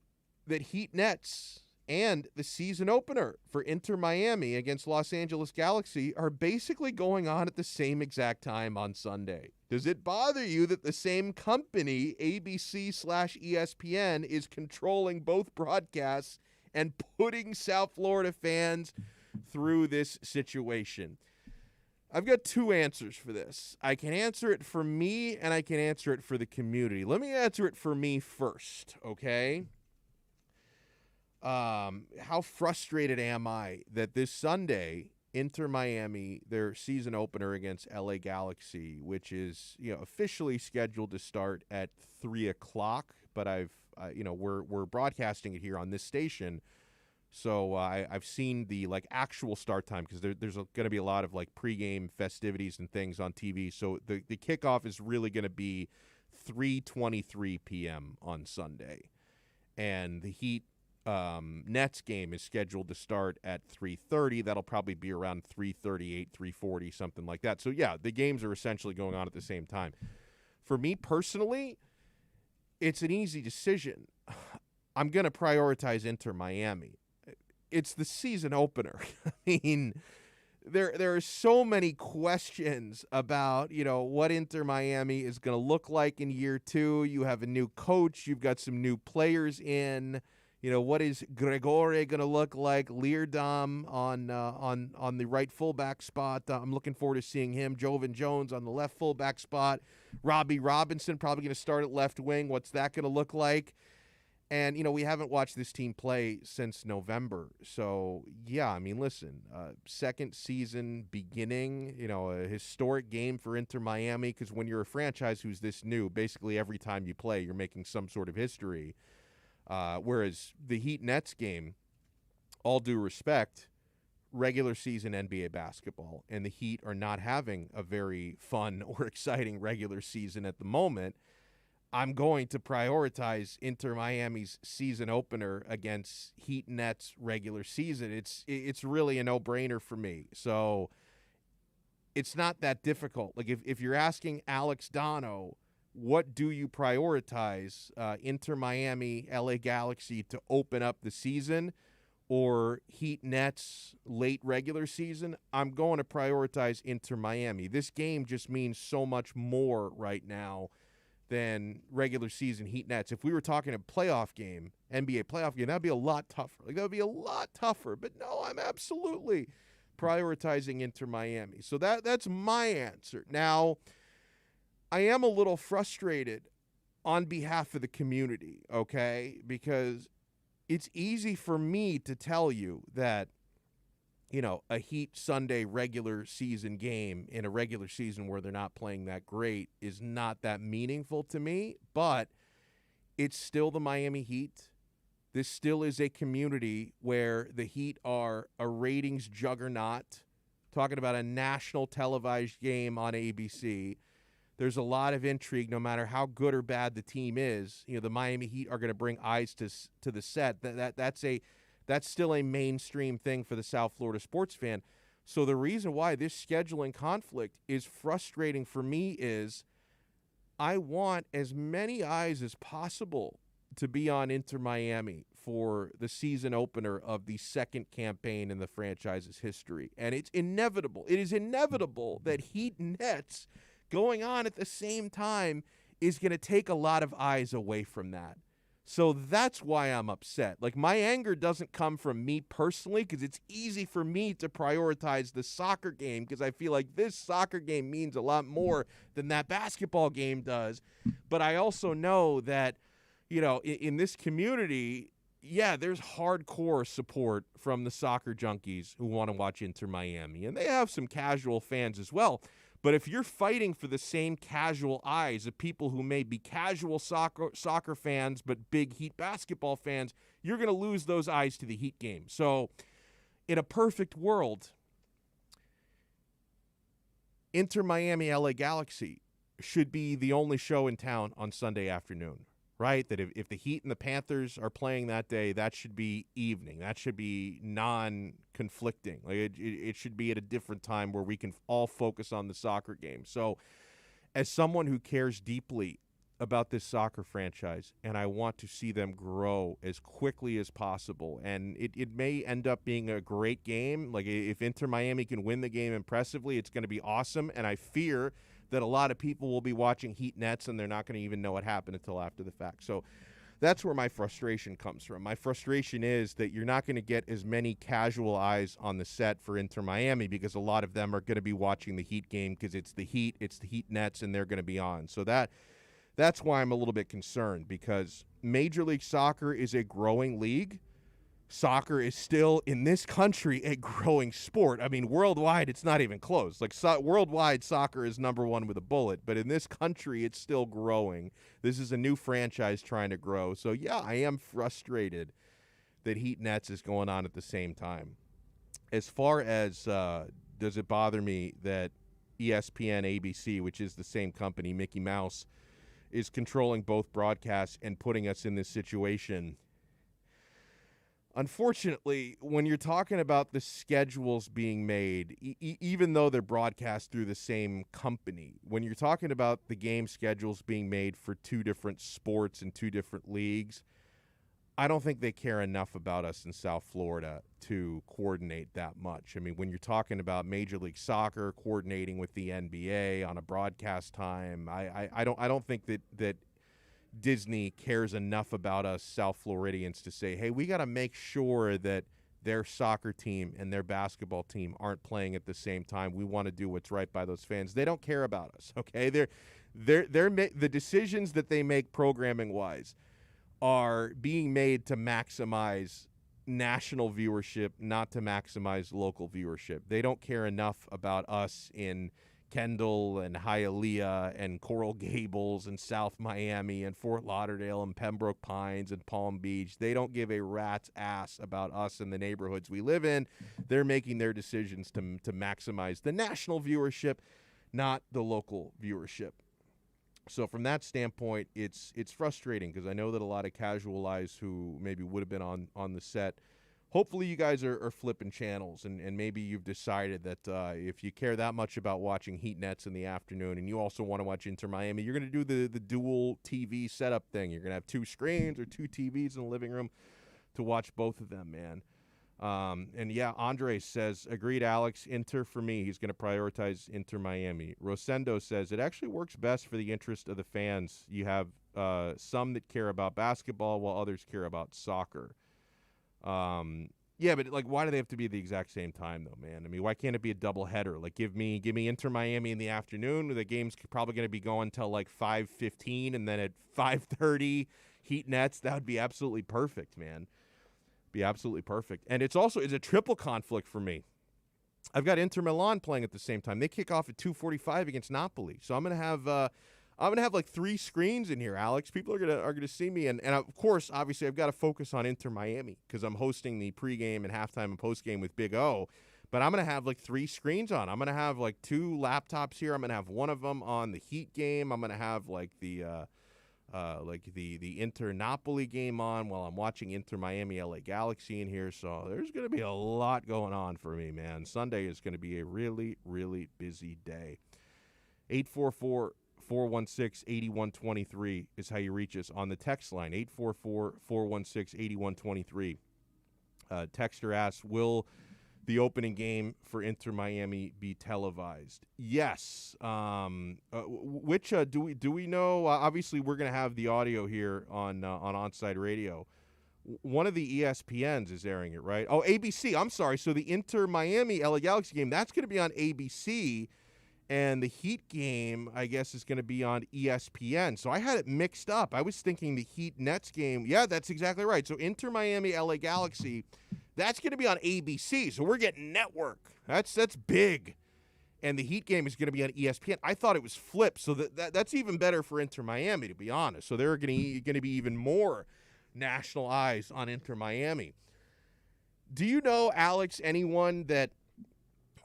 that Heat Nets and the season opener for Inter Miami against Los Angeles Galaxy are basically going on at the same exact time on Sunday. Does it bother you that the same company, ABC/ESPN, is controlling both broadcasts and putting South Florida fans through this situation? I've got two answers for this. I can answer it for me, and I can answer it for the community. Let me answer it for me first, okay? How frustrated am I that this Sunday, Inter Miami, their season opener against LA Galaxy, which is officially scheduled to start at 3:00, but we're broadcasting it here on this station, so I've seen the actual start time because there's going to be a lot of pregame festivities and things on TV. So the kickoff is really going to be 3:23 p.m. on Sunday, and the Heat Nets game is scheduled to start at 3:30. That'll probably be around 3:38, 3:40, something like that. So yeah, the games are essentially going on at the same time. For me personally, it's an easy decision. I'm going to prioritize Inter Miami. It's the season opener. I mean, there are so many questions about, what Inter Miami is going to look like in year 2. You have a new coach. You've got some new players in. What is Gregore going to look like? Leerdam on the right fullback spot. I'm looking forward to seeing him. Jovan Jones on the left fullback spot. Robbie Robinson probably going to start at left wing. What's that going to look like? And, we haven't watched this team play since November. So, yeah, I mean, listen, second season beginning, a historic game for Inter Miami, because when you're a franchise who's this new, basically every time you play, you're making some sort of history. Whereas the Heat Nets game, all due respect, regular season NBA basketball, and the Heat are not having a very fun or exciting regular season at the moment. I'm going to prioritize Inter Miami's season opener against Heat Nets regular season. It's really a no-brainer for me. So it's not that difficult. If you're asking Alex Donno, what do you prioritize, Inter Miami, LA Galaxy to open up the season, or Heat Nets late regular season? I'm going to prioritize Inter Miami. This game just means so much more right now than regular season Heat Nets. If we were talking a playoff game, NBA playoff game, that'd be a lot tougher. That would be a lot tougher. But no, I'm absolutely prioritizing Inter Miami. So that's my answer. Now, I am a little frustrated on behalf of the community, okay? Because it's easy for me to tell you that, a Heat Sunday regular season game in a regular season where they're not playing that great is not that meaningful to me, but it's still the Miami Heat. This still is a community where the Heat are a ratings juggernaut, talking about a national televised game on ABC. There's a lot of intrigue no matter how good or bad the team is. The Miami Heat are going to bring eyes to the set. That's still a mainstream thing for the South Florida sports fan. So the reason why this scheduling conflict is frustrating for me is I want as many eyes as possible to be on Inter Miami for the season opener of the second campaign in the franchise's history. And it's inevitable. It is inevitable that Heat Nets going on at the same time is going to take a lot of eyes away from that. So that's why I'm upset. My anger doesn't come from me personally, because it's easy for me to prioritize the soccer game because I feel like this soccer game means a lot more than that basketball game does. But I also know that, in this community, yeah, there's hardcore support from the soccer junkies who want to watch Inter Miami. And they have some casual fans as well. But if you're fighting for the same casual eyes of people who may be casual soccer fans but big Heat basketball fans, you're going to lose those eyes to the Heat game. So in a perfect world, Inter Miami LA Galaxy should be the only show in town on Sunday afternoon, right? That if the Heat and the Panthers are playing that day, that should be evening. That should be non-conflicting. It should be at a different time where we can all focus on the soccer game. So as someone who cares deeply about this soccer franchise, and I want to see them grow as quickly as possible. And it may end up being a great game. Like, if Inter Miami can win the game impressively, it's going to be awesome. And I fear that a lot of people will be watching Heat Nets, and they're not going to even know what happened until after the fact. So that's where my frustration comes from. My frustration is that you're not going to get as many casual eyes on the set for Inter Miami, because a lot of them are going to be watching the Heat game because it's the Heat Nets, and they're going to be on. So that's why I'm a little bit concerned, because Major League Soccer is a growing league. Soccer is still, in this country, a growing sport. I mean, worldwide, it's not even close. Like, worldwide, soccer is number one with a bullet. But in this country, it's still growing. This is a new franchise trying to grow. So, yeah, I am frustrated that Heat Nets is going on at the same time. As far as does it bother me that ESPN, ABC, which is the same company, Mickey Mouse, is controlling both broadcasts and putting us in this situation? Unfortunately, when you're talking about the schedules being made, even though they're broadcast through the same company, when you're talking about the game schedules being made for two different sports and two different leagues, I don't think they care enough about us in South Florida to coordinate that much. I mean, when you're talking about Major League Soccer coordinating with the NBA on a broadcast time, I don't think that Disney cares enough about us South Floridians to say, hey, we got to make sure that their soccer team and their basketball team aren't playing at the same time. We want to do what's right by those fans. They don't care about us, okay? The decisions that they make programming-wise are being made to maximize national viewership, not to maximize local viewership. They don't care enough about us in Kendall and Hialeah and Coral Gables and South Miami and Fort Lauderdale and Pembroke Pines and Palm Beach. They don't give a rat's ass about us and the neighborhoods we live in. They're making their decisions to maximize the national viewership, not the local viewership. So from that standpoint, it's frustrating, because I know that a lot of casual eyes who maybe would have been on the set, hopefully you guys are flipping channels, and maybe you've decided that if you care that much about watching Heat Nets in the afternoon and you also want to watch Inter Miami, you're going to do the dual TV setup thing. You're going to have two screens or two TVs in the living room to watch both of them, man. And yeah, Andre says, agreed, Alex, Inter for me. He's going to prioritize Inter Miami. Rosendo says, it actually works best for the interest of the fans. You have some that care about basketball while others care about soccer. Yeah, but like, why do they have to be at the exact same time, though, man? I mean, why can't it be a doubleheader? Like, give me Inter Miami in the afternoon. The game's probably going to be going till like 5:15, and then at 5:30, Heat Nets. That would be absolutely perfect, man. Be absolutely perfect. And it's a triple conflict for me. I've got Inter Milan playing at the same time. They kick off at 2:45 against Napoli. So I'm gonna have like three screens in here, Alex. People are gonna see me, and of course, obviously, I've got to focus on Inter Miami because I'm hosting the pregame and halftime and postgame with Big O. But I'm gonna have like three screens on. I'm gonna have like two laptops here. I'm gonna have one of them on the Heat game. I'm gonna have like the Inter Napoli game on while I'm watching Inter Miami LA Galaxy in here. So there's going to be a lot going on for me, man. Sunday is going to be a really, really busy day. 844-416-8123 is how you reach us on the text line. 844-416-8123. Texter asks, will the opening game for Inter Miami be televised? Yes. Which do we know? Obviously, we're going to have the audio here on Onside Radio. One of the ESPNs is airing it, right? Oh, ABC. I'm sorry. So the Inter Miami LA Galaxy game, that's going to be on ABC, and the Heat game, I guess, is going to be on ESPN. So I had it mixed up. I was thinking the Heat Nets game. Yeah, that's exactly right. So Inter Miami LA Galaxy, that's going to be on ABC, so we're getting network. That's big. And the Heat game is going to be on ESPN. I thought it was flipped, so that's even better for Inter Miami, to be honest. So they're going to be even more national eyes on Inter Miami. Do you know, Alex, anyone that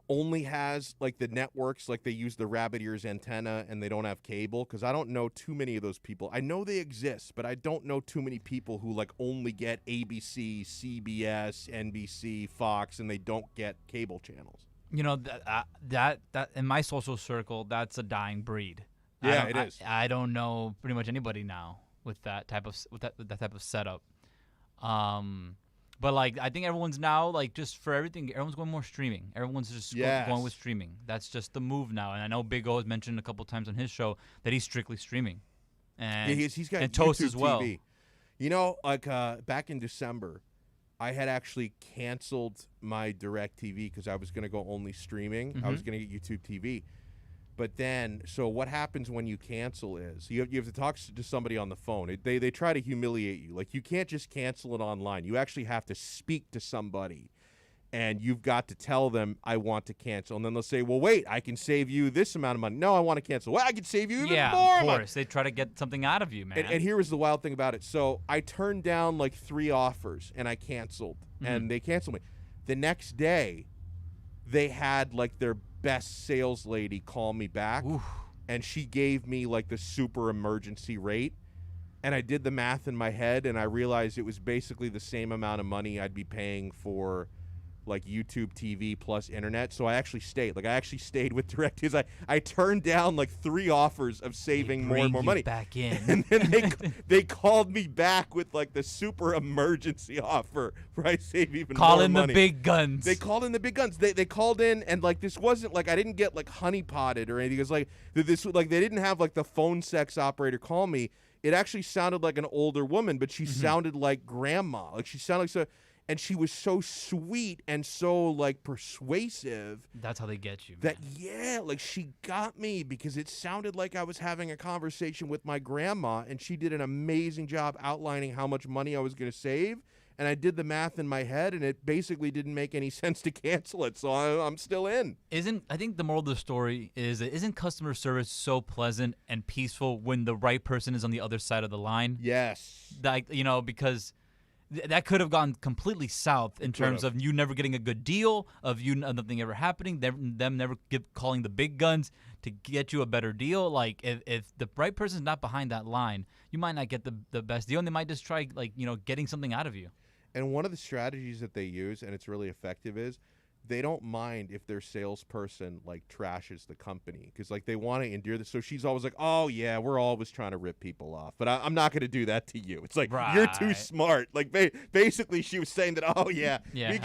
only has like the networks, like they use the rabbit ears antenna and they don't have cable? Because I don't know too many of those people. I know they exist, but I don't know too many people who like only get ABC, CBS, NBC, Fox, and they don't get cable channels. You know, that in my social circle, that's a dying breed. Yeah, it is. I don't know pretty much anybody now with that type of that type of setup. But like I think everyone's now like just for everything, everyone's going more streaming. Everyone's just going with streaming. That's just the move now. And I know Big O has mentioned a couple times on his show that he's strictly streaming. And he's got and Toast YouTube as well. TV. You know, like back in December, I had actually canceled my DirecTV because I was going to go only streaming. I was going to get YouTube TV. But then, so what happens when you cancel is you have to talk to somebody on the phone. They try to humiliate you. Like, you can't just cancel it online. You actually have to speak to somebody, and you've got to tell them, I want to cancel. And then they'll say, well, wait, I can save you this amount of money. No, I want to cancel. Well, I can save you even more of money. course. They try to get something out of you, man. And here was the wild thing about it. So I turned down like 3 offers, and I canceled, and they canceled me. The next day, they had like their best sales lady call me back. Oof. And she gave me like the super emergency rate, and I did the math in my head, and I realized it was basically the same amount of money I'd be paying for like YouTube TV plus internet. So I actually stayed. Like, I actually stayed with DirecTV. I turned down like 3 offers of saving more and more money. Back in. And then they called me back with like the super emergency offer where I save even more money. Call in the big guns. They called in the big guns. They called in, and like this wasn't like I didn't get like honeypotted or anything. It was like this, like they didn't have like the phone sex operator call me. It actually sounded like an older woman, but she sounded like grandma. Like, she sounded like so. And she was so sweet and so like persuasive. That's how they get you, man. Like she got me because it sounded like I was having a conversation with my grandma, and she did an amazing job outlining how much money I was going to save. And I did the math in my head, and it basically didn't make any sense to cancel it. So I'm still in. I think the moral of the story is that isn't customer service so pleasant and peaceful when the right person is on the other side of the line? Yes. Like, because that could have gone completely south in terms of you never getting a good deal, of nothing ever happening, them never calling the big guns to get you a better deal. Like, if the right person's not behind that line, you might not get the best deal, and they might just try, like, getting something out of you. And one of the strategies that they use, and it's really effective, is they don't mind if their salesperson like trashes the company, because like they want to endure this. So she's always like, "Oh yeah, we're always trying to rip people off, but I'm not going to do that to you." It's like, you're too smart. Like basically, she was saying that, "Oh yeah, we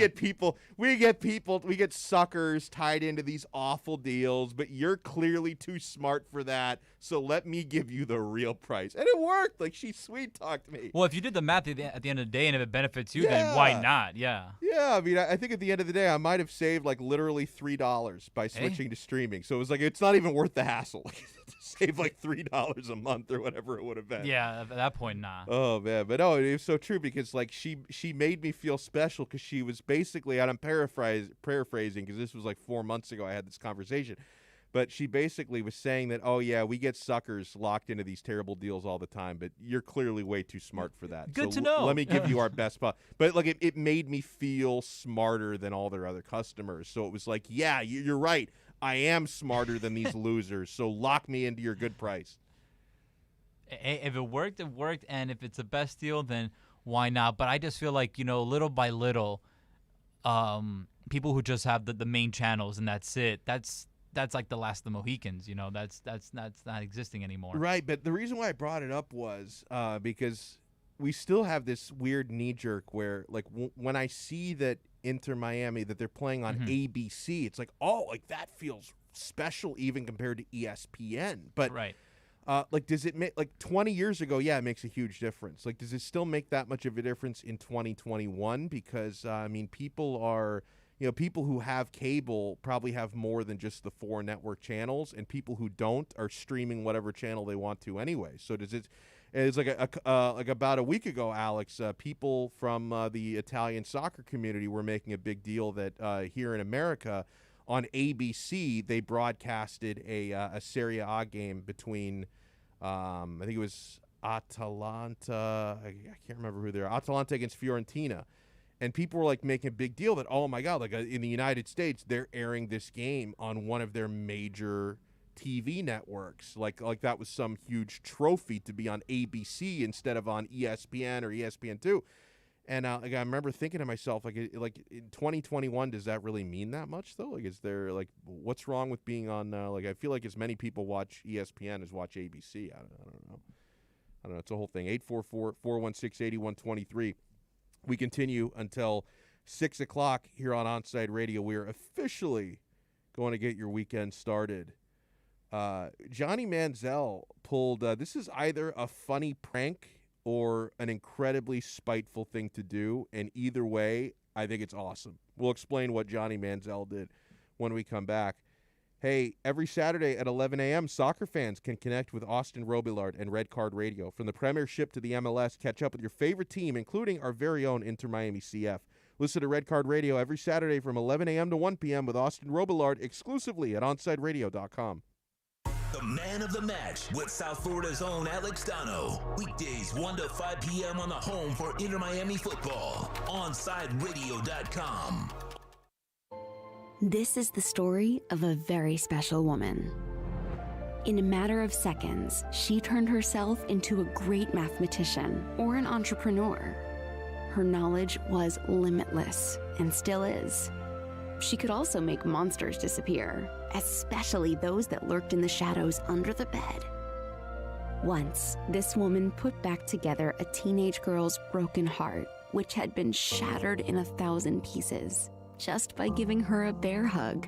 get suckers tied into these awful deals, but you're clearly too smart for that. So let me give you the real price." And it worked. Like, she sweet talked me. Well, if you did the math at the end of the day, and if it benefits you, then why not? Yeah. Yeah, I mean, I think at the end of the day, I might have saved like literally $3 by switching to streaming. So it was like, it's not even worth the hassle to save like $3 a month or whatever it would have been. Yeah, at that point, nah. Oh man, but no, it was so true, because like she made me feel special, because she was basically, and I'm paraphrasing because this was like 4 months ago I had this conversation. But she basically was saying that, oh, yeah, we get suckers locked into these terrible deals all the time, but you're clearly way too smart for that. Good to know. Let me give you our best spot. But, like, it made me feel smarter than all their other customers. So it was like, yeah, you're right. I am smarter than these losers, so lock me into your good price. If it worked, it worked. And if it's the best deal, then why not? But I just feel like, little by little, people who just have the main channels and that's it, that's like the last of the Mohicans, that's not existing anymore. Right, but the reason why I brought it up was because we still have this weird knee-jerk where, like, when I see that Inter Miami, that they're playing on ABC, it's like, oh, like, that feels special even compared to ESPN. But, like, does it make, like, 20 years ago, yeah, it makes a huge difference. Like, does it still make that much of a difference in 2021? Because, I mean, people who have cable probably have more than just the 4 network channels, and people who don't are streaming whatever channel they want to anyway. So it's like like about a week ago, Alex, people from the Italian soccer community were making a big deal that here in America on ABC they broadcasted a Serie A game between I think it was Atalanta. I can't remember who they are. Atalanta against Fiorentina. And people were like making a big deal that, oh my God, like in the United States, they're airing this game on one of their major TV networks. Like that was some huge trophy to be on ABC instead of on ESPN or ESPN2. And like, I remember thinking to myself, like in 2021, does that really mean that much though? Like, is there like what's wrong with being on? Like, I feel like as many people watch ESPN as watch ABC. I don't know. It's a whole thing. 844-416-8123. We continue until 6 o'clock here on Onside Radio. We are officially going to get your weekend started. Johnny Manziel pulled. This is either a funny prank or an incredibly spiteful thing to do, and either way, I think it's awesome. We'll explain what Johnny Manziel did when we come back. Hey, every Saturday at 11 a.m., soccer fans can connect with Austin Robillard and Red Card Radio. From the Premiership to the MLS, catch up with your favorite team, including our very own Inter Miami CF. Listen to Red Card Radio every Saturday from 11 a.m. to 1 p.m. with Austin Robillard exclusively at OnSideRadio.com. The man of the match with South Florida's own Alex Donno. Weekdays 1 to 5 p.m. on the home for Inter Miami football. OnSideRadio.com. This is the story of a very special woman. In a matter of seconds, she turned herself into a great mathematician or an entrepreneur. Her knowledge was limitless and still is. She could also make monsters disappear, especially those that lurked in the shadows under the bed. Once, this woman put back together a teenage girl's broken heart, which had been shattered in 1,000 pieces, just by giving her a bear hug.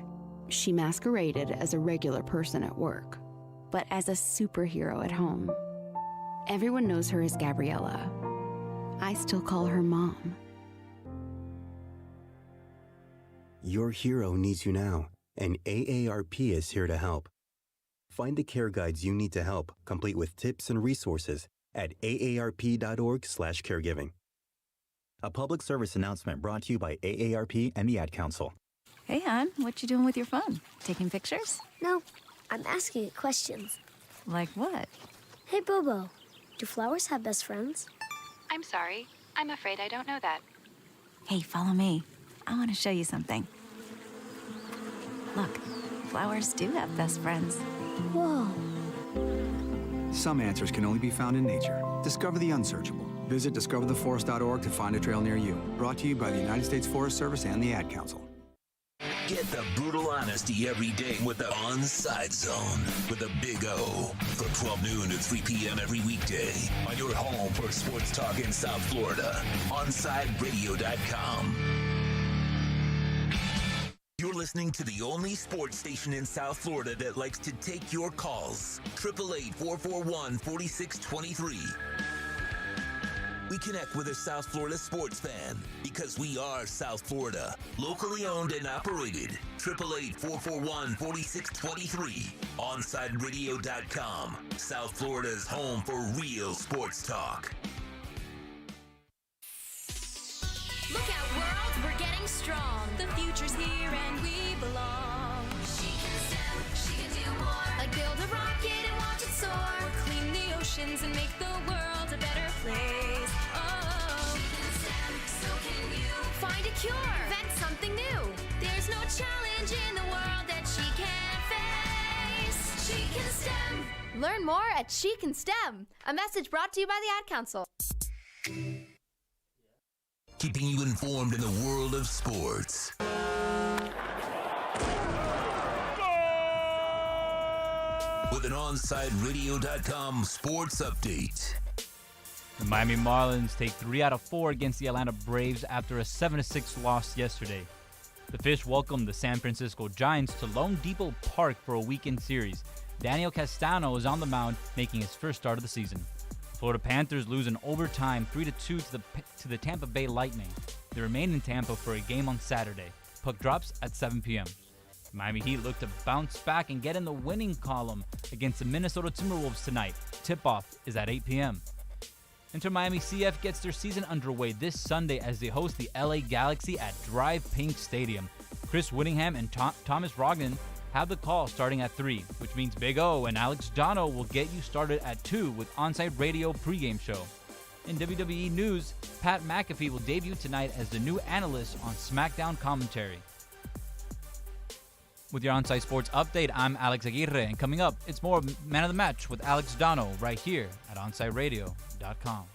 She masqueraded as a regular person at work, but as a superhero at home. Everyone knows her as Gabriella. I still call her Mom. Your hero needs you now, and AARP is here to help. Find the care guides you need to help, complete with tips and resources at aarp.org/caregiving. A public service announcement brought to you by AARP and the Ad Council. Hey, hon, what you doing with your phone? Taking pictures? No, I'm asking it questions. Like what? Hey, Bobo, do flowers have best friends? I'm sorry. I'm afraid I don't know that. Hey, follow me. I want to show you something. Look, flowers do have best friends. Whoa. Some answers can only be found in nature. Discover the unsearchable. Visit discovertheforest.org to find a trail near you. Brought to you by the United States Forest Service and the Ad Council. Get the brutal honesty every day with the Onside Zone with a Big O from 12 noon to 3 p.m. every weekday on your home for sports talk in South Florida. OnSideRadio.com. You're listening to the only sports station in South Florida that likes to take your calls. 888-441-4623. We connect with a South Florida sports fan because we are South Florida. Locally owned and operated. 888-441-4623. OnSideRadio.com. South Florida's home for real sports talk. Look out, world, we're getting strong. The future's here and we belong. She can STEM, she can do more. Like build a rocket and watch it soar. Or clean the oceans and make the world a better place. Oh, she can STEM, so can you. Find a cure, invent something new. There's no challenge in the world that she can't face. She can STEM. Learn more at She Can STEM. A message brought to you by the Ad Council. Keeping you informed in the world of sports. With an OnSideRadio.com sports update. The Miami Marlins take 3 out of 4 against the Atlanta Braves after a 7-6 loss yesterday. The Fish welcomed the San Francisco Giants to Lone Depot Park for a weekend series. Daniel Castano is on the mound, making his first start of the season. Florida Panthers lose in overtime 3-2 to the Tampa Bay Lightning. They remain in Tampa for a game on Saturday. Puck drops at 7 p.m. The Miami Heat look to bounce back and get in the winning column against the Minnesota Timberwolves tonight. Tip-off is at 8 p.m. Inter Miami CF gets their season underway this Sunday as they host the LA Galaxy at Drive Pink Stadium. Chris Whittingham and Thomas Rognan have the call starting at 3, which means Big O and Alex Donno will get you started at 2 with Onside Radio pregame show. In WWE news, Pat McAfee will debut tonight as the new analyst on SmackDown commentary. With your Onside Sports update, I'm Alex Aguirre, and coming up, it's more Man of the Match with Alex Donno right here at OnSideRadio.com.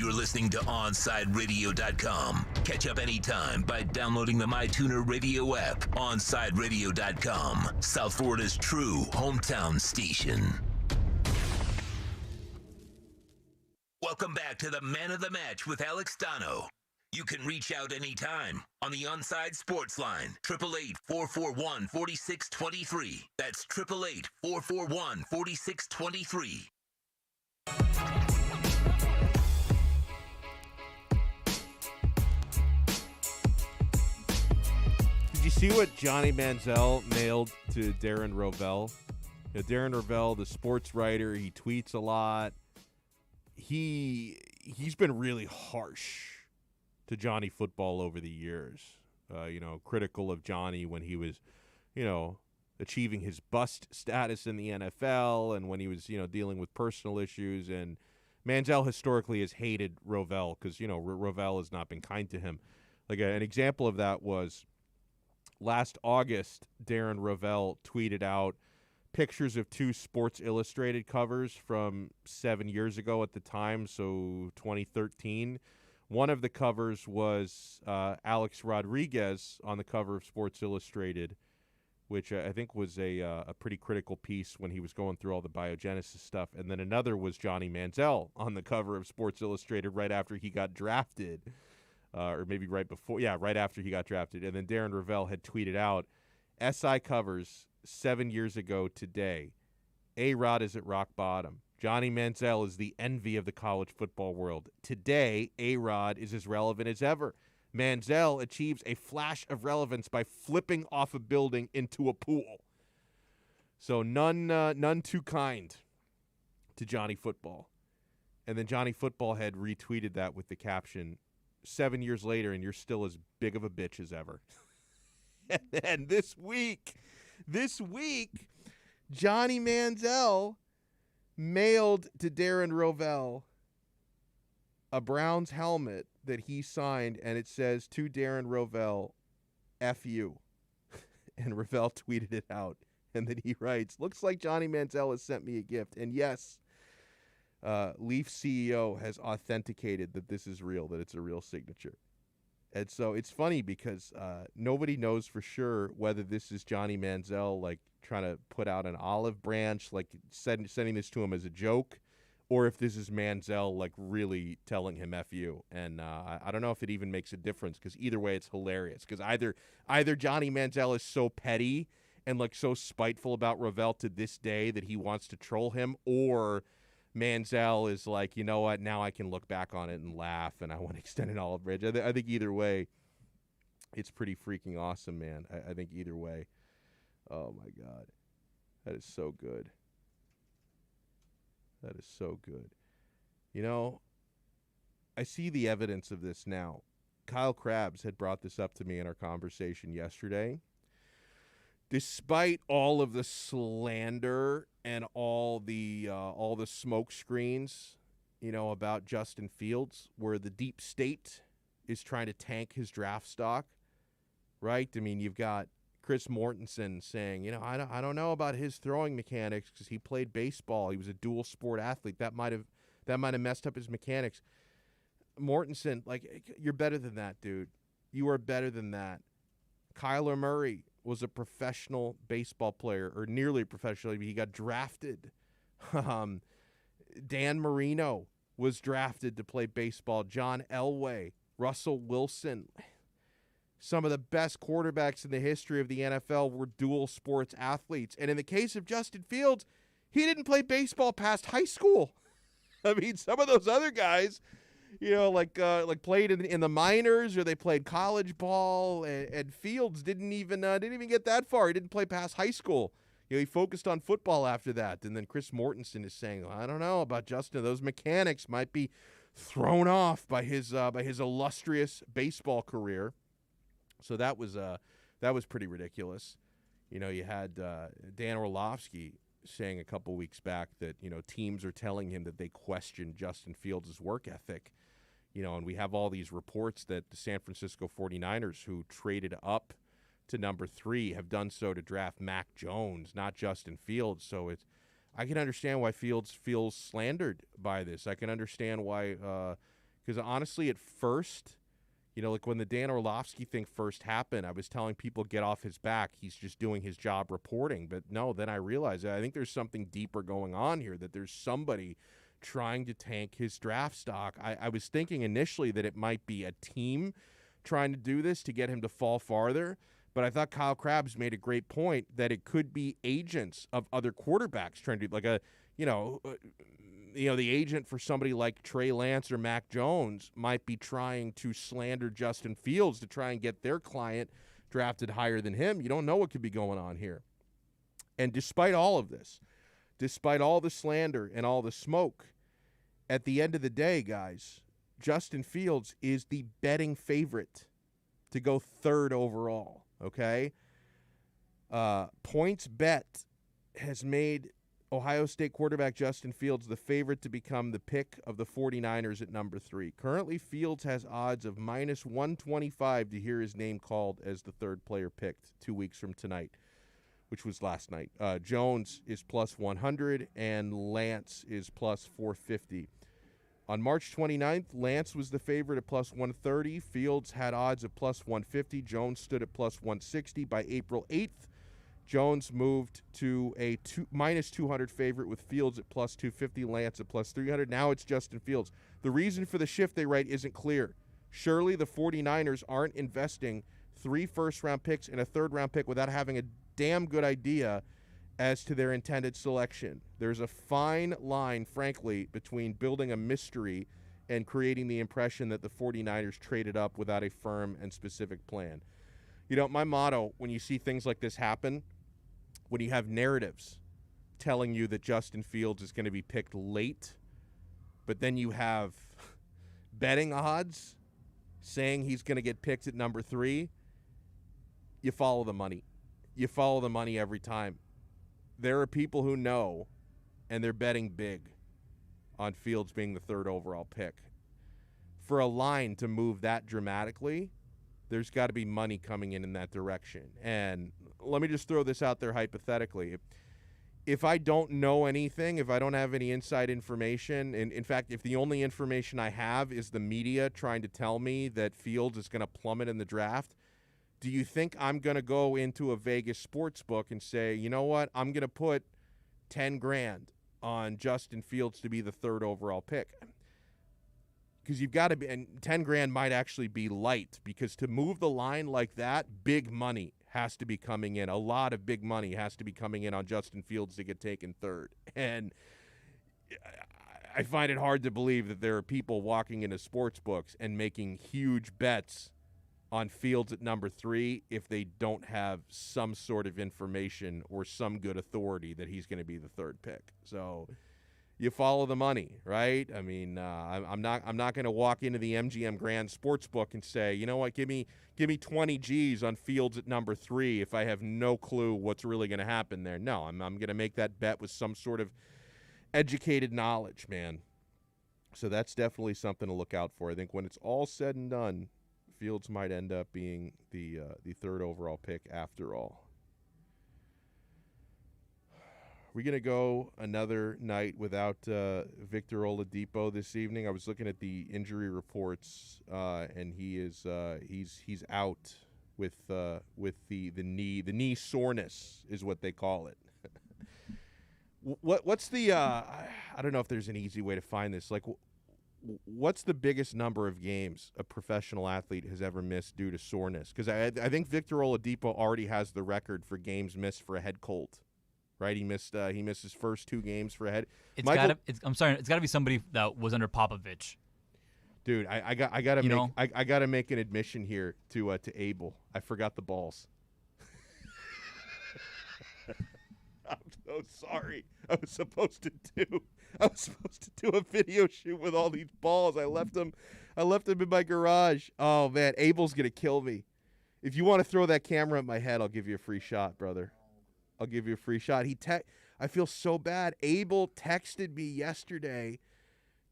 You're listening to OnSideRadio.com. Catch up anytime by downloading the MyTuner Radio app. OnSideRadio.com, South Florida's true hometown station. Welcome back to the Man of the Match with Alex Donno. You can reach out anytime on the Onside Sports Line, 888-441-4623. That's 888-441-4623. Did you see what Johnny Manziel mailed to Darren Rovell? Darren Rovell, the sports writer, he tweets a lot. He's been really harsh to Johnny Football over the years. Critical of Johnny when he was, achieving his bust status in the NFL and when he was, dealing with personal issues. And Manziel historically has hated Rovell because, Rovell has not been kind to him. Like an example of that was last August, Darren Rovell tweeted out pictures of two Sports Illustrated covers from 7 years ago at the time, so 2013. One of the covers was Alex Rodriguez on the cover of Sports Illustrated, which I think was a pretty critical piece when he was going through all the biogenesis stuff. And then another was Johnny Manziel on the cover of Sports Illustrated right after he got drafted, or maybe right before. Yeah, right after he got drafted. And then Darren Rovell had tweeted out, SI covers 7 years ago today. Adhd is at rock bottom. Johnny Manziel is the envy of the college football world. Today, Adhd is as relevant as ever. Manziel achieves a flash of relevance by flipping off a building into a pool. So none too kind to Johnny Football. And then Johnny Football had retweeted that with the caption, 7 years later, and you're still as big of a bitch as ever. And this week, Johnny Manziel mailed to Darren Rovell a Browns helmet that he signed, and it says, to Darren Rovell, F you. And Rovell tweeted it out. And then he writes, looks like Johnny Manziel has sent me a gift. And yes, Leaf CEO has authenticated that this is real, that it's a real signature. And so it's funny because nobody knows for sure whether this is Johnny Manziel, like, trying to put out an olive branch, like sending this to him as a joke, or if this is Manziel, like, really telling him F you. And I don't know if it even makes a difference, because either way it's hilarious. Because either Johnny Manziel is so petty and, like, so spiteful about Rovell to this day that he wants to troll him, or Manziel is like, you know what, now I can look back on it and laugh, and I want to extend an olive branch. I think either way, it's pretty freaking awesome, man. I think either way. Oh, my God. That is so good. That is so good. I see the evidence of this now. Kyle Krabs had brought this up to me in our conversation yesterday. Despite all of the slander and all the smoke screens, about Justin Fields, where the deep state is trying to tank his draft stock, right? I mean, you've got Chris Mortensen saying, I don't know about his throwing mechanics because he played baseball. He was a dual sport athlete. That might have messed up his mechanics. Mortensen, like, you're better than that, dude. You are better than that. Kyler Murray was a professional baseball player, or nearly professional. He got drafted. Dan Marino was drafted to play baseball. John Elway, Russell Wilson. Some of the best quarterbacks in the history of the NFL were dual sports athletes. And in the case of Justin Fields, he didn't play baseball past high school. I mean, some of those other guys, like played in the minors, or they played college ball, and Fields didn't even get that far. He didn't play past high school. He focused on football after that. And then Chris Mortensen is saying, I don't know about Justin. Those mechanics might be thrown off by his illustrious baseball career. So that was pretty ridiculous. You had Dan Orlovsky saying a couple weeks back that, teams are telling him that they question Justin Fields' work ethic. And we have all these reports that the San Francisco 49ers, who traded up to number 3, have done so to draft Mac Jones, not Justin Fields. So I can understand why Fields feels slandered by this. I can understand why Because honestly, at first, like when the Dan Orlovsky thing first happened, I was telling people get off his back. He's just doing his job reporting. But no, then I realized I think there's something deeper going on here, that there's somebody trying to tank his draft stock. I was thinking initially that it might be a team trying to do this to get him to fall farther. But I thought Kyle Krabs made a great point that it could be agents of other quarterbacks trying to do like the agent for somebody like Trey Lance or Mac Jones might be trying to slander Justin Fields to try and get their client drafted higher than him. You don't know what could be going on here. And despite all of this, despite all the slander and all the smoke, at the end of the day, guys, Justin Fields is the betting favorite to go third overall, okay? PointsBet has made Ohio State quarterback Justin Fields the favorite to become the pick of the 49ers at number 3. Currently, Fields has odds of minus 125 to hear his name called as the third player picked 2 weeks from tonight, which was last night. Jones is plus 100, and Lance is plus 450. On March 29th, Lance was the favorite at plus 130. Fields had odds of plus 150. Jones stood at plus 160. By April 8th, Jones moved to a minus 200 favorite with Fields at plus 250, Lance at plus 300. Now it's Justin Fields. The reason for the shift, they write, isn't clear. Surely the 49ers aren't investing 3 first-round picks and a third-round pick without having a damn good idea as to their intended selection. There's a fine line, frankly, between building a mystery and creating the impression that the 49ers traded up without a firm and specific plan. My motto when you see things like this happen, when you have narratives telling you that Justin Fields is going to be picked late, but then you have betting odds saying he's going to get picked at number 3, you follow the money. You follow the money every time. There are people who know, and they're betting big on Fields being the third overall pick. For a line to move that dramatically, there's got to be money coming in that direction. And let me just throw this out there hypothetically. If I don't know anything, if I don't have any inside information, and in fact, if the only information I have is the media trying to tell me that Fields is going to plummet in the draft, do you think I'm going to go into a Vegas sports book and say, you know what, I'm going to put $10,000 on Justin Fields to be the third overall pick? Because you've got to be, and $10,000 might actually be light, because to move the line like that, big money has to be coming in. A lot of big money has to be coming in on Justin Fields to get taken third. And I find it hard to believe that there are people walking into sports books and making huge bets on Fields at number 3 if they don't have some sort of information or some good authority that he's going to be the third pick. So you follow the money, right? I mean, I'm not going to walk into the MGM Grand Sportsbook and say, you know what, give me 20 G's on Fields at number 3 if I have no clue what's really going to happen there. No, I'm going to make that bet with some sort of educated knowledge, man. So that's definitely something to look out for. I think when it's all said and done, Fields might end up being the third overall pick after all. We're going to go another night without Victor Oladipo this evening. I was looking at the injury reports, and he's out with the knee soreness is what they call it. What's the I don't know if there's an easy way to find this. Like, what's the biggest number of games a professional athlete has ever missed due to soreness? Because I think Victor Oladipo already has the record for games missed for a head cold. Right, he missed his first 2 games for a head. It's got to be somebody that was under Popovich. Dude, I gotta make an admission here to Abel. I forgot the balls. I'm so sorry. I was supposed to do a video shoot with all these balls. I left them in my garage. Oh man, Abel's gonna kill me. If you want to throw that camera at my head, I'll give you a free shot, brother. I'll give you a free shot. I feel so bad. Abel texted me yesterday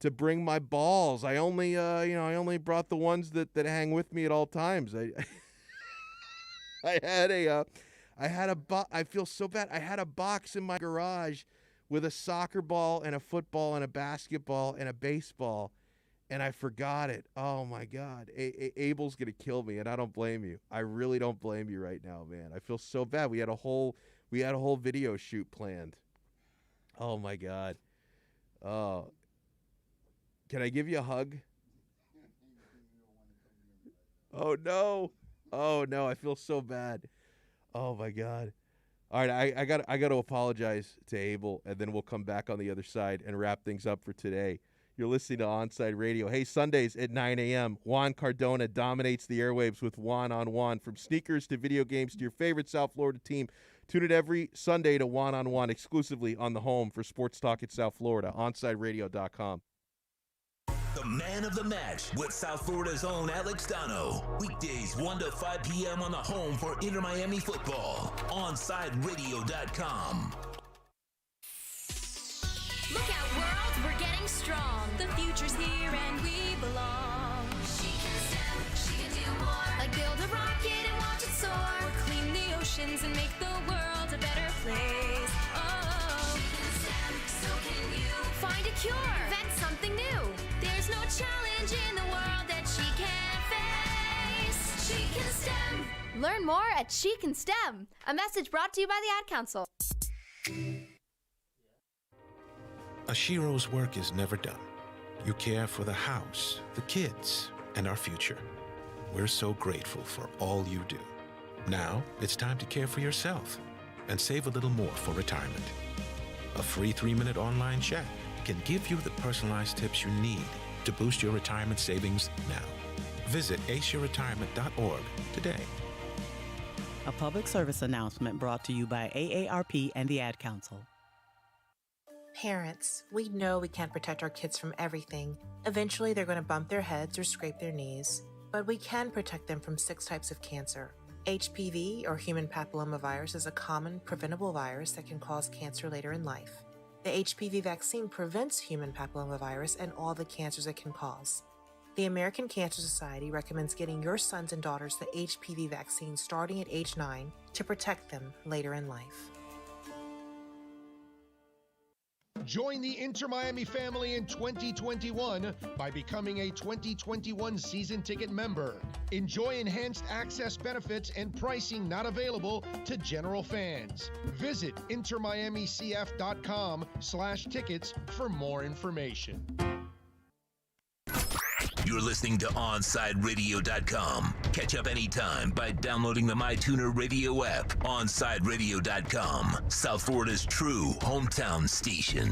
to bring my balls. I only brought the ones that hang with me at all times. I feel so bad. I had a box in my garage with a soccer ball and a football and a basketball and a baseball, and I forgot it. Oh my God, Abel's gonna kill me, and I don't blame you. I really don't blame you right now, man. I feel so bad. We had a whole video shoot planned. Oh my God. Oh, can I give you a hug? Oh no. Oh no, I feel so bad. Oh my God. All right, I got to apologize to Abel, and then we'll come back on the other side and wrap things up for today. You're listening to Onside Radio. Hey, Sundays at 9 a.m., Juan Cardona dominates the airwaves with Juan on Juan. From sneakers to video games to your favorite South Florida team, tune in every Sunday to Juan on Juan exclusively on the home for Sports Talk at South Florida, OnsideRadio.com. The man of the match with South Florida's own Alex Donno. Weekdays 1 to 5 p.m. on the home for Inter Miami football. OnsideRadio.com. Look out, world, we're getting strong. The future's here and we belong. She can STEM, she can do more. Like build a rocket and watch it soar. Or clean the oceans and make the world a better place. Oh, she can STEM, so can you. Find a cure, invent something new. There's no challenge in the world that she can't face. She can STEM. Learn more at She Can STEM. A message brought to you by the Ad Council. A Shiro's work is never done. You care for the house, the kids, and our future. We're so grateful for all you do. Now it's time to care for yourself and save a little more for retirement. A free 3-minute online chat can give you the personalized tips you need to boost your retirement savings now. Visit aceyourretirement.org today. A public service announcement brought to you by AARP and the Ad Council. Parents, we know we can't protect our kids from everything. Eventually, they're going to bump their heads or scrape their knees. But we can protect them from 6 types of cancer. HPV, or human papillomavirus, is a common, preventable virus that can cause cancer later in life. The HPV vaccine prevents human papillomavirus and all the cancers it can cause. The American Cancer Society recommends getting your sons and daughters the HPV vaccine starting at age 9 to protect them later in life. Join the Inter Miami family in 2021 by becoming a 2021 season ticket member. Enjoy enhanced access benefits and pricing not available to general fans. Visit intermiamicf.com/tickets for more information. You're listening to OnsideRadio.com. Catch up anytime by downloading the MyTuner Radio app. OnsideRadio.com, South Florida's true hometown station.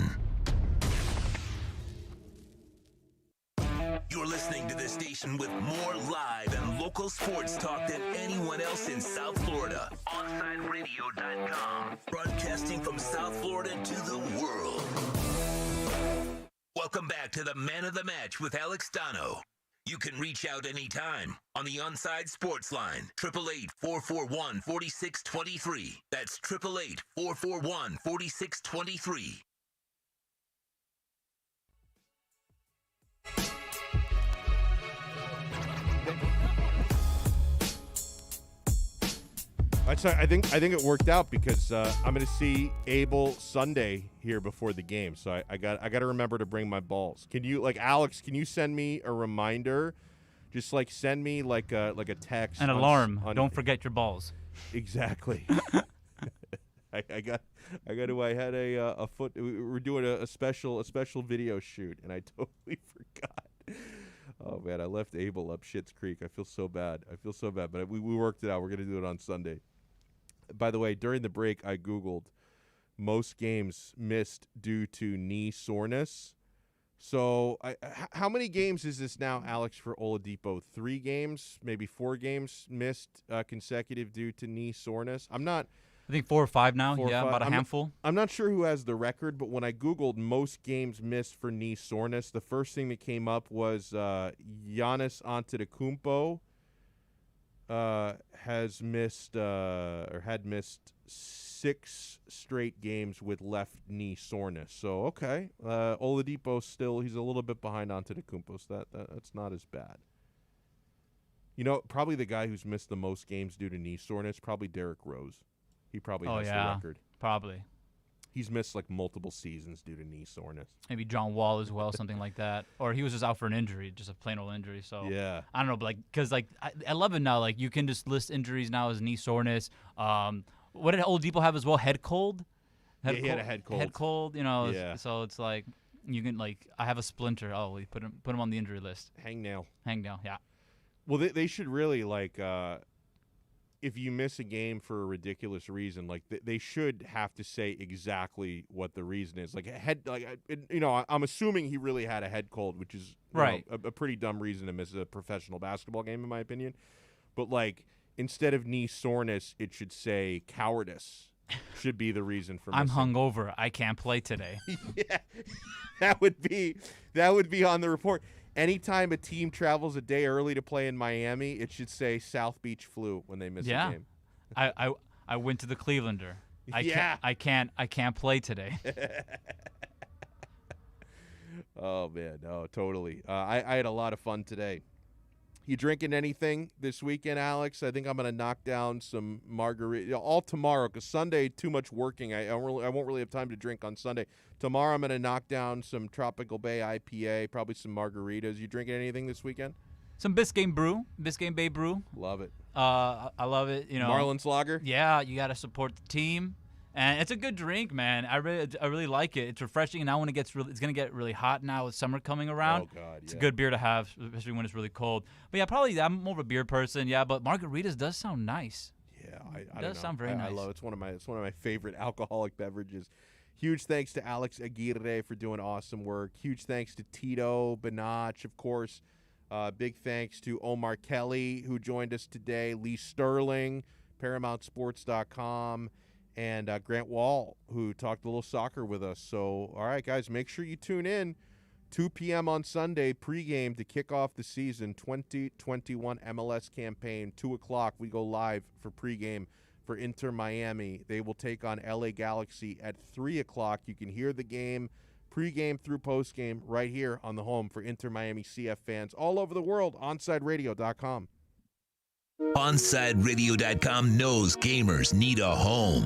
You're listening to the station with more live and local sports talk than anyone else in South Florida. OnsideRadio.com, broadcasting from South Florida to the world. Welcome back to the Man of the Match with Alex Donno. You can reach out anytime on the Onside Sports Line, 888-441-4623. That's 888-441-4623. I think it worked out because I'm going to see Abel Sunday here before the game, so I got to remember to bring my balls. Can you, like, Alex? Can you send me a reminder? Just like send me like a text, an alarm. Don't forget your balls. Exactly. I had a foot. We were doing a special video shoot, and I totally forgot. Oh man, I left Abel up Schitt's Creek. I feel so bad. But we worked it out. We're gonna do it on Sunday. By the way, during the break, I Googled most games missed due to knee soreness. So how many games is this now, Alex, for Oladipo? 3 games, maybe 4 games missed consecutive due to knee soreness? I think 4 or 5 now. About a handful. I'm not sure who has the record, but when I Googled most games missed for knee soreness, the first thing that came up was Giannis Antetokounmpo had missed 6 straight games with left knee soreness. So, okay. Oladipo still, he's a little bit behind Antetokounmpo, so that's not as bad. You know, probably the guy who's missed the most games due to knee soreness, probably Derrick Rose. He probably has the record. Probably. he's missed like multiple seasons due to knee soreness. Maybe John Wall as well, something like that. Or he was just out for an injury, just a plain old injury. So yeah, I don't know, but like, because like I love it now. Like you can just list injuries now as knee soreness. What did Oladipo have as well? Head cold. He had a head cold. Head cold. You know. Yeah. So it's like you can like I have a splinter. Oh, we put him on the injury list. Hangnail. Yeah. Well, they should really like. If you miss a game for a ridiculous reason, like they should have to say exactly what the reason is. Like I'm assuming he really had a head cold, which is right, a pretty dumb reason to miss a professional basketball game, in my opinion. But like instead of knee soreness, it should say cowardice. Should be the reason for. I'm hungover. I can't play today. Yeah, that would be on the report. Anytime a team travels a day early to play in Miami, it should say South Beach flu when they miss a game. I went to the Clevelander. I can't play today. Oh man, no, totally. I had a lot of fun today. You drinking anything this weekend, Alex? I think I'm gonna knock down some margarita all tomorrow because Sunday too much working. I won't really have time to drink on Sunday. Tomorrow I'm gonna knock down some Tropical Bay IPA, probably some margaritas. You drinking anything this weekend? Some Biscayne Bay Brew. Love it. I love it. You know, Marlins Lager. Yeah, you gotta support the team. And it's a good drink, man. I really like it. It's refreshing, and now when it's gonna get really hot now with summer coming around. Oh God, yeah. It's a good beer to have, especially when it's really cold. But yeah, probably I'm more of a beer person. Yeah, but margaritas does sound nice. Yeah, it does sound very nice. I love it. It's one of my favorite alcoholic beverages. Huge thanks to Alex Aguirre for doing awesome work. Huge thanks to Tito Benach, of course. Big thanks to Omar Kelly, who joined us today. Lee Sterling, ParamountSports.com. And Grant Wall, who talked a little soccer with us. So, all right, guys, make sure you tune in. 2 p.m. on Sunday, pregame to kick off the season 2021 MLS campaign. 2 o'clock, we go live for pregame for Inter Miami. They will take on LA Galaxy at 3 o'clock. You can hear the game, pregame through postgame, right here on the home for Inter Miami CF fans all over the world, OnsideRadio.com. OnsideRadio.com knows gamers need a home.